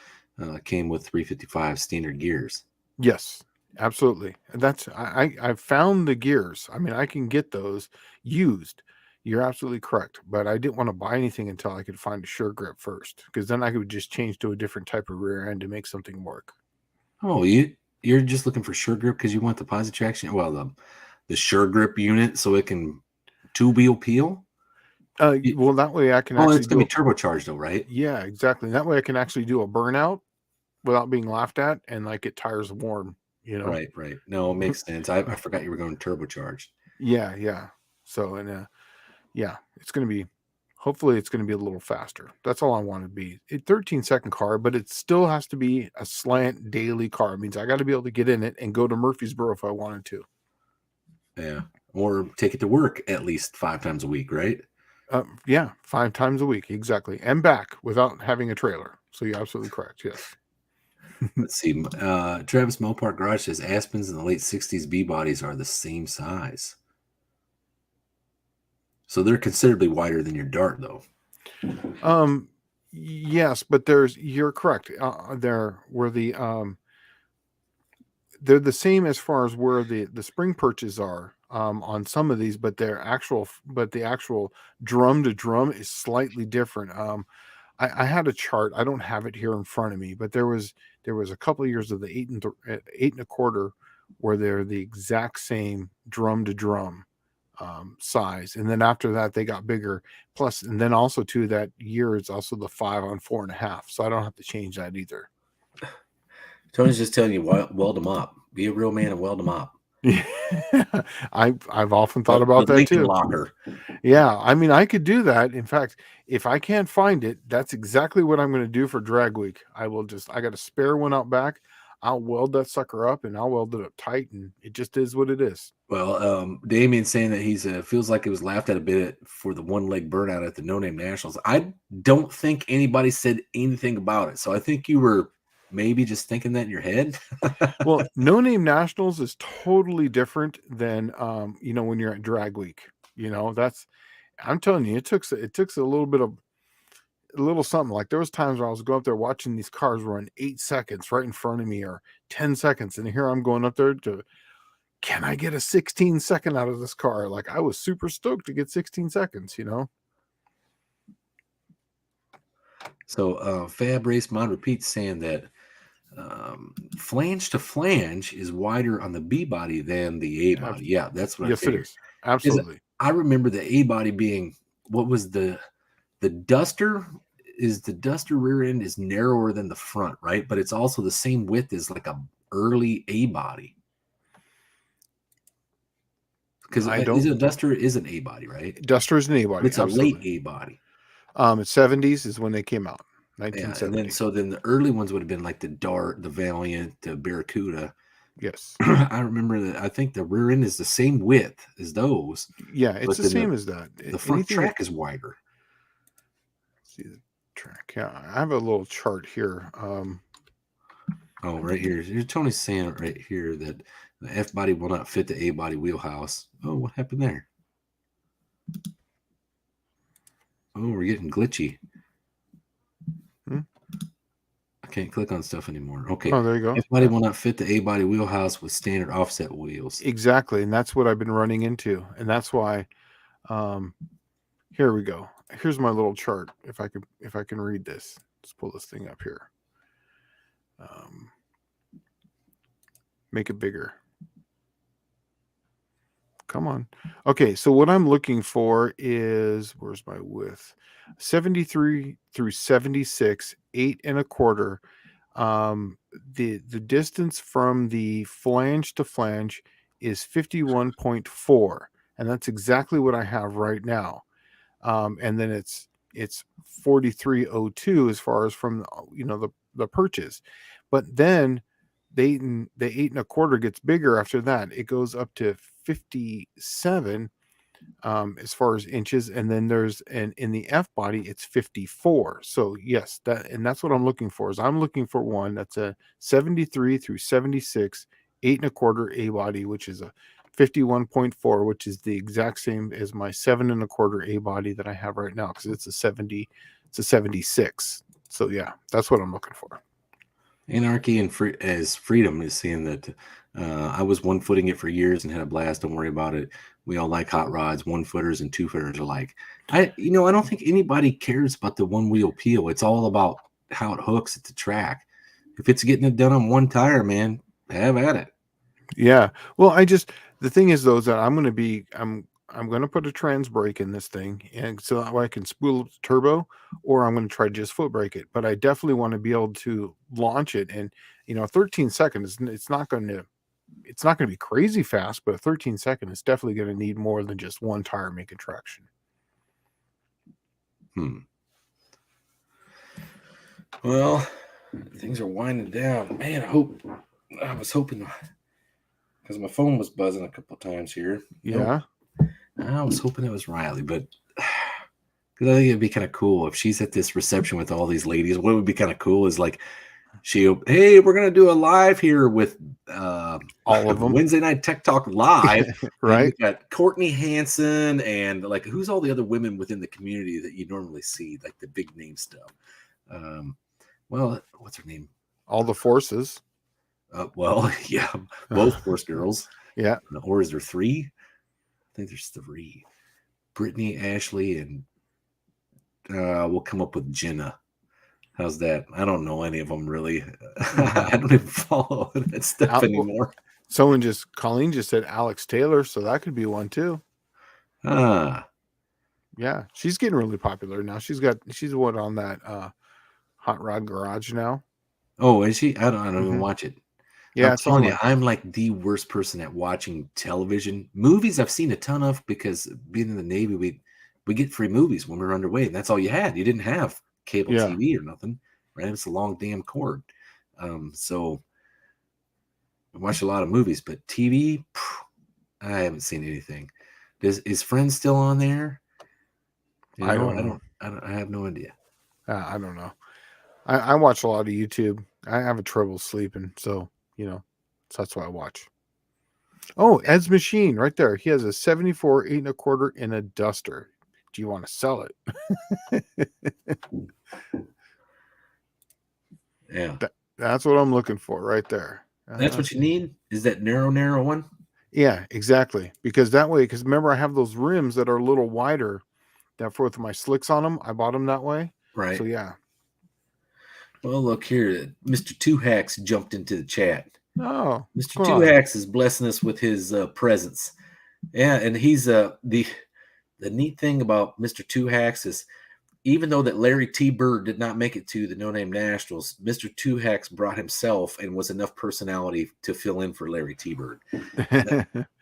came with 355 standard gears. Yes, absolutely. That's I found the gears. I mean, I can get those used. You're absolutely correct, but I didn't want to buy anything until I could find a sure grip first, because then I could just change to a different type of rear end to make something work. Oh, you're just looking for sure grip because you want the positive traction. Well, the sure grip unit so it can two-wheel peel. Well, that way I can. Oh, it's gonna be turbocharged though, right? Yeah, exactly. That way I can actually do a burnout without being laughed at and like get tires warm. Right. No, it makes sense. I forgot you were going turbocharged. Yeah. So hopefully it's going to be a little faster. That's all I want to be. A 13-second car, but it still has to be a Slant daily car. It means I got to be able to get in it and go to Murfreesboro if I wanted to. Yeah. Or take it to work at least 5 times a week, right? Yeah, 5 times a week. Exactly. And back without having a trailer. So you're absolutely correct. Yes. Let's see. Travis Mopar Garage says Aspens in the late 60s B bodies are the same size. So they're considerably wider than your Dart, though. Yes, but you're correct. They're the same as far as where the spring perches are on some of these, but the actual drum to drum is slightly different. I had a chart. I don't have it here in front of me, but there was a couple of years of the 8 1/4 where they're the exact same drum to drum size, and then after that they got bigger. Plus, and then also too that year it's also the 5 on 4.5, so I don't have to change that either. Tony's just telling you, weld them up. Be a real man and weld them up. Yeah. I've often thought The about that Lincoln too. locker. Yeah, I mean, I could do that. In fact, if I can't find it, that's exactly what I'm going to do for drag week. I got a spare one out back. I'll weld that sucker up and I'll weld it up tight, and it just is what it is. Well, Damien's saying that he's feels like it was laughed at a bit for the one leg burnout at the No Name Nationals. I don't think anybody said anything about it, so I think you were maybe just thinking that in your head. Well, No Name Nationals is totally different than when you're at drag week. I'm telling you, it took a little something. Like there was times where I was going up there watching these cars run 8 seconds right in front of me, or 10 seconds, and here I'm going up there to, can I get a 16-second out of this car? Like I was super stoked to get 16 seconds. So Fab Race Mod repeats saying that flange to flange is wider on the B body than the A body. Yeah, that's what I Yes, it figured. is. Absolutely. I remember the A body being, what was the Duster? Is the Duster rear end is narrower than the front, right? But it's also the same width as like a early A body. Because Duster is an A body, right? Duster is an A body. It's a late A body. It's 70s is when they came out. 1970. Yeah, and then the early ones would have been like the Dart, the Valiant, the Barracuda. Yes. I remember that. I think the rear end is the same width as those. Yeah, it's the same as that. The front track is wider. Let's see the track. Yeah, I have a little chart here. Right here. Tony's saying right here that the F body will not fit the A body wheelhouse. Oh, what happened there? Oh, we're getting glitchy. I can't click on stuff anymore. Okay. Oh, there you go. F body will not fit the A body wheelhouse with standard offset wheels. Exactly, and that's what I've been running into, and that's why. Here we go. Here's my little chart. If I can read this, let's pull this thing up here. Make it bigger. Come on. Okay, so what I'm looking for is, where's my width? 73 through 76, 8 1/4. The distance from the flange to flange is 51.4, and that's exactly what I have right now. And then it's 4302 as far as from the purchase, but then the 8 1/4 gets bigger after that. It goes up to 57 as far as inches, and then there's in the F body it's 54. So yes, that's what I'm looking for. I'm looking for one that's a 73 through 76 8 1/4 A body, which is a 51.4, which is the exact same as my 7 1/4 A body that I have right now, because it's a 76. So yeah, that's what I'm looking for. Anarchy and Freedom is saying that I was one footing it for years and had a blast. Don't worry about it. We all like hot rods. 1-footers and 2-footers alike. I don't think anybody cares about the one wheel peel. It's all about how it hooks at the track. If it's getting it done on one tire, man, have at it. Yeah. Well, the thing is though, is that I'm going to put a trans brake in this thing, and so that way I can spool up the turbo, or I'm going to try to just foot brake it. But I definitely want to be able to launch it, and 13 seconds. It's not going to be crazy fast, but a 13 second is definitely going to need more than just one tire making traction. Well, things are winding down, man. I was hoping, because my phone was buzzing a couple of times here. Yeah. I was hoping it was Riley, but because I think it'd be kind of cool if she's at this reception with all these ladies. What would be kind of cool is like, hey, we're gonna do a live here with all of them, Wednesday Night Tech Talk Live, right? We got Courtney Hansen and like who's all the other women within the community that you normally see, like the big name stuff. Well, what's her name? All the Forces. Well, yeah, both Force girls. Yeah, or is there 3? I think there's 3. Brittany, Ashley, and we'll come up with Jenna. How's that? I don't know any of them really. I don't even follow that stuff anymore. Colleen just said Alex Taylor, so that could be one too. Yeah, she's getting really popular now. She's what on that Hot Rod Garage now. Oh, is she? I don't even watch it. Yeah, I'm it's telling on you, I'm like the worst person at watching television. Movies I've seen a ton of because being in the Navy, we get free movies when we were underway, and that's all you had. You didn't have cable yeah. TV or nothing, right? It's a long damn cord. So I watch a lot of movies, but TV, I haven't seen anything. Is Friends still on there? You I know, don't know. I have no idea. I don't know. I watch a lot of YouTube. I have a trouble sleeping, so so that's why I watch. Oh, Ed's machine right there. He has a 74 8 1/4 in a Duster. Do you want to sell it? Yeah, That's what I'm looking for right there. that's what you need. Is that narrow one? Yeah, exactly. Because that way, because remember, I have those rims that are a little wider. That for with my slicks on them, I bought them that way. Right. So yeah. Well, look here, Mr. Two Hacks jumped into the chat. Oh, Mr. Two Hacks is blessing us with his presence. Yeah, and he's the neat thing about Mr. Two Hacks is even though that Larry T. Bird did not make it to the No Name Nationals, Mr. Two Hacks brought himself and was enough personality to fill in for Larry T. Bird.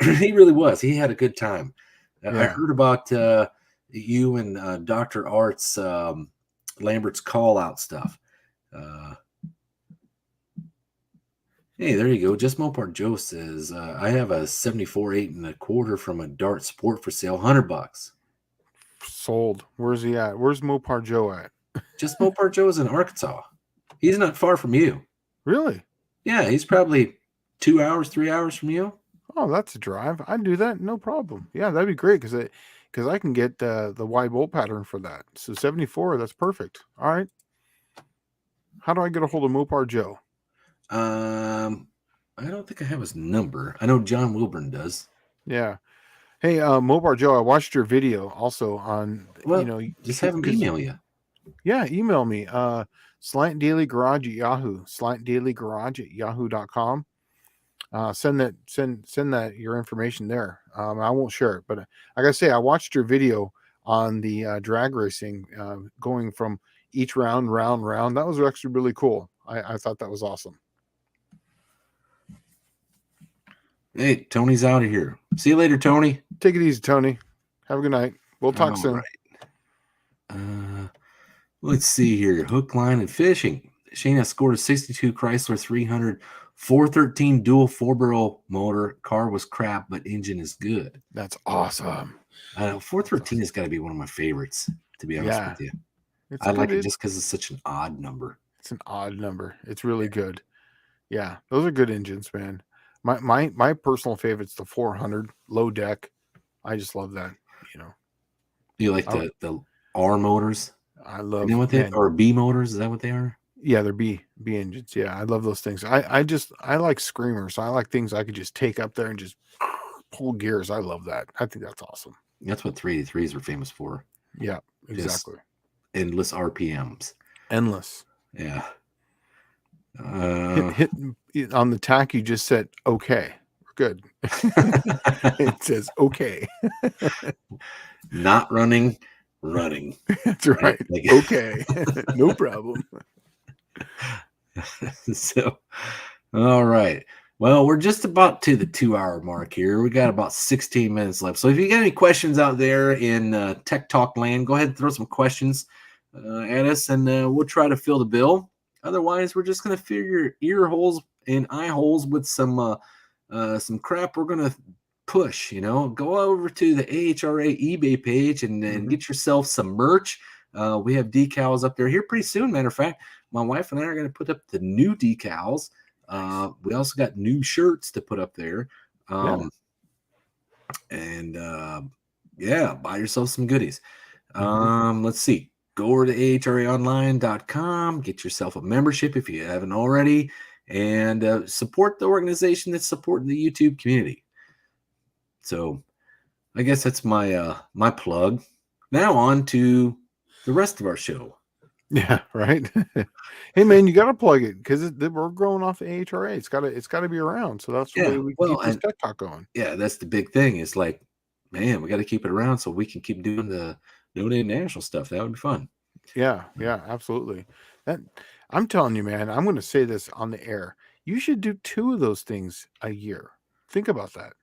He really was. He had a good time. Yeah. I heard about you and Dr. Art's Lambert's call out stuff. Hey, there you go. Just Mopar Joe says, I have a 74 8 1/4 from a Dart Sport for sale, $100. Sold. Where's he at? Where's Mopar Joe at? Just Mopar Joe's in Arkansas. He's not far from you. Really? Yeah, he's probably 2 hours, 3 hours from you. Oh, that's a drive. I'd do that. No problem. Yeah, that'd be great because I can get the wide bolt pattern for that. So 74, that's perfect. All right. How do I get a hold of Mopar Joe? I don't think I have his number. I know John Wilburn does. Yeah. Hey, Mopar Joe, I watched your video also on, just have him email you. Yeah, email me. slantdailygarage@yahoo, slantdailygarage@yahoo.com. Send that your information there. I won't share it, but like I say, I watched your video on the drag racing, going from each round. That was actually really cool. I thought that was awesome. Hey, Tony's out of here. See you later, Tony. Take it easy, Tony. Have a good night. We'll talk soon. Right. Let's see here. Hook, line, and fishing. Shane has scored a 62 Chrysler 300, 413 dual 4-barrel motor. Car was crap, but engine is good. That's awesome. 413 has got to be one of my favorites, to be honest with you. I like it just because it's such an odd number. It's an odd number. It's really good. Yeah, those are good engines, man. My personal favorite's the 400 low deck. I just love that. You like the R motors? I love. You know what they or B motors? Is that what they are? Yeah, they're B engines. Yeah, I love those things. I like screamers. I like things I could just take up there and just pull gears. I love that. I think that's awesome. That's what 383s are famous for. Yeah, exactly. Just endless RPMs. Endless. Yeah. Hit on the tack. You just said okay. We're good. It says okay. Not running. That's right. Okay. No problem. So, all right. Well, we're just about to the 2-hour mark here. We got about 16 minutes left. So if you got any questions out there in Tech Talk land, go ahead and throw some questions at us, and we'll try to fill the bill. Otherwise, we're just going to fill your ear holes and eye holes with some crap we're going to push. Go over to the AHRA eBay page and get yourself some merch. We have decals up there here pretty soon. Matter of fact, my wife and I are going to put up the new decals. We also got new shirts to put up there. And buy yourself some goodies. Let's see. Go over to ahraonline.com, get yourself a membership if you haven't already, and support the organization that's supporting the YouTube community. So I guess that's my my plug. Now on to the rest of our show. Yeah, right. Hey man, you got to plug it because we're growing off the AHRA. It's got to be around. So that's the way we keep this Tech Talk going. Yeah, that's the big thing. It's like, man, we got to keep it around so we can keep doing the No Name National stuff. That would be fun. Yeah, absolutely. I'm telling you, man, I'm going to say this on the air. You should do 2 of those things a year. Think about that.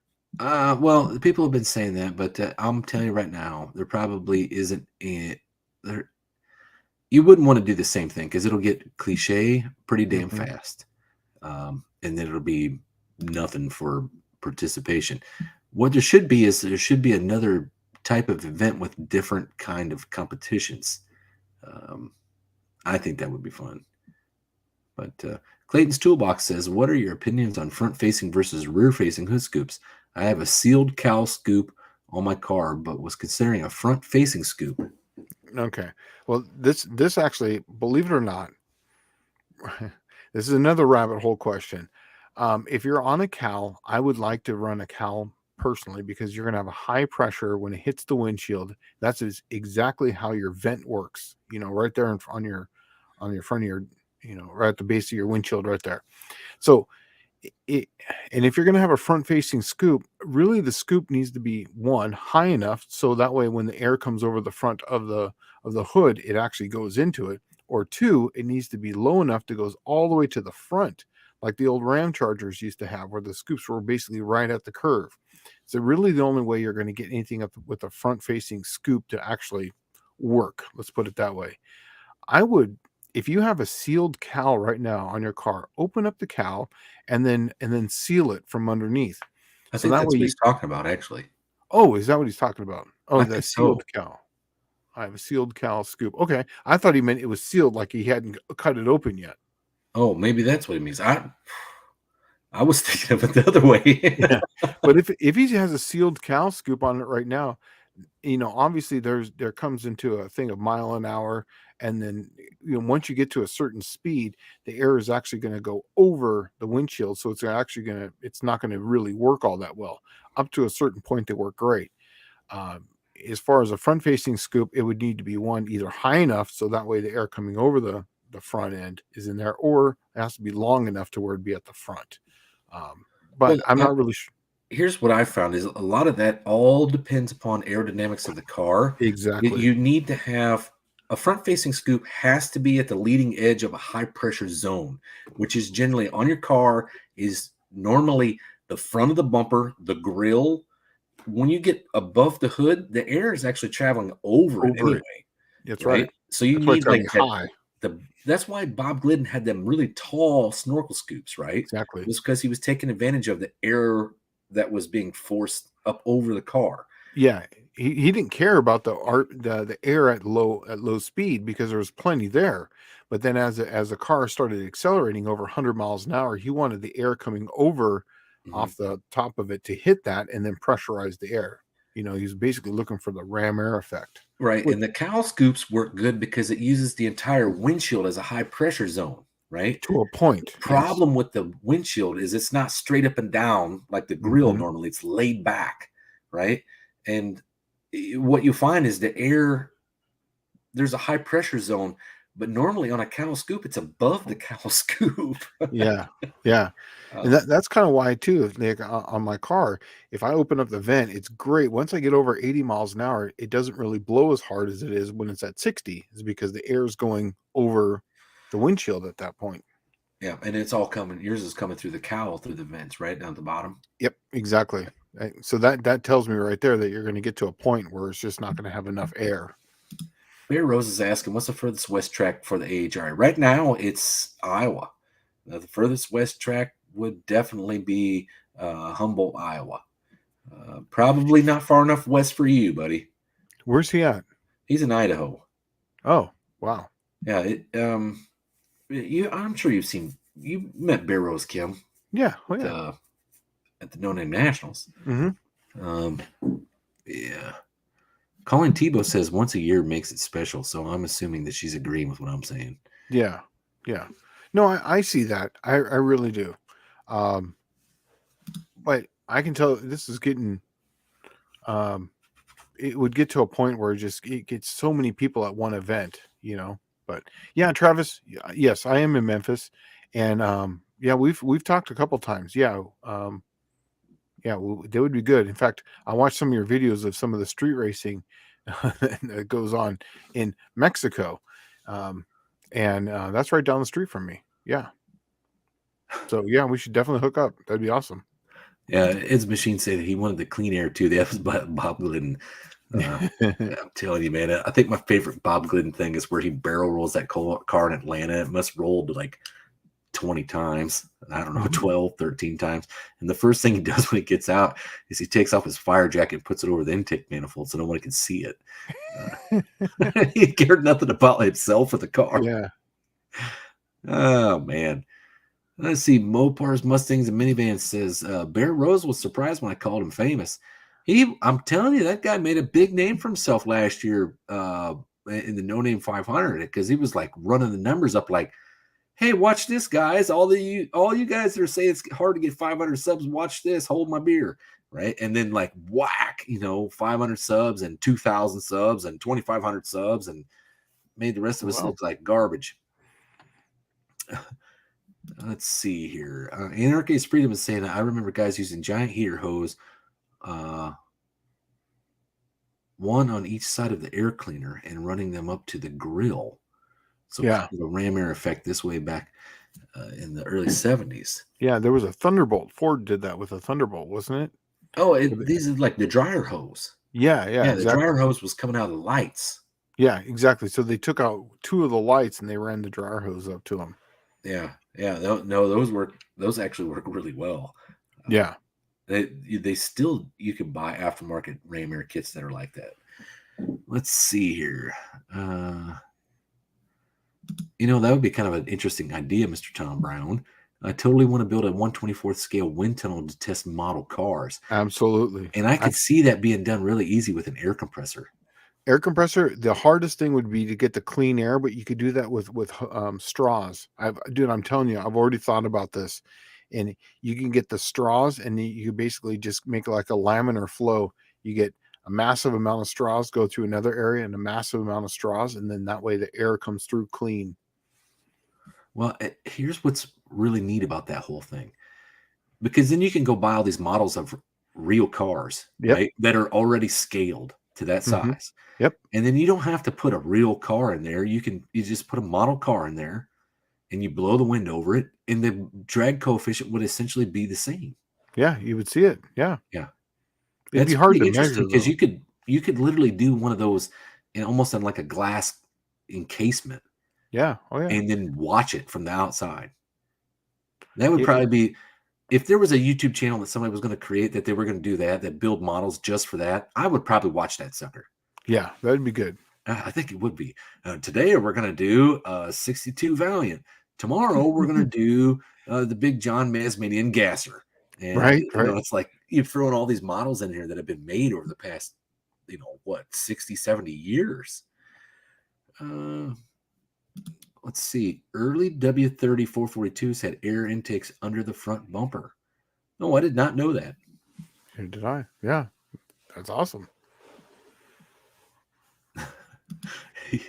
Well, people have been saying that, but I'm telling you right now, there probably isn't there. You wouldn't want to do the same thing because it'll get cliche pretty damn Mhm. fast, and then it'll be nothing for participation. What there should be is there should be another type of event with different kind of competitions. Um, I think that would be fun. But Clayton's Toolbox says, "What are your opinions on front-facing versus rear-facing hood scoops? I have a sealed cowl scoop on my car, but was considering a front-facing scoop." Okay. Well, this actually, believe it or not, this is another rabbit hole question. If you're on a cowl, I would like to run a cowl personally because you're going to have a high pressure when it hits the windshield. That's exactly how your vent works. Right there on your front of your, right at the base of your windshield, right there. So and if you're going to have a front facing scoop, really the scoop needs to be one high enough so that way when the air comes over the front of the hood, it actually goes into it. Or two, it needs to be low enough to goes all the way to the front, like the old Ram Chargers used to have, where the scoops were basically right at the curve. So really, the only way you're going to get anything up with a front facing scoop to actually work, let's put it that way. I would, if you have a sealed cowl right now on your car, open up the cowl and then seal it from underneath. I So think that that's way what he's talking about, actually. oh, is that what he's talking about? Oh, I the think sealed so. cowl. I have a sealed cowl scoop. Okay. I thought he meant it was sealed like he hadn't cut it open yet. Oh, maybe that's what it means. I was thinking of it the other way. Yeah. But if he has a sealed cowl scoop on it right now, obviously there comes into a thing of mile an hour, and then once you get to a certain speed, the air is actually going to go over the windshield, so it's not going to really work all that well. Up to a certain point, they work great. Um, as far as a front facing scoop, it would need to be one either high enough so that way the air coming over the front end is in there, or it has to be long enough to where it'd be at the front. But Well, I'm not really sure. here's what I found is a lot of that all depends upon aerodynamics of the car. Exactly. You need to have a front-facing scoop has to be at the leading edge of a high-pressure zone, which is generally on your car is normally the front of the bumper, the grill. When you get above the hood, the air is actually traveling over it Over anyway, it. That's right. right? So you That's why it's need got to like be that. high. That's why Bob Glidden had them really tall snorkel scoops, right? It Exactly. was because he was taking advantage of the air that was being forced up over the car. Yeah, he didn't care about the air at low speed because there was plenty there. But then as the car started accelerating over 100 miles an hour, he wanted the air coming over Mhm. off the top of it to hit that and then pressurize the air. He's basically looking for the ram air effect. Right. Which And the cowl scoops work good because it uses the entire windshield as a high pressure zone, right? to a point, yes. Problem with the windshield is it's not straight up and down like the grill Mhm. normally. It's laid back, right? And what you find is the air, there's a high pressure zone, but normally on a cowl scoop, it's above the cowl scoop. Yeah, yeah, and um, that's kind of why too. Like on my car, if I open up the vent, it's great. Once I get over 80 miles an hour, it doesn't really blow as hard as it is when it's at 60. Is because the air is going over the windshield at that point. yeah, and it's all coming. Yours is coming through the cowl through the vents, right down at the bottom. Yep, exactly. Right, so that tells me right there that you're going to get to a point where it's just not going to have enough air. Bear Rose is asking, what's the furthest west track for the AHRA? Right now, it's Iowa. Now, the furthest west track would definitely be Humboldt, Iowa. Probably not far enough west for you, buddy. Where's he at? He's in Idaho. Oh, wow. Yeah, I'm sure you met Bear Rose Kim Yeah. Oh, yeah. at the No Name Nationals. Hmm. Um, yeah. Colin Tebow says once a year makes it special, so I'm assuming that she's agreeing with what I'm saying. Yeah. Yeah. No, I see that. I really do. Um, but I can tell this is getting um it would get to a point where it gets so many people at one event. But yeah, Travis, yes, I am in Memphis, and yeah, we've talked a couple times. Yeah, yeah, they would be good. In fact, I watched some of your videos of some of the street racing that goes on in Mexico, um, and that's right down the street from me. Yeah. So yeah, we should definitely hook up. That'd be awesome. Yeah, Ed's machine said that he wanted the clean air too. That was Bob Glidden. I'm telling you, man. I think my favorite Bob Glidden thing is where he barrel rolls that car in Atlanta. It must roll like 20 times. I don't know, 12, 13 times. And the first thing he does when he gets out is he takes off his fire jacket and puts it over the intake manifold so no one can see it. He cared nothing about himself or the car. Yeah. Oh, man. Let's see. Mopars, Mustangs, and minivans says Bear Rose was surprised when I called him famous. I'm telling you, that guy made a big name for himself last year in the No Name 500 because he was like running the numbers up like, hey, watch this, guys. All you guys that are saying it's hard to get 500 subs, watch this. Hold my beer, right? And then like whack, 500 subs and 2,000 subs and 2,500 subs and made the rest of us look like garbage. Let's see here. Anarchist Freedom is saying that I remember guys using giant heater hose, one on each side of the air cleaner and running them up to the grill. So yeah, the ram air effect this way back in the early 70s. Yeah, there was a Thunderbolt. Ford did that with a Thunderbolt, wasn't it? Oh, these are like the dryer hose. Yeah, exactly. The dryer hose was coming out of the lights. Yeah, exactly. So they took out 2 of the lights and they ran the dryer hose up to them. Yeah. No, those work. Those actually work really well. Yeah. They still, you can buy aftermarket ram air kits that are like that. Let's see here. That would be kind of an interesting idea, Mr. Tom Brown. I totally want to build a 1/24th scale wind tunnel to test model cars. Absolutely. And I could see that being done really easy with an air compressor. Air compressor, the hardest thing would be to get the clean air, but you could do that with straws. Dude, I'm telling you, I've already thought about this. And you can get the straws and you basically just make like a laminar flow. You get a massive amount of straws go through another area and a massive amount of straws, and then that way the air comes through clean. Well, here's what's really neat about that whole thing. Because then you can go buy all these models of real cars, right, that are already scaled to that size. Yep. And then you don't have to put a real car in there. You just put a model car in there and you blow the wind over it, and the drag coefficient would essentially be the same. Yeah, you would see it. Yeah. It'd That's be hard to measure because you could literally do one of those almost in like a glass encasement. Yeah. Oh yeah. And then watch it from the outside. That would probably be, if there was a YouTube channel that somebody was going to create that they were going to do that build models just for that, I would probably watch that sucker. Yeah, that'd be good. I think it would be. Today we're going to do 62 Valiant. Tomorrow we're going to do the big John Masminian gasser. And right. It's like you've thrown all these models in here that have been made over the past, 60, 70 years. Let's see. Early W30 442s had air intakes under the front bumper. No, I did not know that. Here did I? Yeah, that's awesome.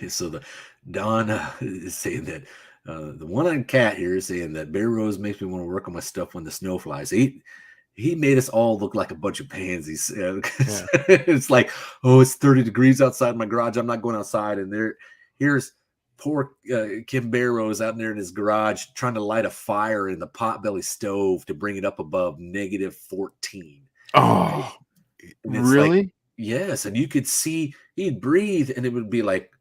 So the Don is saying that the one-eyed cat here is saying that Bear Rose makes me want to work on my stuff when the snow flies. He made us all look like a bunch of pansies. It's like, oh, it's 30 degrees outside my garage. I'm not going outside. And here's poor Kim Bear Rose out there in his garage trying to light a fire in the potbelly stove to bring it up above -14. Oh, really? Like, yes. And you could see he'd breathe and it would be like,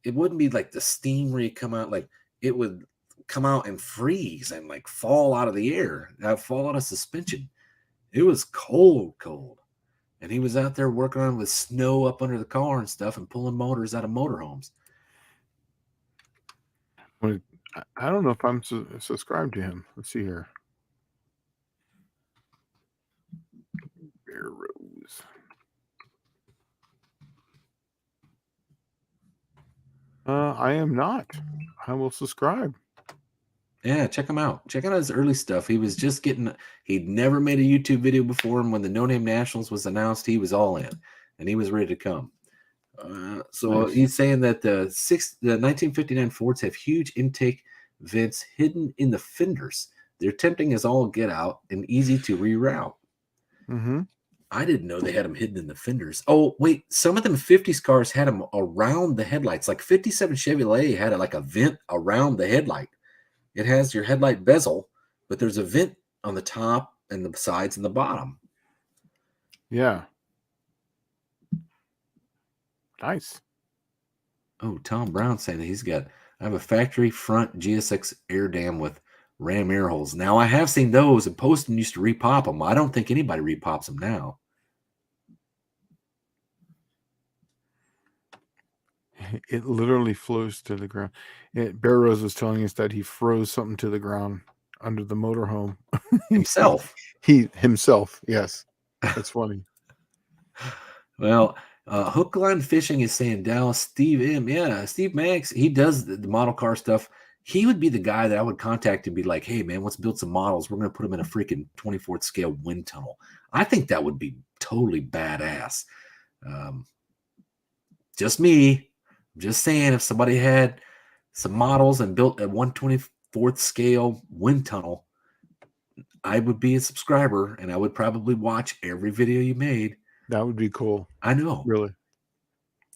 it wouldn't be like the steam where you come out, like it would come out and freeze and like fall out of the air, fall out of suspension. It was cold. And he was out there working on with snow up under the car and stuff and pulling motors out of motorhomes. I don't know if I'm subscribed to him. Let's see here. Bear Rose. I am not. I will subscribe. Yeah, check him out. Check out his early stuff. He was just he'd never made a YouTube video before, and when the No Name Nationals was announced, he was all in, and he was ready to come. So nice. He's saying that the 1959 Fords have huge intake vents hidden in the fenders. They're tempting as all get out and easy to reroute. Mm-hmm. I didn't know they had them hidden in the fenders. Oh, wait. Some of them 50s cars had them around the headlights. Like 57 Chevrolet had like a vent around the headlight. It has your headlight bezel, but there's a vent on the top and the sides and the bottom. Yeah. Nice. Oh, Tom Brown saying that I have a factory front GSX air dam with ram air holes. Now, I have seen those, and Poston used to repop them. I don't think anybody repops them now. It literally flows to the ground. Bear Rose was telling us that he froze something to the ground under the motorhome. Himself. Himself, yes. That's funny. Well, Hook Line Fishing is saying Dallas Steve M. Yeah, Steve Max, he does the model car stuff. He would be the guy that I would contact and be like, hey, man, let's build some models. We're going to put them in a freaking 24th scale wind tunnel. I think that would be totally badass. Just me. I'm just saying, if somebody had some models and built a 1/24th scale wind tunnel, I would be a subscriber and I would probably watch every video you made. That would be cool. I know. Really.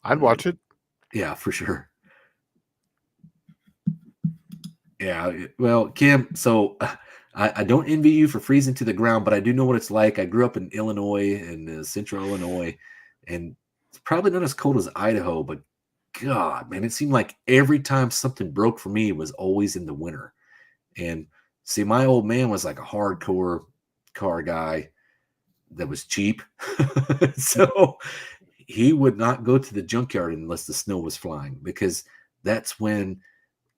I'd watch it. Yeah, for sure. Yeah. Well, Kim, so I don't envy you for freezing to the ground, but I do know what it's like. I grew up in Illinois and central Illinois, and it's probably not as cold as Idaho, but God, man, it seemed like every time something broke for me was always in the winter. And see, my old man was like a hardcore car guy that was cheap. So he would not go to the junkyard unless the snow was flying, because that's when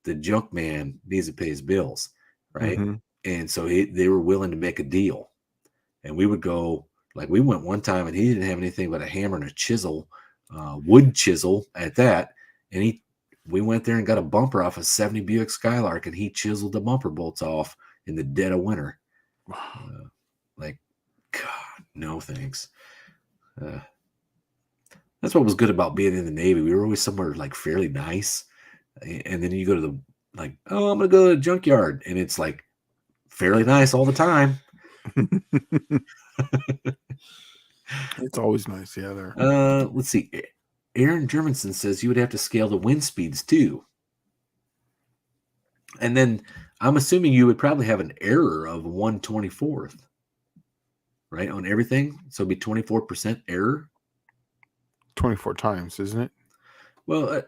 the junk man needs to pay his bills, right? Mm-hmm. And so they were willing to make a deal. And we would go, like we went one time and he didn't have anything but a hammer and a chisel, wood chisel at that. And we went there and got a bumper off a 70 Buick Skylark, and he chiseled the bumper bolts off in the dead of winter. Like, God, no thanks. That's what was good about being in the Navy. We were always somewhere like fairly nice. And then you go to the, like, oh, I'm going to go to the junkyard. And it's like fairly nice all the time. It's always nice. Yeah, there. Let's see. Aaron Germanson says you would have to scale the wind speeds too. And then I'm assuming you would probably have an error of 1/24th, right, on everything. So it'd be 24% error. 24 times, isn't it? Well,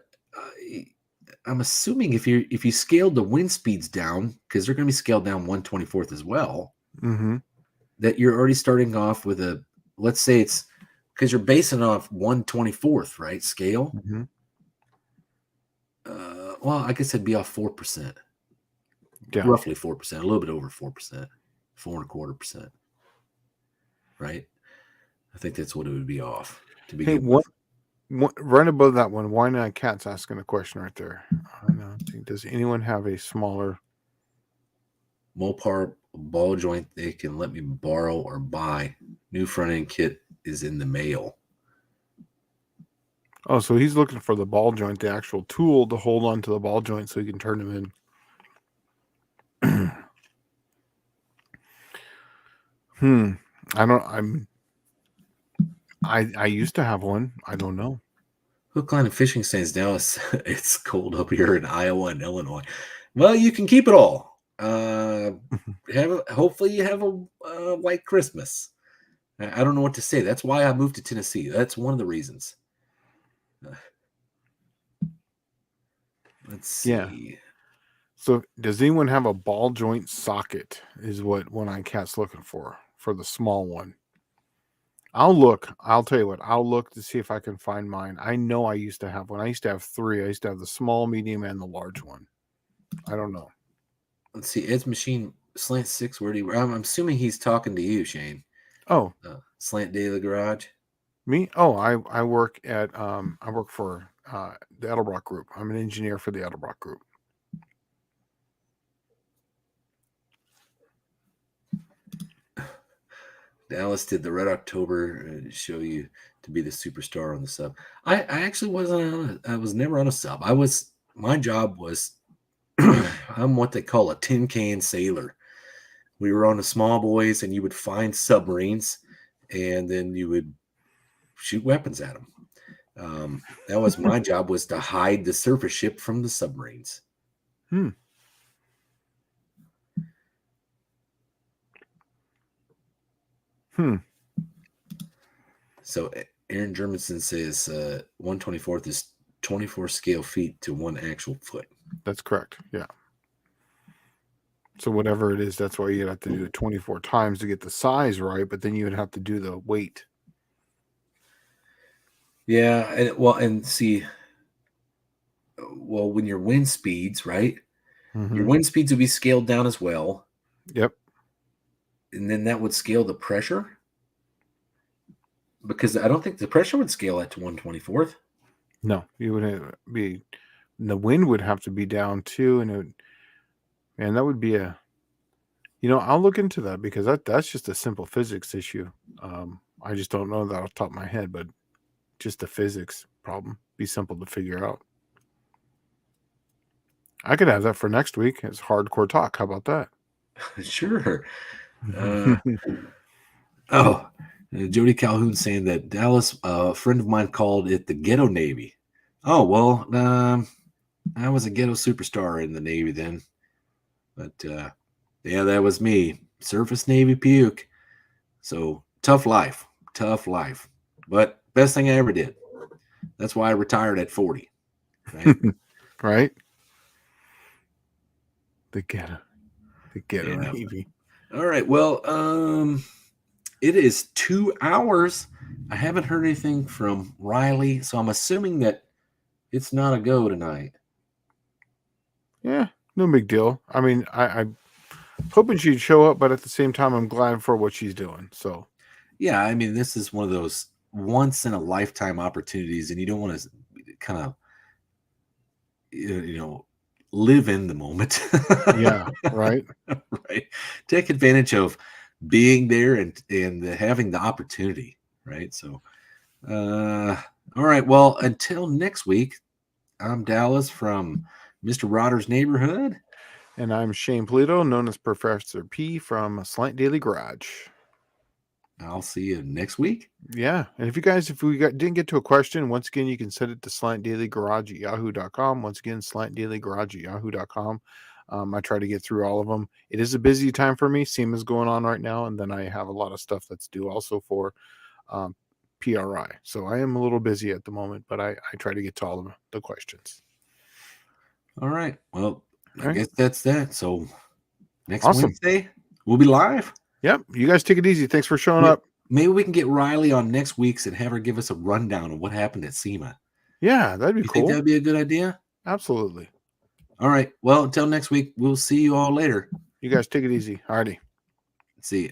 I'm assuming if you scaled the wind speeds down, because they're going to be scaled down 1/24th as well, that you're already starting off with a, let's say it's, because you're basing off 1/24th, right, scale. Well, I guess it'd be off 4%. Yeah. Roughly 4%, a little bit over 4%, 4.25%. Right? I think that's what it would be off. To be right above that one, Why Not Cat's asking a question right there. Does anyone have a smaller Mopar ball joint they can let me borrow or buy? New front end kit is in the mail. Oh, so he's looking for the ball joint, the actual tool to hold on to the ball joint so he can turn them in. I used to have one. I don't know. Hook, Line, and Fishing says Dallas, it's cold up here in Iowa and Illinois. Well, you can keep it all. Hopefully you have a white Christmas. I don't know what to say. That's why I moved to Tennessee. That's one of the reasons. Let's see. Yeah. So does anyone have a ball joint socket is what One Eye Cat's looking for the small one. I'll look. I'll tell you what. I'll look to see if I can find mine. I know I used to have one. I used to have 3. I used to have the small, medium, and the large one. I don't know. Let's see. Ed's Machine Slant 6. Where do you? I'm assuming he's talking to you, Shane. Oh, Slant Daily Garage. Me? Oh, I work at I work for the Edelbrock Group. I'm an engineer for the Edelbrock Group. Dallas did the Red October show you to be the superstar on the sub. I actually wasn't. I was never on a sub. My job was I'm what they call a tin can sailor. We were on the small boys, and you would find submarines, and then you would shoot weapons at them. That was my job, was to hide the surface ship from the submarines. So Aaron Germanson says 1/24 is 24 scale feet to 1 actual foot. That's correct. Yeah. So whatever it is, that's why you'd have to do it 24 times to get the size right, but then you would have to do the weight. Yeah, and see, when your wind speeds, right? Your wind speeds would be scaled down as well. Yep. And then that would scale the pressure. Because I don't think the pressure would scale that to 1/24. No, you would be, the wind would have to be down too, and that would be I'll look into that because that's just a simple physics issue. I just don't know that off the top of my head, but just a physics problem, be simple to figure out. I could have that for next week. It's hardcore talk. How about that? Sure. Jody Calhoun saying that Dallas, a friend of mine called it the ghetto Navy. Oh, well, I was a ghetto superstar in the Navy then. But, yeah, that was me. Surface Navy puke. So, tough life. But best thing I ever did. That's why I retired at 40. Right? Right? The ghetto Navy. All right. Well, it is 2 hours. I haven't heard anything from Riley, so I'm assuming that it's not a go tonight. Yeah, no big deal. I mean, I'm hoping she'd show up, but at the same time, I'm glad for what she's doing. So, yeah, I mean, this is one of those once in a lifetime opportunities, and you don't want to kind of, live in the moment. Yeah, right. Right. Take advantage of being there and having the opportunity. Right. So, all right. Well, until next week, I'm Dallas from Mr. Rodder's Neighborhood. And I'm Shane Pulido, known as Professor P from Slant Daily Garage. I'll see you next week. Yeah. And if we didn't get to a question, once again, you can send it to slantdailygarage@yahoo.com. Once again, slantdailygarage@yahoo.com. I try to get through all of them. It is a busy time for me. SEMA's going on right now. And then I have a lot of stuff that's due also for PRI. So I am a little busy at the moment, but I try to get to all of the questions. All right. Well, I guess that's that. So next Awesome. Wednesday, we'll be live. Yep. You guys take it easy. Thanks for showing up. Maybe we can get Riley on next week's and have her give us a rundown of what happened at SEMA. Yeah, that'd be cool. Think that'd be a good idea? Absolutely. All right. Well, until next week, we'll see you all later. You guys take it easy. Alrighty. See you.